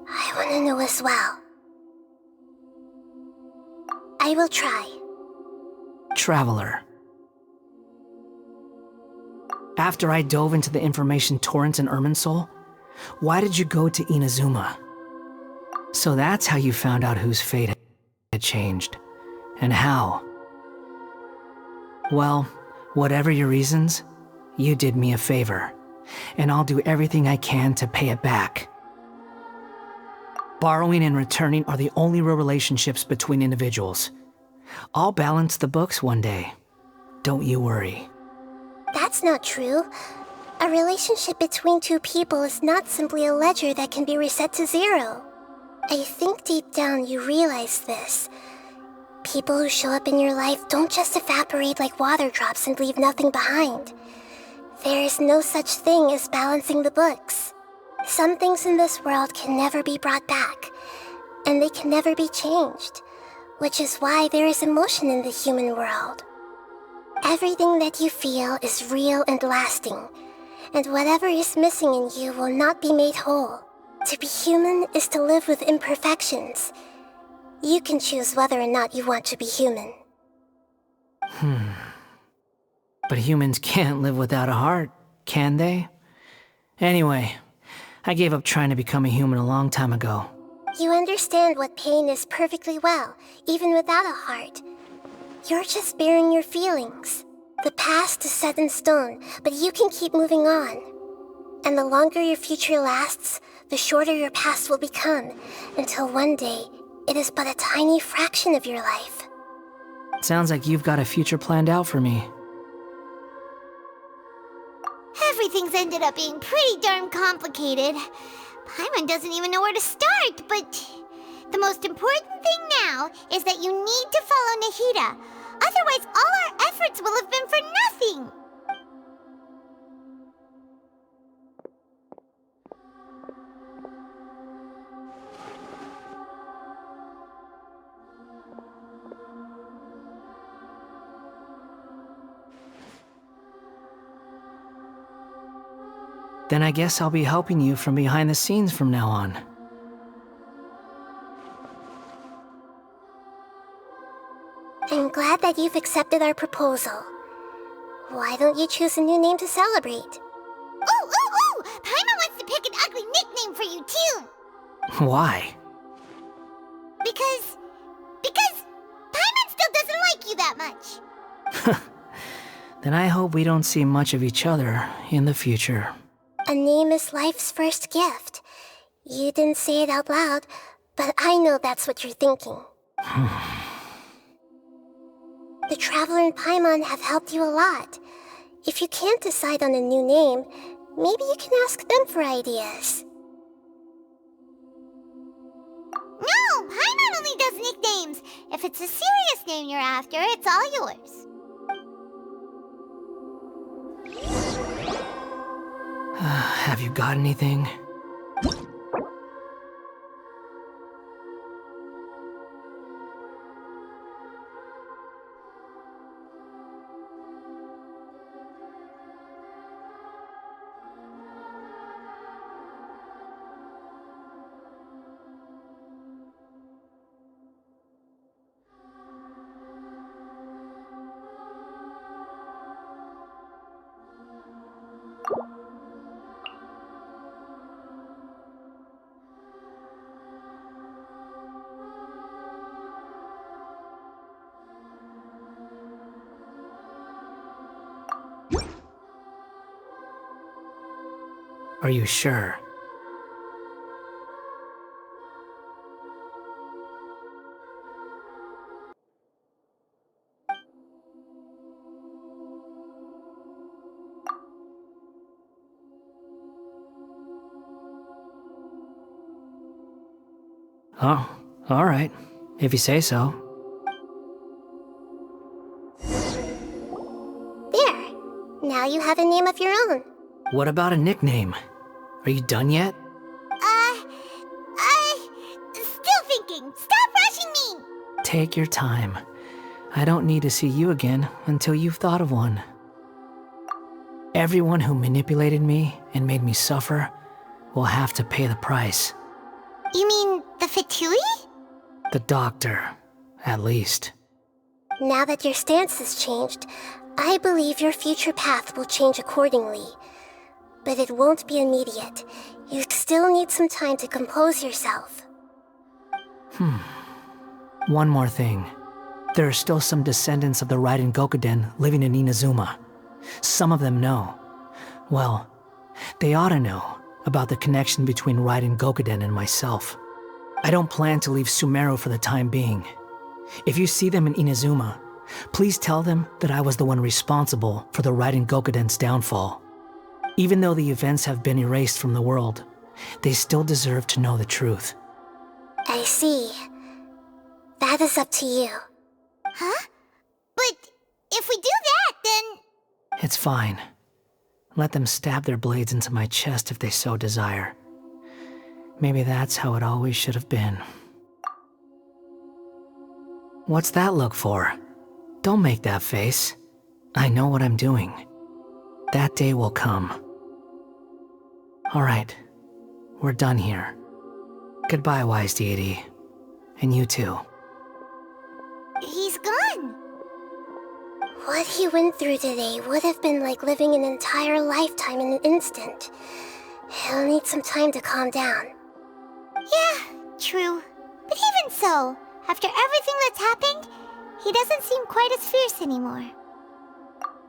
I want to know as well. I will try. Traveler. After I dove into the information torrent in Irminsul, why did you go to Inazuma? So that's how you found out whose fate had changed. And how. Well, whatever your reasons, you did me a favor. And I'll do everything I can to pay it back. Borrowing and returning are the only real relationships between individuals. I'll balance the books one day. Don't you worry. That's not true. A relationship between two people is not simply a ledger that can be reset to zero. I think deep down you realize this. People who show up in your life don't just evaporate like water drops and leave nothing behind. There is no such thing as balancing the books. Some things in this world can never be brought back, and they can never be changed, which is why there is emotion in the human world. Everything that you feel is real and lasting, and whatever is missing in you will not be made whole. To be human is to live with imperfections. You can choose whether or not you want to be human. But humans can't live without a heart, can they? Anyway, I gave up trying to become a human a long time ago. You understand what pain is perfectly well, even without a heart. You're just bearing your feelings. The past is set in stone, but you can keep moving on. And the longer your future lasts, the shorter your past will become, until one day, it is but a tiny fraction of your life. Sounds like you've got a future planned out for me. Everything's ended up being pretty darn complicated. Paimon doesn't even know where to start, but the most important thing now is that you need to follow Nahida. Otherwise, all our efforts will have been for nothing. Then I guess I'll be helping you from behind the scenes from now on. I'm glad that you've accepted our proposal. Why don't you choose a new name to celebrate? Ooh! Paimon wants to pick an ugly nickname for you, too! Why? Because Paimon still doesn't like you that much. Then I hope we don't see much of each other in the future. A name is life's first gift. You didn't say it out loud, but I know that's what you're thinking. The Traveler and Paimon have helped you a lot. If you can't decide on a new name, maybe you can ask them for ideas. No! Paimon only does nicknames! If it's a serious name you're after, it's all yours. Have you got anything? Are you sure? Oh, all right. If you say so. There. Now you have a name of your own. What about a nickname? Are you done yet? Still Take your time. I don't need to see you again until you've thought of one. Everyone who manipulated me and made me suffer will have to pay the price. You mean the Fatui? The doctor, at least. Now that your stance has changed, I believe your future path will change accordingly. But it won't be immediate. You still need some time to compose yourself. One more thing. There are still some descendants of the Raiden Gokuden living in Inazuma. Some of them know. Well, they ought to know about the connection between Raiden Gokuden and myself. I don't plan to leave Sumeru for the time being. If you see them in Inazuma, please tell them that I was the one responsible for the Raiden Gokuden's downfall. Even though the events have been erased from the world, they still deserve to know the truth. I see. That is up to you. Huh? But if we do that, then... It's fine. Let them stab their blades into my chest if they so desire. Maybe that's how it always should have been. What's that look for? Don't make that face. I know what I'm doing. That day will come. Alright, we're done here. Goodbye, wise deity. And you too. He's gone. What he went through today would have been like living an entire lifetime in an instant. He'll need some time to calm down. Yeah, true. But even so, after everything that's happened, he doesn't seem quite as fierce anymore.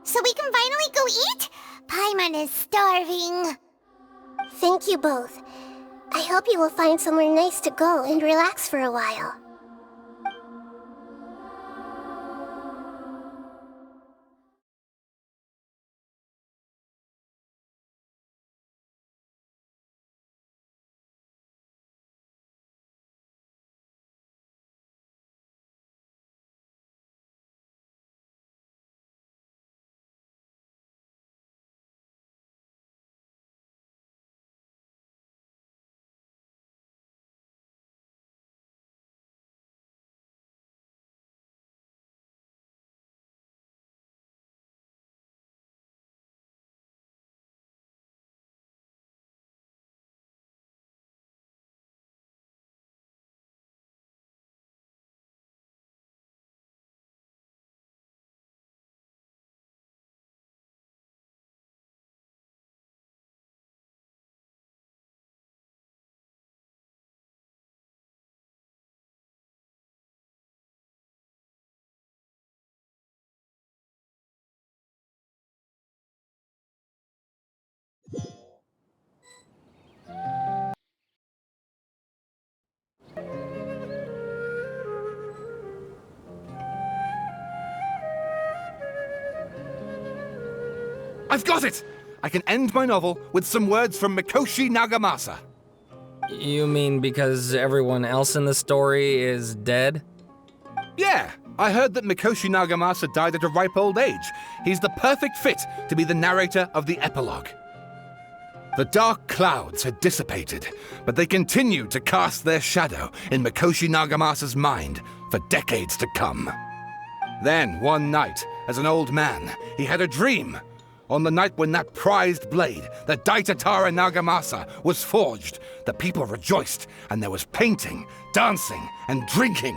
So we can finally go eat? Paimon is starving. Thank you both. I hope you will find somewhere nice to go and relax for a while. I've got it! I can end my novel with some words from Mikoshi Nagamasa. You mean because everyone else in the story is dead? Yeah, I heard that Mikoshi Nagamasa died at a ripe old age. He's the perfect fit to be the narrator of the epilogue. The dark clouds had dissipated, but they continued to cast their shadow in Mikoshi Nagamasa's mind for decades to come. Then, one night, as an old man, he had a dream. On the night when that prized blade, the Daitatara Nagamasa, was forged, the people rejoiced, and there was painting, dancing, and drinking.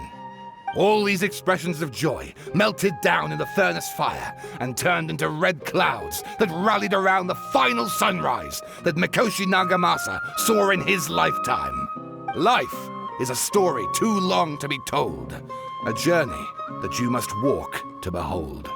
All these expressions of joy melted down in the furnace fire and turned into red clouds that rallied around the final sunrise that Mikoshi Nagamasa saw in his lifetime. Life is a story too long to be told, a journey that you must walk to behold.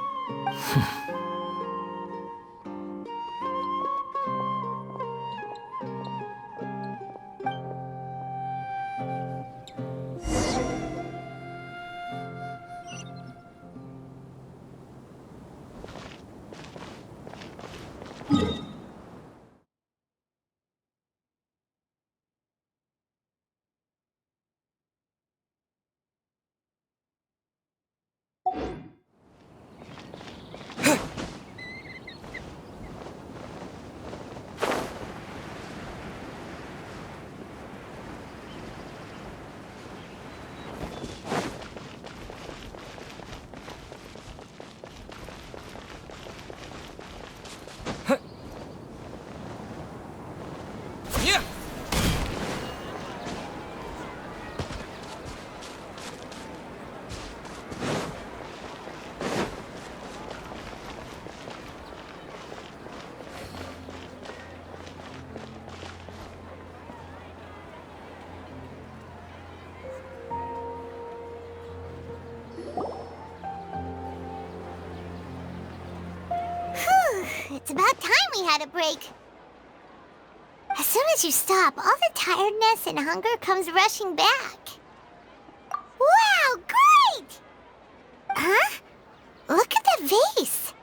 It's about time we had a break. As soon as you stop, all the tiredness and hunger comes rushing back. Wow, great! Huh? Look at that vase.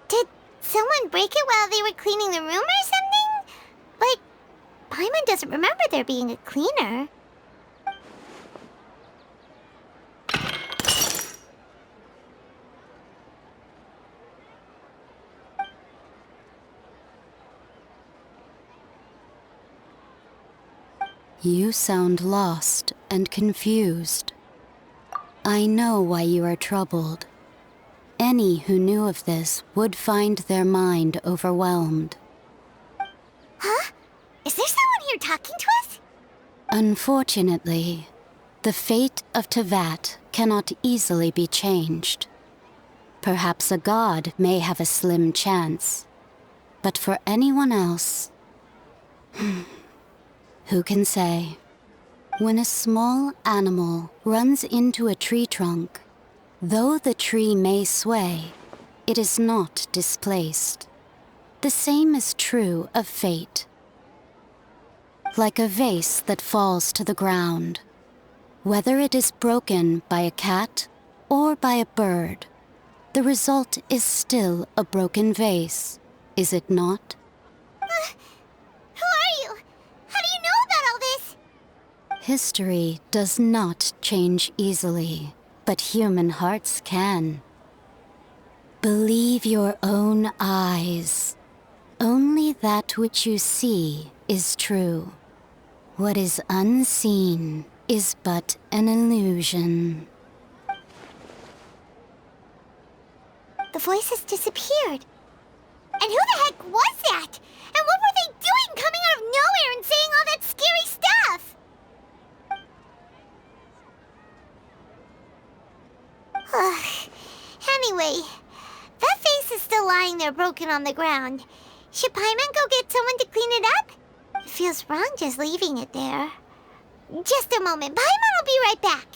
Did someone break it while they were cleaning the room or something? But Paimon doesn't remember there being a cleaner. You sound lost and confused. I know why you are troubled. Any who knew of this would find their mind overwhelmed. Huh? Is there someone here talking to us? Unfortunately, the fate of Tevat cannot easily be changed. Perhaps a god may have a slim chance, but for anyone else, who can say? When a small animal runs into a tree trunk, though the tree may sway, it is not displaced. The same is true of fate. Like a vase that falls to the ground, whether it is broken by a cat or by a bird, the result is still a broken vase, is it not? Who are you? How do you know about all this? History does not change easily, but human hearts can. Believe your own eyes. Only that which you see is true. What is unseen is but an illusion. The voices disappeared. And who the heck was that? And what were they doing coming out of nowhere and saying all that scary stuff? Anyway, that vase is still lying there broken on the ground. Should Paimon go get someone to clean it up? It feels wrong just leaving it there. Just a moment. Paimon will be right back.